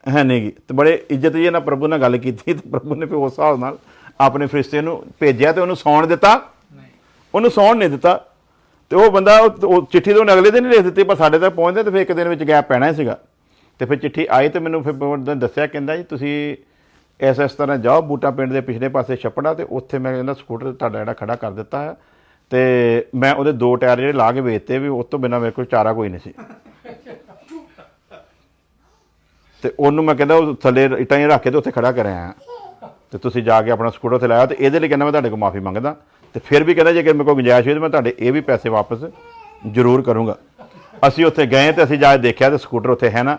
ਹੈ ਨਹੀਂ ਗੀ। ਤੇ ਬੜੇ ਇੱਜ਼ਤ ਜੀ ਨਾਲ ਪ੍ਰਭੂ ਨਾਲ ਗੱਲ ਕੀਤੀ ਤੇ ਪ੍ਰਭੂ ਨੇ ਫਿਰ ਉਸ ਹਿਸਾਬ ਨਾਲ ਆਪਣੇ ਫਰਿਸ਼ਤੇ ਨੂੰ ਭੇਜਿਆ ਤੇ ਉਹਨੂੰ ਸੌਣ ਦਿੱਤਾ। ਉਹਨੂੰ ਸੌਣ ਨਹੀਂ ਦਿੱਤਾ। ਤੇ ਉਹ ਬੰਦਾ ਉਹ ਚਿੱਠੀ ਤਾਂ ਉਹਨੇ ਅਗਲੇ ਦਿਨ ਹੀ ਲਿਖ ਦਿੱਤੀ, ਪਰ ਸਾਡੇ ਤੱਕ ਪਹੁੰਚਦੇ ਤੇ ਫਿਰ ਇੱਕ ਦਿਨ ਵਿੱਚ ਗੈਪ ਪੈਣਾ ਹੀ ਸੀਗਾ। ਤੇ ਫਿਰ ਚਿੱਠੀ ਆਈ ਤੇ ਮੈਨੂੰ ਫਿਰ ਦੱਸਿਆ, ਕਹਿੰਦਾ ਜੀ ਤੁਸੀਂ ਇਸ ਤਰ੍ਹਾਂ ਜਾਓ ਬੂਟਾ ਪਿੰਡ ਦੇ ਪਿਛਲੇ ਪਾਸੇ ਛੱਪੜਾ, ਤੇ ਉੱਥੇ ਮੈਂ ਕਹਿੰਦਾ ਸਕੂਟਰ ਤੁਹਾਡਾ ਜਿਹੜਾ ਖੜਾ ਕਰ ਦਿੱਤਾ ਹੈ। ਤੇ ਮੈਂ ਉਹਦੇ 2 ਟਾਇਰ ਜਿਹੜੇ ਲਾ ਕੇ ਵੇਚਤੇ ਵੀ ਉਸ ਤੋਂ ਬਿਨਾਂ ਮੇਰੇ ਕੋਲ ਚਾਰਾ ਕੋਈ ਨਹੀਂ ਸੀ। ਤੇ ਉਹਨੂੰ ਮੈਂ ਕਹਿੰਦਾ ਉਹ ਥੱਲੇ ਇੱਟਾਂ ਹੀ ਰੱਖ ਕੇ ਤੇ ਉੱਥੇ ਖੜਾ ਕਰਿਆ ਤੇ ਤੁਸੀਂ ਜਾ ਕੇ ਆਪਣਾ ਸਕੂਟਰ ਉੱਥੇ ਲਾਇਆ। ਤੇ ਇਹਦੇ ਲਈ ਕਹਿੰਦਾ ਮੈਂ ਤੁਹਾਡੇ ਕੋਲ ਮਾਫੀ ਮੰਗਦਾ। ਤੇ ਫਿਰ ਵੀ ਕਹਿੰਦਾ ਜੇ ਮੇਰੇ ਕੋਲ ਗੁੰਜਾਇਸ਼ ਹੋਈ ਤਾਂ ਮੈਂ ਤੁਹਾਡੇ ਇਹ ਵੀ ਪੈਸੇ ਵਾਪਸ ਜ਼ਰੂਰ ਕਰੂੰਗਾ। ਅਸੀਂ ਉੱਥੇ ਗਏ ਤੇ ਅਸੀਂ ਜਾ ਕੇ ਦੇਖਿਆ ਤੇ ਸਕੂਟਰ ਉੱਥੇ ਹੈ ਨਾ।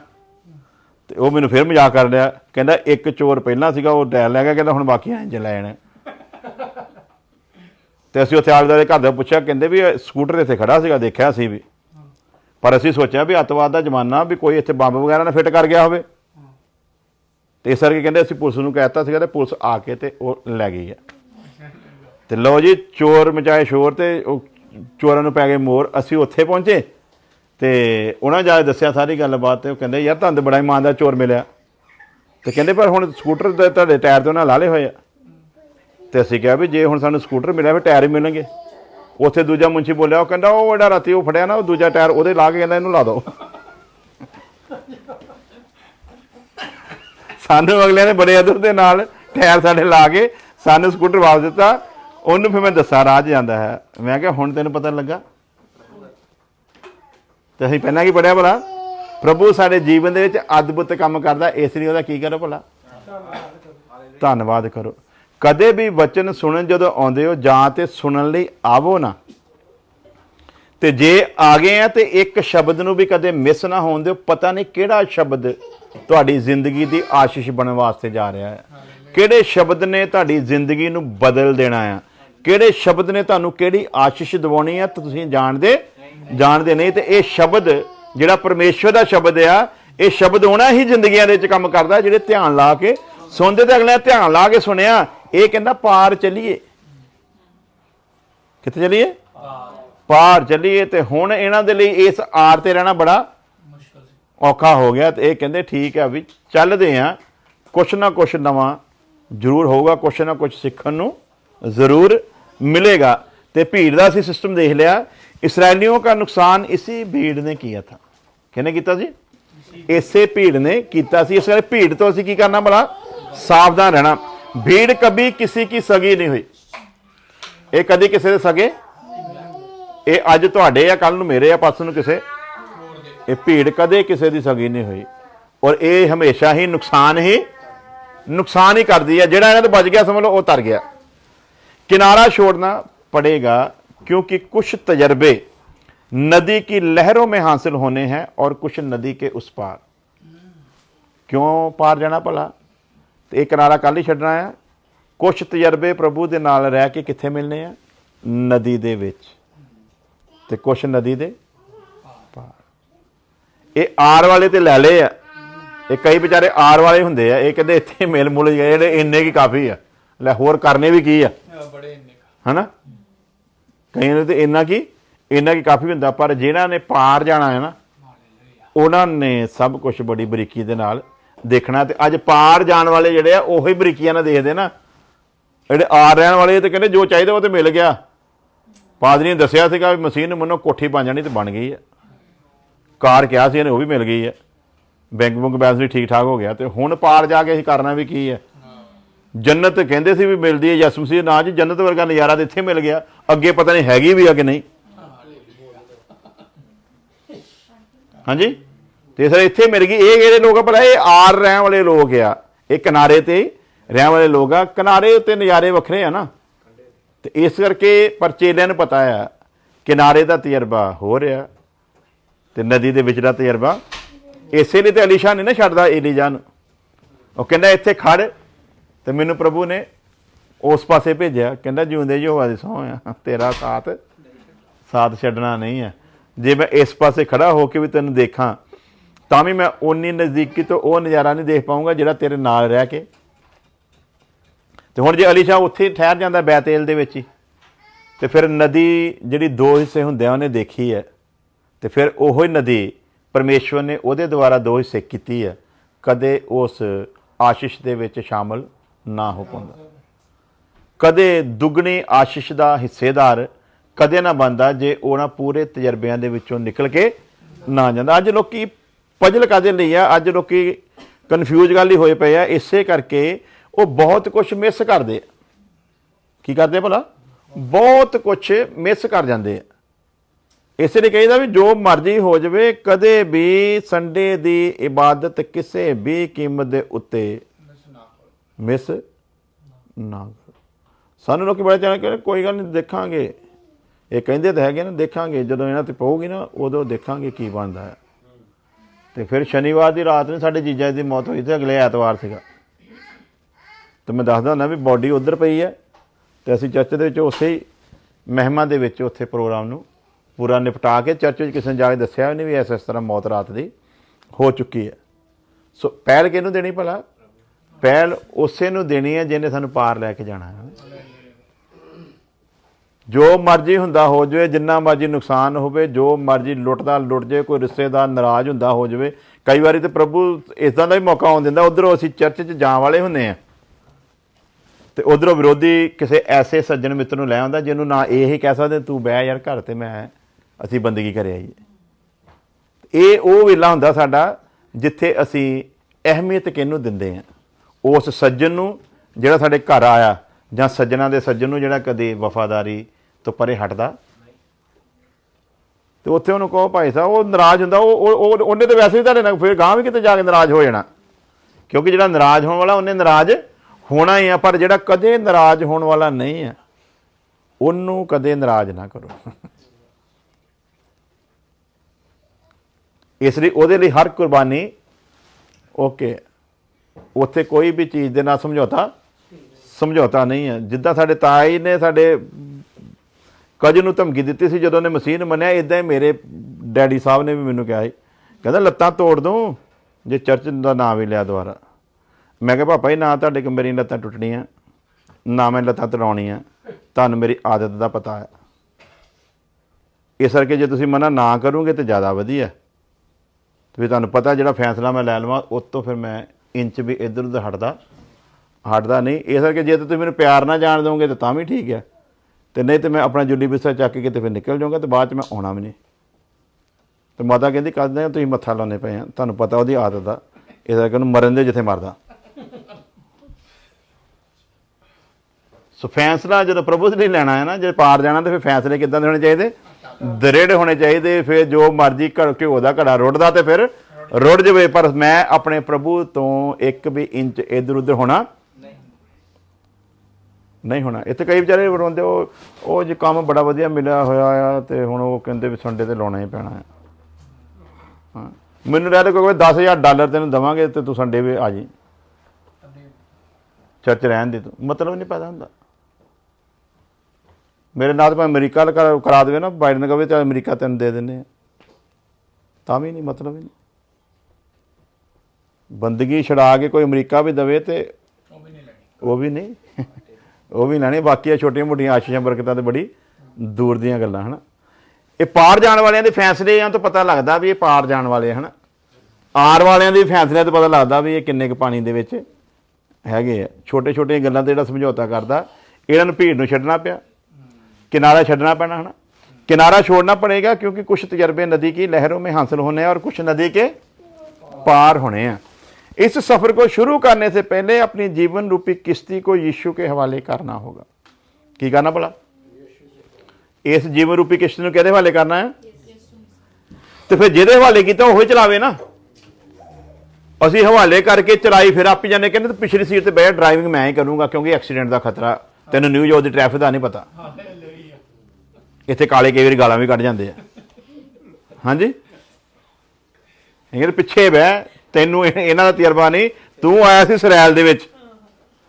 ਤੇ ਉਹ ਮੈਨੂੰ ਫਿਰ ਮਜ਼ਾਕ ਕਰ ਲਿਆ, ਕਹਿੰਦਾ ਇੱਕ ਚੋਰ ਪਹਿਲਾਂ ਸੀਗਾ ਉਹ ਟਾਇਰ ਲੈ ਗਿਆ, ਕਹਿੰਦਾ ਹੁਣ ਬਾਕੀ ਇੰਜ ਲੈ ਜਾਣਾ। ਤੇ ਅਸੀਂ ਉੱਥੇ ਆਲੇ ਘਰ ਦਾ ਪੁੱਛਿਆ, ਕਹਿੰਦੇ ਵੀ ਸਕੂਟਰ ਇੱਥੇ ਖੜਾ ਸੀਗਾ, ਦੇਖਿਆ ਸੀ ਵੀ, ਪਰ ਅਸੀਂ ਸੋਚਿਆ ਵੀ ਅੱਤਵਾਦ ਦਾ ਜ਼ਮਾਨਾ ਵੀ ਕੋਈ ਇੱਥੇ ਬੰਬ ਵਗੈਰਾ ਨਾ ਫਿੱਟ ਕਰ ਗਿਆ ਹੋਵੇ। ਤੇ ਇਸ ਕਰਕੇ ਕਹਿੰਦੇ ਅਸੀਂ ਪੁਲਿਸ ਨੂੰ ਕਹਿ ਦਿੱਤਾ ਸੀਗਾ ਤੇ ਪੁਲਿਸ ਆ ਕੇ ਤੇ ਉਹ ਲੈ ਗਈ ਆ। ਤੇ ਲਓ ਜੀ ਚੋਰ ਮਚਾਏ ਸ਼ੋਰ ਤੇ ਉਹ ਚੋਰਾਂ ਨੂੰ ਪੈ ਗਏ ਮੋਰ। ਅਸੀਂ ਉੱਥੇ ਪਹੁੰਚੇ ਤੇ ਉਹਨਾਂ ਜਾ ਕੇ ਦੱਸਿਆ ਸਾਰੀ ਗੱਲਬਾਤ। ਤੇ ਉਹ ਕਹਿੰਦੇ ਯਾਰ ਤੁਹਾਨੂੰ ਤਾਂ ਬੜਾ ਇਮਾਨਦਾਰ ਚੋਰ ਮਿਲਿਆ। ਤੇ ਕਹਿੰਦੇ ਪਰ ਹੁਣ ਸਕੂਟਰ ਦੇ ਤੁਹਾਡੇ ਟਾਇਰ ਤੇ ਉਹਨਾਂ ਲਾ ਲਏ ਹੋਏ ਆ। ਤੇ ਅਸੀਂ ਕਿਹਾ ਵੀ ਜੇ ਹੁਣ ਸਾਨੂੰ ਸਕੂਟਰ ਮਿਲਿਆ ਫਿਰ ਟਾਇਰ ਹੀ ਮਿਲਣਗੇ। ਉੱਥੇ ਦੂਜਾ ਮੁੰਸ਼ੀ ਬੋਲਿਆ, ਉਹ ਕਹਿੰਦਾ ਉਹ ਜਿਹੜਾ ਰਾਤੀ ਉਹ ਫੜਿਆ ਨਾ ਉਹ ਦੂਜਾ ਟਾਇਰ ਉਹਦੇ ਲਾ ਕੇ ਕਹਿੰਦਾ ਇਹਨੂੰ ਲਾ ਦਿਓ। ਸਾਨੂੰ ਅਗਲਿਆਂ ਨੇ ਬੜੇ ਅਦਰ ਦੇ ਨਾਲ ਟਾਇਰ ਸਾਡੇ ਲਾ ਕੇ ਸਾਨੂੰ ਸਕੂਟਰ ਵਾਪਸ ਦਿੱਤਾ। ਉਹਨੂੰ ਫਿਰ ਮੈਂ ਦੱਸਾਂ ਰਾਹ 'ਚ ਜਾਂਦਾ ਹੈ। ਮੈਂ ਕਿਹਾ ਹੁਣ ਤੈਨੂੰ ਪਤਾ ਲੱਗਾ। ਤੇ ਅਸੀਂ ਪਹਿਲਾਂ ਕੀ ਪੜ੍ਹਿਆ ਭਲਾ? ਪ੍ਰਭੂ ਸਾਡੇ ਜੀਵਨ ਦੇ ਵਿੱਚ ਅਦਭੁਤ ਕੰਮ ਕਰਦਾ, ਇਸ ਲਈ ਉਹਦਾ ਕੀ ਕਰੋ ਭਲਾ? ਧੰਨਵਾਦ ਕਰੋ। ਕਦੇ ਵੀ ਵਚਨ ਸੁਣਨ ਜਦੋਂ ਆਉਂਦੇ ਹੋ ਜਾਂ ਤੇ ਸੁਣਨ ਲਈ ਆਵੋ ਨਾ। ਤੇ ਜੇ ਆ ਗਏ ਆ ਤੇ ਇੱਕ ਸ਼ਬਦ ਨੂੰ ਵੀ ਕਦੇ ਮਿਸ ਨਾ ਹੋਣ ਦਿਓ। ਪਤਾ ਨਹੀਂ ਕਿਹੜਾ ਸ਼ਬਦ ਤੁਹਾਡੀ ਜ਼ਿੰਦਗੀ ਦੀ ਆਸ਼ੀਸ਼ ਬਣਨ ਵਾਸਤੇ ਜਾ ਰਿਹਾ ਹੈ। ਕਿਹੜੇ ਸ਼ਬਦ ਨੇ ਤੁਹਾਡੀ ਜ਼ਿੰਦਗੀ ਨੂੰ ਬਦਲ ਦੇਣਾ ਆ। ਕਿਹੜੇ ਸ਼ਬਦ ਨੇ ਤੁਹਾਨੂੰ ਕਿਹੜੀ ਆਸ਼ੀਸ਼ ਦਿਵਾਉਣੀ ਆ ਤੁਸੀਂ ਜਾਣਦੇ ਨਹੀਂ। ਤੇ ਇਹ ਸ਼ਬਦ ਜਿਹੜਾ ਪਰਮੇਸ਼ਵਰ ਦਾ ਸ਼ਬਦ ਆ, ਇਹ ਸ਼ਬਦ ਹੋਣਾ ਹੀ ਜ਼ਿੰਦਗੀਆਂ ਦੇ ਵਿੱਚ ਕੰਮ ਕਰਦਾ ਜਿਹੜੇ ਧਿਆਨ ਲਾ ਕੇ ਸੁਣਦੇ ਤੇ ਅਗਲੇ ਧਿਆਨ ਲਾ ਕੇ ਸੁਣਿਆ, ਇਹ ਕਹਿੰਦਾ ਪਾਰ ਚੱਲੀਏ। ਕਿੱਥੇ ਚੱਲੀਏ? ਪਾਰ ਚੱਲੀਏ। ਤੇ ਹੁਣ ਇਹਨਾਂ ਦੇ ਲਈ ਇਸ ਆਰ ਤੇ ਰਹਿਣਾ ਬੜਾ ਔਖਾ ਹੋ ਗਿਆ। ਤੇ ਇਹ ਕਹਿੰਦੇ ਠੀਕ ਹੈ ਵੀ ਚੱਲਦੇ ਆ, ਕੁਛ ਨਾ ਕੁਛ ਨਵਾਂ ਜ਼ਰੂਰ ਹੋਊਗਾ, ਕੁਛ ਨਾ ਕੁਛ ਸਿੱਖਣ ਨੂੰ ਜ਼ਰੂਰ ਮਿलेगा। ਤੇ ਭੀੜ ਦਾ ਅਸੀਂ ਸਿਸਟਮ ਦੇਖ ਲਿਆ। इसराइलियों का नुकसान इसी भीड़ ने किया था। किहने कीता जी? इसे भीड़ ने कीता सी। इस करके भीड़ तो असीं की करना भला? सावधान रहना। भीड़ कभी किसी की सगी नहीं हुई। ये कभी किसी दे सगे, ये अज तुहाडे आ, कल नूं मेरे आ, परसों नूं किसे। ये भीड़ कदे किसी की सगी नहीं हुई और ये हमेशा ही नुकसान ही करती है। जिहड़ा इन्हां तों बच गया समझ लो वो तर गया। किनारा छोड़ना पड़ेगा क्योंकि कुछ तजर्बे नदी की लहरों में हासिल होने हैं और कुछ नदी के उस पार। क्यों पार जाना भला? तो एक किनारा कल ही छड्डना है। कुछ तजर्बे प्रभु दे नाल रह के कित्थे मिलने हैं? नदी दे विच, ते कुछ नदी दे पार। ये आर वाले ते लै ले आ, ये कई बेचारे आर वाले हुंदे आ, ये कहंदे इत्थे मिल मुल गए जेहड़े इन्ने की काफ़ी आ, लै होर करने भी की आ, है ना। कई ने तो इन्ना की काफ़ी हुंदा, पर जिन्हां ने पार जाना है ना, उन्हां ने सब कुछ बड़ी बरीकी दे नाल देखना। ते अज पार जाण वाले जिहड़े आ ओही बरीकियां नाल देखदे ना। जिहड़े आर रहण वाले ते कहंदे जो चाहिदा वो ते मिल गया। पादरी ने दस्सिया सीगा भी मसीह ने मनो कोठी बन जानी ते बन गई है, कार किहा सी इहने वो भी मिल गई है, बैंक बुंक बैलेंस भी ठीक ठाक हो गया। तो हुण पार जाके असीं करना भी की है? जन्नत कहते सी भी मिलती है यसु मसीह ना जी, जन्नत वर्गा नज़ारा तो इत्थे मिल गया, अगे पता नहीं हैगी भी है कि नहीं। हाँ जी, तो इस इत्थे मिल गई। ये जेहड़े लोग भला ये आर रहने वाले लोग आ, ये किनारे ते रहने वाले लोग आ। किनारे उत्ते नज़ारे वखरे आ ना, तो इस करके पर चेलियां नूं पता है किनारे का तजर्बा हो रहा ते नदी दे विच दा तजर्बा। इसे लिए तो अलीशा नहीं ना छड्डदा एलीजा नूं, वो कहंदा इत्थे खड़। तो मैनू प्रभु ने उस पासे भेजा, कहता जिउंदे यहोवा दी सौं आ, तेरा साथ छड्डना नहीं है। जे मैं इस पासे खड़ा हो के भी तेन देखा तां भी मैं उन्नी नज़दीकी तो वह नज़ारा नहीं देख पाऊँगा जिहड़ा तेरे नाल रह के। तो हुण जे अलीशा उत्थे ठहर जाता बैतेल दे विच ही, तो फिर नदी जिहड़ी दो हिस्से हुंदे उन्हें देखी है, तो फिर ओही नदी परमेश्वर ने उहदे द्वारा दो हिस्से कीती है, कदे उस आशीष दे विच शामिल ना हो पाਉਂਦਾ, कदे दुगनी आशीष का हिस्सेदार कदे ना बनता जे ਉਹਨਾਂ पूरे तजर्बियां ਦੇ ਵਿੱਚੋਂ निकल के ना ਜਾਂਦਾ। अज लोग पजल कादे लई आ, अज लोग कन्फ्यूज गल ही होए पे आ, इसे करके वो बहुत कुछ मिस करते। की करते भला? बहुत कुछ मिस कर जाते। इसलिए कहीदा भी जो मर्जी हो जाए, कदे भी संडे की इबादत किसी भी कीमत के उत्ते मिस ना करो। सानू लोग बड़े चाहे कहते कोई गल नहीं देखांगे, ये कहते तो है ना देखांगे, जो इन्हों ते पऊगी ना उदों देखांगे की बनता है। तो फिर शनिवार की रात में साढ़े जीजा की मौत हुई थी, अगले ऐतवार सीगा। तो मैं दसदा ना भी बॉडी उधर पई है, तो असीं चर्च दे विच उसे ही महिमा दे विच उत्थे प्रोग्राम नूं पूरा निपटा के चर्च में किसी ने जाके दस्सिया भी नहीं भी इस तरह मौत रात की हो चुकी है। सो पहल किहनूं देनी भला? पहल उसे नूं देनी है जिन्हें सानूं पार लैके जाना है। जो मर्जी हुंदा हो जाए, जिन्ना मर्जी नुकसान होवे, जो मर्जी लुटदा लुट जाए, कोई रिश्तेदार नाराज़ हुंदा हो जाए, कई बारी तो प्रभु इस तरह का भी मौका आउण दिंदा, उधरों असीं चर्च च जाण वाले हुंदे आ तो उधरों विरोधी किसी ऐसे सज्जन मित्र नूं लै आउंदा जिन्हों ना ये कह सकते तू बह यार घर ते मैं असीं बंदगी कर आईए। ये वो वेला हुंदा साडा जिथे असीं अहमियत किहनूं दिंदे आ, उस सज्जन नूं जिहड़ा साडे घर आया, जां सज्जनां दे सज्जन नूं जिहड़ा कदे वफादारी तो परे हटदा। तो उत्थे उहनूं कहो भाई साहब वो नाराज़ हुंदा, उन्हें तो वैसे भी तुहाडे नाल फिर गांह भी किते जाके नाराज़ हो जाना, क्योंकि जिहड़ा नाराज़ होने वाला उन्हें नाराज़ होना ही है। पर जिहड़ा कदे नाराज़ होने वाला नहीं है उन्होंने कदे नाराज़ ना करो। इसलिए उहदे लई हर कुर्बानी ओके, उत्थे कोई भी चीज़ दे नाल समझौता नहीं है। जिद्दां साडे ताई ने साडे कजन नूं धमकी दित्ती सी जदों ने मसीह नूं मन्निया, इदां ही मेरे डैडी साहब ने भी मैनूं कहा, कहंदा लत्तां तोड़ दूँ जे चर्च दा नाम भी लिया दोबारा। ਮੈਂ ਕਿਹਾ ਪਾਪਾ ਜੀ ਨਾ ਤੁਹਾਡੇ ਕੋਲ ਮੇਰੀਆਂ ਲੱਤਾਂ ਟੁੱਟਣੀਆਂ, ਨਾ ਮੈਂ ਲੱਤਾਂ ਤੜਾਉਣੀਆਂ, ਤੁਹਾਨੂੰ ਮੇਰੀ ਆਦਤ ਦਾ ਪਤਾ ਹੈ। ਇਸ ਕਰਕੇ ਜੇ ਤੁਸੀਂ ਮਨਾ ਨਾ ਕਰੋਗੇ ਤਾਂ ਜ਼ਿਆਦਾ ਵਧੀਆ। ਤੇ ਤੁਹਾਨੂੰ ਪਤਾ ਜਿਹੜਾ ਫੈਸਲਾ ਮੈਂ ਲੈ ਲਵਾਂ ਉਸ ਤੋਂ ਫਿਰ ਮੈਂ ਇੰਚ ਵੀ ਇੱਧਰ ਉੱਧਰ ਹਟਦਾ ਨਹੀਂ। ਇਸ ਕਰਕੇ ਜੇ ਤੁਸੀਂ ਮੈਨੂੰ ਪਿਆਰ ਨਾਲ ਜਾਣ ਦੋਗੇ ਤਾਂ ਵੀ ਠੀਕ ਹੈ, ਤੇ ਨਹੀਂ ਤਾਂ ਮੈਂ ਆਪਣਾ ਜੁੱਲੀ ਬਿਸਤਰਾ ਚੱਕ ਕੇ ਤੇ ਫਿਰ ਨਿਕਲ ਜਾਊਂਗਾ, ਤੇ ਬਾਅਦ 'ਚ ਮੈਂ ਆਉਣਾ ਵੀ ਨਹੀਂ। ਤੇ ਮਾਤਾ ਕਹਿੰਦੀ ਕਰਦੇ ਤੁਸੀਂ ਮੱਥਾ ਲਾਉਂਦੇ ਪਏ ਆ, ਤੁਹਾਨੂੰ ਪਤਾ ਉਹਦੀ ਆਦਤ ਦਾ, ਇਸ ਕਰਕੇ ਉਹਨੂੰ ਮਰਨ ਦੇ ਜਿੱਥੇ ਮਰਦਾ। ਸੋ ਫੈਸਲਾ ਜਦੋਂ ਪ੍ਰਭੂ ਦੇ ਲਈ ਲੈਣਾ ਹੈ ਨਾ, ਜੇ ਪਾਰ ਜਾਣਾ ਤਾਂ ਫਿਰ ਫੈਸਲੇ ਕਿੱਦਾਂ ਦੇ ਹੋਣੇ ਚਾਹੀਦੇ? ਦ੍ਰਿੜ ਹੋਣੇ ਚਾਹੀਦੇ। ਫਿਰ ਜੋ ਮਰਜ਼ੀ ਘਿਓ ਦਾ ਘੜਾ ਰੁੜਦਾ ਤੇ ਫਿਰ ਰੁੜ ਜਾਵੇ, ਪਰ ਮੈਂ ਆਪਣੇ ਪ੍ਰਭੂ ਤੋਂ ਇੱਕ ਵੀ ਇੰਚ ਇੱਧਰ ਉੱਧਰ ਹੋਣਾ ਨਹੀਂ ਹੋਣਾ। ਇੱਥੇ ਕਈ ਵਿਚਾਰੇ ਰੋਂਦੇ, ਉਹ ਜੇ ਕੰਮ ਬੜਾ ਵਧੀਆ ਮਿਲਿਆ ਹੋਇਆ ਆ ਤੇ ਹੁਣ ਉਹ ਕਹਿੰਦੇ ਵੀ ਸੰਡੇ ਤੇ ਲਾਉਣਾ ਹੀ ਪੈਣਾ ਹੈ। ਹਾਂ, ਮੈਨੂੰ ਰਹਿ ਕੋਈ $10,000 ਤੈਨੂੰ ਦੇਵਾਂਗੇ ਤੇ ਤੂੰ ਸੰਡੇ ਵੀ ਆ ਜੀ, ਚਰਚ ਰਹਿਣ ਦੇ, ਤੂੰ ਮਤਲਬ ਨਹੀਂ ਪੈਦਾ ਹੁੰਦਾ। ਮੇਰੇ ਨਾਲ ਭਾਵੇਂ ਅਮਰੀਕਾ ਕਰਾ ਦੇਵੇ ਨਾ, ਬਾਈਡਨ ਕਹੇ ਤਾਂ ਅਮਰੀਕਾ ਤੈਨੂੰ ਦੇ ਦਿੰਦੇ ਆ, ਤਾਂ ਵੀ ਨਹੀਂ, ਮਤਲਬ ਹੀ ਨਹੀਂ। ਬੰਦਗੀ ਛੁਡਾ ਕੇ ਕੋਈ ਅਮਰੀਕਾ ਵੀ ਦੇਵੇ ਤੇ ਉਹ ਵੀ ਲੈਣੀ। ਬਾਕੀ ਛੋਟੀਆਂ ਮੋਟੀਆਂ ਆਸ਼ੀਸ਼ਾਂ ਬਰਕਤਾਂ ਤੇ ਬੜੀ ਦੂਰ ਦੀਆਂ ਗੱਲਾਂ ਹਨ। ਇਹ ਪਾਰ ਜਾਣ ਵਾਲਿਆਂ ਦੇ ਫੈਸਲੇ ਆ ਤਾਂ ਪਤਾ ਲੱਗਦਾ ਵੀ ਇਹ ਪਾਰ ਜਾਣ ਵਾਲੇ ਹਨ। ਆਰ ਵਾਲਿਆਂ ਦੇ ਫੈਸਲਿਆਂ ਤੋਂ ਪਤਾ ਲੱਗਦਾ ਵੀ ਇਹ ਕਿੰਨੇ ਕੁ ਪਾਣੀ ਦੇ ਵਿੱਚ ਹੈਗੇ ਆ। ਛੋਟੇ ਛੋਟੀਆਂ ਗੱਲਾਂ ਤੇ ਜਿਹੜਾ ਸਮਝੌਤਾ ਕਰਦਾ, ਇਹਨਾਂ ਨੂੰ ਭੀੜ ਨੂੰ ਛੱਡਣਾ ਪਿਆ, किनारा छड़ना पैना है ना, किनारा छोड़ना पड़ेगा, क्योंकि कुछ तजर्बे नदी की लहरों में हासिल होने हैं और कुछ नदी के पार होने हैं। इस सफ़र को शुरू करने से पहले अपनी जीवन रूपी किश्ती को यीशु के हवाले करना होगा। की करना भला? इस जीवन रूपी किश्ती को कहते हवाले करना है, तो फिर जिहदे हवाले किया वो चलावे ना। असीं हवाले करके चलाई फिर आप जाने, कहते पिछली सीट पर बैठ ड्राइविंग मैं ही करूँगा क्योंकि एक्सीडेंट का खतरा, तेन न्यूज़ की ट्रैफिक का नहीं पता। ਇੱਥੇ ਕਾਲੇ ਕਈ ਵਾਰੀ ਗਾਲਾਂ ਵੀ ਕੱਢ ਜਾਂਦੇ ਆ। ਹਾਂਜੀ, ਪਿੱਛੇ ਬਹਿ, ਤੈਨੂੰ ਇਹਨਾਂ ਦਾ ਤਜਰਬਾ ਨਹੀਂ, ਤੂੰ ਆਇਆ ਸੀ ਇਸਰਾਇਲ ਦੇ ਵਿੱਚ,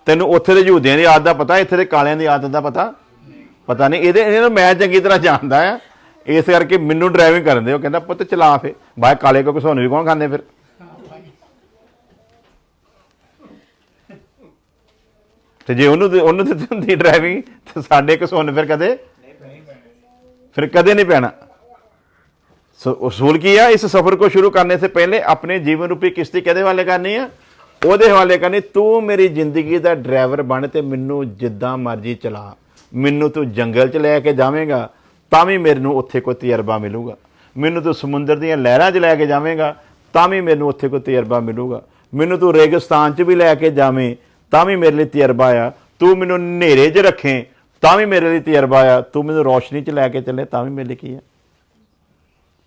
ਤੈਨੂੰ ਉੱਥੇ ਦੇ ਯਹੂਦੀਆਂ ਦੀ ਆਦਤ ਦਾ ਪਤਾ, ਇੱਥੇ ਦੇ ਕਾਲਿਆਂ ਦੀ ਆਦਤ ਦਾ ਪਤਾ ਨਹੀਂ। ਇਹਨਾਂ ਨੂੰ ਮੈਂ ਚੰਗੀ ਤਰ੍ਹਾਂ ਜਾਣਦਾ ਆ, ਇਸ ਕਰਕੇ ਮੈਨੂੰ ਡਰਾਈਵਿੰਗ ਕਰਨ ਦਿਓ। ਕਹਿੰਦਾ ਪੁੱਤ ਚਲਾ ਫੇ, ਬਾਹਰ ਕਾਲੇ ਕੋ ਘਸੋਨੇ ਵੀ ਕੌਣ ਖਾਂਦੇ ਫਿਰ? ਤੇ ਜੇ ਉਹਨੂੰ ਦਿੱਤੀ ਹੁੰਦੀ ਡਰਾਈਵਿੰਗ ਤੇ ਸਾਡੇ ਘਸੋਨੇ फिर कदे नहीं पैना। उसूल की है, इस सफर को शुरू करने से पहले अपने जीवन रूपी किश्ती कहदे हवाले करनी है, ਉਹਦੇ हवाले करनी। तू मेरी जिंदगी का ड्राइवर बन ते मैनू जिद्दां मर्जी चला, मैनू तू जंगल च लैके जावेगा तां भी मैनू उत्थे कोई तजर्बा मिलूगा, मैनू तू समुंदर दीयां लहरां च लैके जावेगा तां भी मैनू उत्थे कोई तजर्बा मिलूगा, मैनू तू रेगिस्तान च भी लैके जावें तां भी मेरे लिए तजर्बा आ, तू मैनू नेरे च रखें ਤਾਂ ਵੀ ਮੇਰੇ ਲਈ ਤਜਰਬਾ ਆ, ਤੂੰ ਮੈਨੂੰ ਰੌਸ਼ਨੀ 'ਚ ਲੈ ਕੇ ਚੱਲੇ ਤਾਂ ਵੀ ਮੇਰੇ ਲਈ ਕੀ ਹੈ।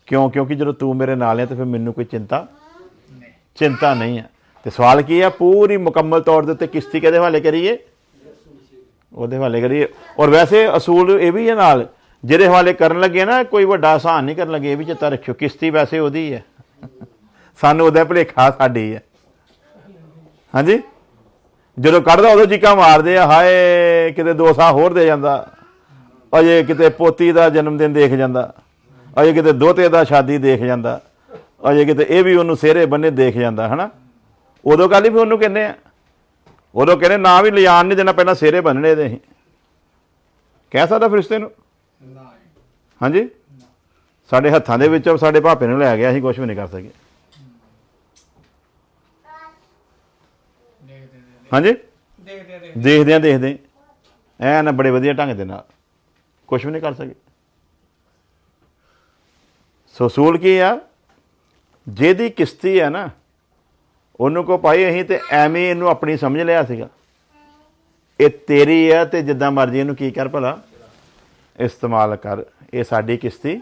ਕਿਉਂ? ਕਿਉਂਕਿ ਜਦੋਂ ਤੂੰ ਮੇਰੇ ਨਾਲ ਹੈ ਤਾਂ ਫਿਰ ਮੈਨੂੰ ਕੋਈ ਚਿੰਤਾ ਨਹੀਂ ਹੈ। ਤੇ ਸਵਾਲ ਕੀ ਹੈ? ਪੂਰੀ ਮੁਕੰਮਲ ਤੌਰ ਦੇ ਉੱਤੇ ਕਿਸ਼ਤੀ ਕਿਹਦੇ ਹਵਾਲੇ ਕਰੀਏ? ਉਹਦੇ ਹਵਾਲੇ ਕਰੀਏ। ਔਰ ਵੈਸੇ ਅਸੂਲ ਇਹ ਵੀ ਹੈ ਨਾਲ, ਜਿਹਦੇ ਹਵਾਲੇ ਕਰਨ ਲੱਗੇ ਨਾ ਕੋਈ ਵੱਡਾ ਆਸਾਨ ਨਹੀਂ ਕਰਨ ਲੱਗੇ, ਇਹ ਵੀ ਚੇਤਾ ਰੱਖਿਓ, ਕਿਸ਼ਤੀ ਵੈਸੇ ਉਹਦੀ ਹੈ, ਸਾਨੂੰ ਉਹਦਾ ਭੁਲੇਖਾ ਸਾਡੀ ਹੈ। ਹਾਂਜੀ, ਜਦੋਂ ਕੱਢਦਾ ਉਦੋਂ ਚੀਕਾਂ ਮਾਰਦੇ ਆ, ਹਾਏ ਕਿਤੇ 2 ਸਾਲ ਹੋਰ ਦੇ ਜਾਂਦਾ, ਅਜੇ ਕਿਤੇ ਪੋਤੀ ਦਾ ਜਨਮ ਦਿਨ ਦੇਖ ਜਾਂਦਾ, ਅਜੇ ਕਿਤੇ ਦੋਤੇ ਦਾ ਸ਼ਾਦੀ ਦੇਖ ਜਾਂਦਾ, ਅਜੇ ਕਿਤੇ ਇਹ ਵੀ ਉਹਨੂੰ ਸਿਹਰੇ ਬੰਨੇ ਦੇਖ ਜਾਂਦਾ, ਹੈ ਨਾ। ਉਦੋਂ ਕੱਲ ਹੀ ਵੀ ਉਹਨੂੰ ਕਹਿੰਦੇ ਆ, ਉਦੋਂ ਕਹਿੰਦੇ ਨਾ ਵੀ ਲਿਜਾਣ ਨਹੀਂ ਦੇਣਾ, ਪਹਿਲਾਂ ਸਿਹਰੇ ਬੰਨਣੇ ਦੇ। ਅਸੀਂ ਕਹਿ ਸਕਦਾ ਫਰਿਸ਼ਤੇ ਨੂੰ? ਹਾਂਜੀ, ਸਾਡੇ ਹੱਥਾਂ ਦੇ ਵਿੱਚ ਸਾਡੇ ਭਾਪੇ ਨੂੰ ਲੈ ਗਿਆ, ਅਸੀਂ ਕੁਛ ਵੀ ਨਹੀਂ ਕਰ ਸਕੇ। ਹਾਂਜੀ, ਦੇਖਦੇ ਐ ਨਾ ਬੜੇ ਵਧੀਆ ਢੰਗ ਦੇ ਨਾਲ ਕੁਛ ਵੀ ਨਹੀਂ ਕਰ ਸਕੇ। ਸੋ ਅਸੂਲ ਕੀ ਆ? ਜਿਹਦੀ ਕਿਸ਼ਤੀ ਹੈ ਨਾ, ਉਹਨੂੰ ਕੋ ਭਾਈ ਅਸੀਂ ਤੇ ਐਵੇਂ ਇਹਨੂੰ ਆਪਣੀ ਸਮਝ ਲਿਆ ਸੀਗਾ, ਇਹ ਤੇਰੀ ਆ ਤੇ ਜਿੱਦਾਂ ਮਰਜ਼ੀ ਇਹਨੂੰ ਕੀ ਕਰ ਭਲਾ ਇਸਤੇਮਾਲ ਕਰ, ਇਹ ਸਾਡੀ ਕਿਸ਼ਤੀ।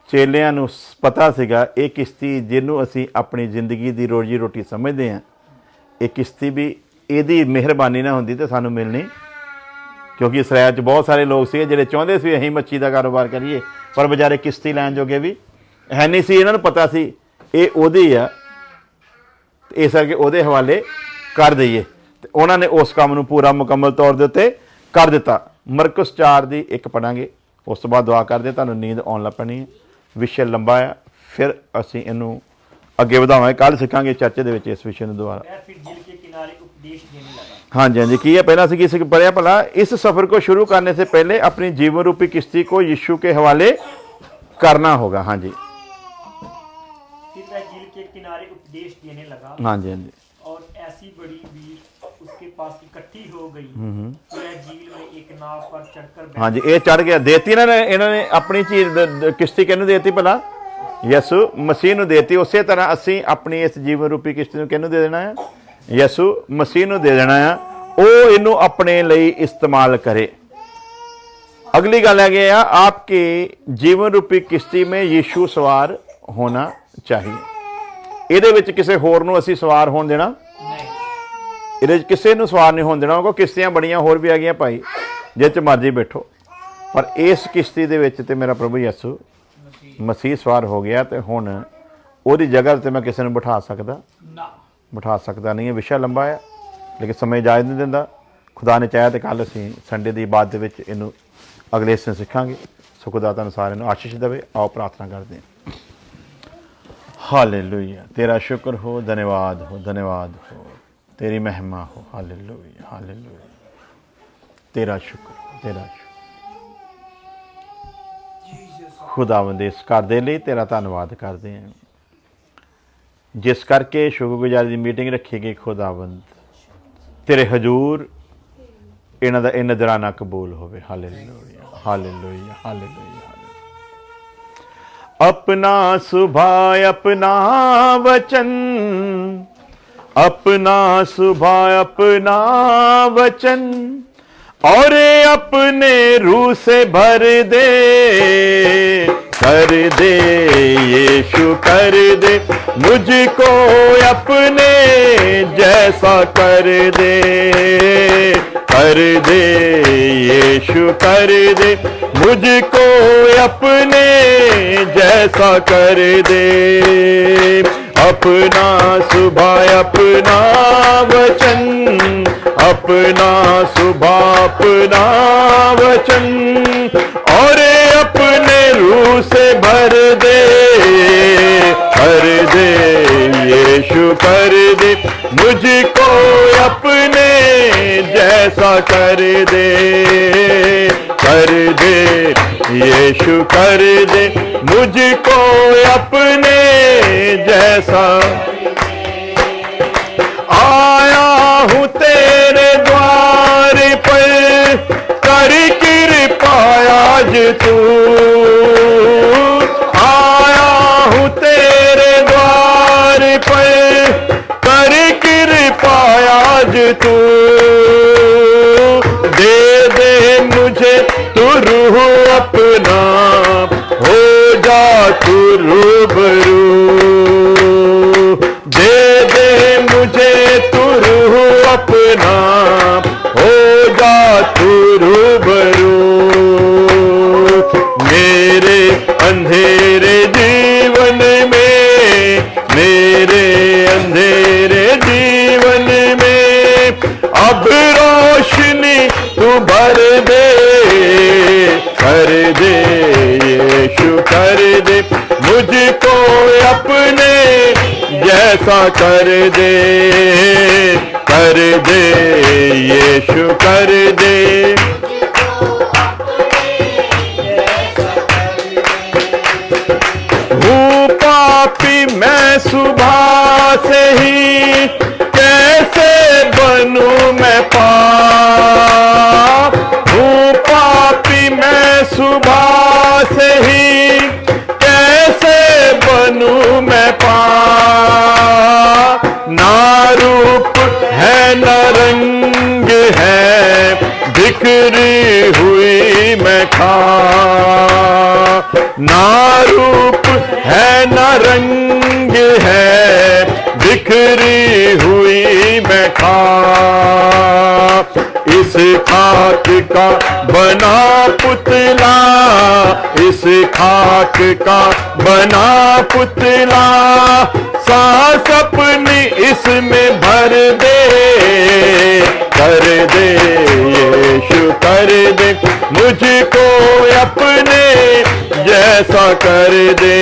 ਚੇਲਿਆਂ ਨੂੰ ਪਤਾ ਸੀਗਾ ਇਹ ਕਿਸ਼ਤੀ ਜਿਹਨੂੰ ਅਸੀਂ ਆਪਣੀ ਜ਼ਿੰਦਗੀ ਦੀ ਰੋਜੀ ਰੋਟੀ ਸਮਝਦੇ ਹਾਂ, ਇਹ ਕਿਸ਼ਤੀ ਵੀ ਇਹਦੀ ਮਿਹਰਬਾਨੀ ਨਾ ਹੁੰਦੀ ਤੇ ਸਾਨੂੰ ਮਿਲਣੀ। ਕਿਉਂਕਿ ਇਸਰਾਇਲ 'ਚ ਬਹੁਤ ਸਾਰੇ ਲੋਕ ਸੀ ਜਿਹੜੇ ਚਾਹੁੰਦੇ ਸੀ ਅਸੀਂ ਮੱਛੀ ਦਾ ਕਾਰੋਬਾਰ ਕਰੀਏ, ਪਰ ਵਿਚਾਰੇ ਕਿਸ਼ਤੀ ਲੈਣ ਜੋਗੇ ਵੀ ਹੈ ਨਹੀਂ ਸੀ। ਇਹਨਾਂ ਨੂੰ ਪਤਾ ਸੀ ਇਹ ਉਹਦੀ ਆ, ਇਸ ਕਰਕੇ ਉਹਦੇ ਹਵਾਲੇ ਕਰ ਦਈਏ, ਤੇ ਉਹਨਾਂ ਨੇ ਉਸ ਕੰਮ ਨੂੰ ਪੂਰਾ ਮੁਕੰਮਲ ਤੌਰ ਦੇ ਉੱਤੇ ਕਰ ਦਿੱਤਾ। ਮਰਕਸ 4 ਦੀ 1 ਪੜਾਂਗੇ, ਉਸ ਤੋਂ ਬਾਅਦ ਦੁਆ ਕਰਦੇ, ਤੁਹਾਨੂੰ ਨੀਂਦ ਆਉਣ ਲੱਗ ਪੈਣੀ ਹੈ। ਵਿਸ਼ੇ ਲੰਬਾ ਆ, ਫਿਰ ਅਸੀਂ ਇਹਨੂੰ ਅੱਗੇ ਵਧਾਵਾਂਗੇ, ਕੱਲ੍ਹ ਸਿੱਖਾਂਗੇ ਚਰਚ ਦੇ ਵਿੱਚ ਇਸ ਵਿਸ਼ੇ ਨੂੰ ਦੁਬਾਰਾ। उपदेश देने लगा। हाँ जी, हाँ जी, की है पहला से किसी पढ़िया भला, इस सफर को शुरू करने से पहले अपनी जीवन रूपी किश्ती को यीशु के हवाले करना होगा। हाँ जी, फिर वह झील के किनारे उपदेश देने लगा। हाँ जी, हाँ जी, और ऐसी बड़ी भीड़ उसके पास इकट्ठी हो गई कि वह झील में एक नाव पर चढ़कर हाँ जी, ये चढ़ गया। देती ना इन्होंने अपनी चीज किश्ती किहनूं देती भला, यसु मसीह ਨੂੰ ਦੇਤੀ। ਉਸੇ ਤਰ੍ਹਾਂ ਅਸੀਂ ਆਪਣੀ ਇਸ ਜੀਵਨ ਰੂਪੀ ਕਿਸ਼ਤੀ ਨੂੰ ਕਿਹਨੂੰ ਦੇ ਦੇਣਾ ਹੈ, यसु मसीह ਨੂੰ ਦੇ ਦੇਣਾ ਆ, ਉਹ ਇਹਨੂੰ ਆਪਣੇ ਲਈ ਇਸਤੇਮਾਲ करे। अगली गल है आ, आपकी जीवन रूपी किश्ती में यीशु सवार होना चाहिए। ਇਹਦੇ ਵਿੱਚ ਕਿਸੇ ਹੋਰ ਨੂੰ ਅਸੀਂ ਸਵਾਰ ਹੋਣ ਦੇਣਾ नहीं। ਇਹਦੇ 'ਚ ਕਿਸੇ ਨੂੰ ਸਵਾਰ ਨਹੀਂ ਹੋਣ ਦੇਣਾ। ਕਿਉਂਕਿ ਕਿਸ਼ਤੀਆਂ ਬੜੀਆਂ ਹੋਰ ਵੀ ਹੈਗੀਆਂ ਭਾਈ, ਜਿਹ 'ਚ ਮਰਜ਼ੀ ਬੈਠੋ, ਪਰ ਇਸ ਕਿਸ਼ਤੀ ਦੇ ਵਿੱਚ ਤੇ ਮੇਰਾ ਪ੍ਰਭੂ ਯਿਸੂ ਮਸੀਹ ਸਵਾਰ ਹੋ ਗਿਆ ਤੇ ਹੁਣ ਉਹਦੀ ਜਗ੍ਹਾ ਤੇ ਮੈਂ ਕਿਸੇ ਨੂੰ ਬਿਠਾ ਸਕਦਾ ਨਹੀਂ ਹੈ। ਵਿਸ਼ਾ ਲੰਬਾ ਹੈ ਲੇਕਿਨ ਸਮੇਂ ਇਜਾਜ਼ਤ ਨਹੀਂ ਦਿੰਦਾ। ਖੁਦਾ ਨੇ ਚਾਹਿਆ ਤੇ ਕੱਲ ਅਸੀਂ ਸੰਡੇ ਦੀ ਇਬਾਦਤ ਦੇ ਵਿੱਚ ਇਹਨੂੰ ਅਗਲੇ ਹਿੱਸੇ ਸਿੱਖਾਂਗੇ। ਸੋ ਖੁਦਾ ਤੁਹਾਨੂੰ ਸਾਰਿਆਂ ਨੂੰ ਆਸ਼ੀਸ਼ ਦੇਵੇ। ਆਓ ਪ੍ਰਾਰਥਨਾ ਕਰਦੇ ਹਾਂ। हालेलुया, तेरा शुक्र हो, धन्यवाद हो, तेरी महिमा हो। हालेलुया, हालेलुया, तेरा शुक्र खुदावंद इस घर दे लई तेरा धन्नवाद करते हैं, जिस करके शुक्रगुजारी दी मीटिंग रखी गई। खुदावंद तेरे हजूर इन्हां दा नजराना कबूल होवे। Hallelujah, hallelujah, hallelujah. अपना सुभाय अपना वचन, अपना सुभाय अपना वचन, और अपने रूह से भर दे, कर दे यीशु, कर दे मुझको अपने जैसा, कर दे यीशु, कर दे मुझको अपने जैसा, कर दे। अपना सुभाय अपना वचन, अपना सुभाय अपना वचन, और अपने रूह से भर दे, कर दे यीशु, कर दे मुझको अपने जैसा, कर दे यीशु, कर दे मुझको अपने जैसा। आया हूँ तेरे द्वार पर, कर कृपा आज तू। आया हूँ तेरे द्वार पर, कर कृपा आज तू। दे दे मुझे तू रूह अपना, हो जा तू रूबरू। दे दे मुझे तू रूह अपना, हो जा तू रूबरू। मेरे अंधेरे जीवन में, मेरे अंधेरे जीवन में अब रोशनी तू भर दे, कर दे यीशु, कर दे मुझको अपने जैसा, कर दे यीशु, कर दे। हूँ पापी मैं सुबह से ही, कैसे बनूं मैं पाप। हूँ पापी मैं सुबह से ही, कैसे बनूं मैं पाप। ना रूप है न रंग है, बिखरी हुई मैं खाक। ना रूप है न रंग है, बिखरी हुई मैं खाक। इस खाक का बना पुतला, इस खाक का बना पुतला, सांस अपनी इसमें भर दे, कर दे यीशु, कर दे मुझको अपने जैसा, कर दे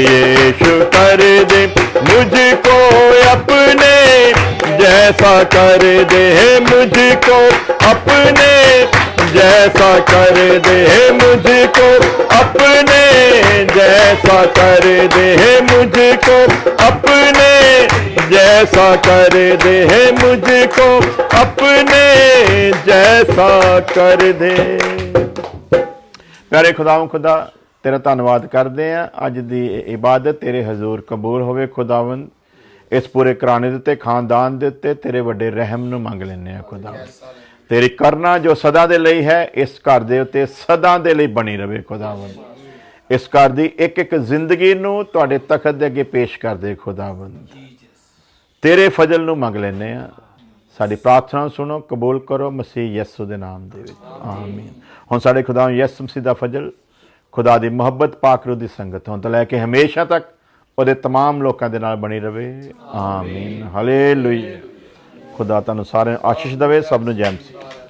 यीशु, कर दे मुझको अपने जैसा कर दे मुझको अपने, जैसा कर दे मुझको अपने, जैसा कर दे मुझको अपने, जैसा कर दे मुझको अपने, जैसा कर दे। प्यारे खुदावन खुदा तेरा धन्नवाद करते हैं, अज की इबादत तेरे हजूर कबूल होवे खुदावन। इस पूरे घराने दे उत्ते खानदान दे उत्ते तेरे वड्डे रहम नूं मंग लैने आ खुदा। तेरी करना जो सदा दे लई है इस घर दे उत्ते सदा दे लई बनी रवे खुदावन। इस घर दी एक एक जिंदगी नूं तुहाडे तखत दे अगे पेश कर दे खुदावन। तेरे फजल नूं मंग लैने आ, साडी प्रार्थना सुनो, कबूल करो मसीह यसू दे नाम दे विच आमीन। हुण साडे खुदा यसू मसीह दा फजल, खुदा दी मुहब्बत, पाक रूह दी संगत हुण तो लैके हमेशा तक ਉਹਦੇ तमाम ਲੋਕਾਂ ਦੇ ਨਾਲ ਬਣੀ ਰਵੇ ਆਮੀਨ। ਹਾਲੇਲੂਇਆ। खुदा ਤੁਹਾਨੂੰ ਸਾਰਿਆਂ ਨੂੰ आशीष देवे, सब ਨੂੰ जय मसीह।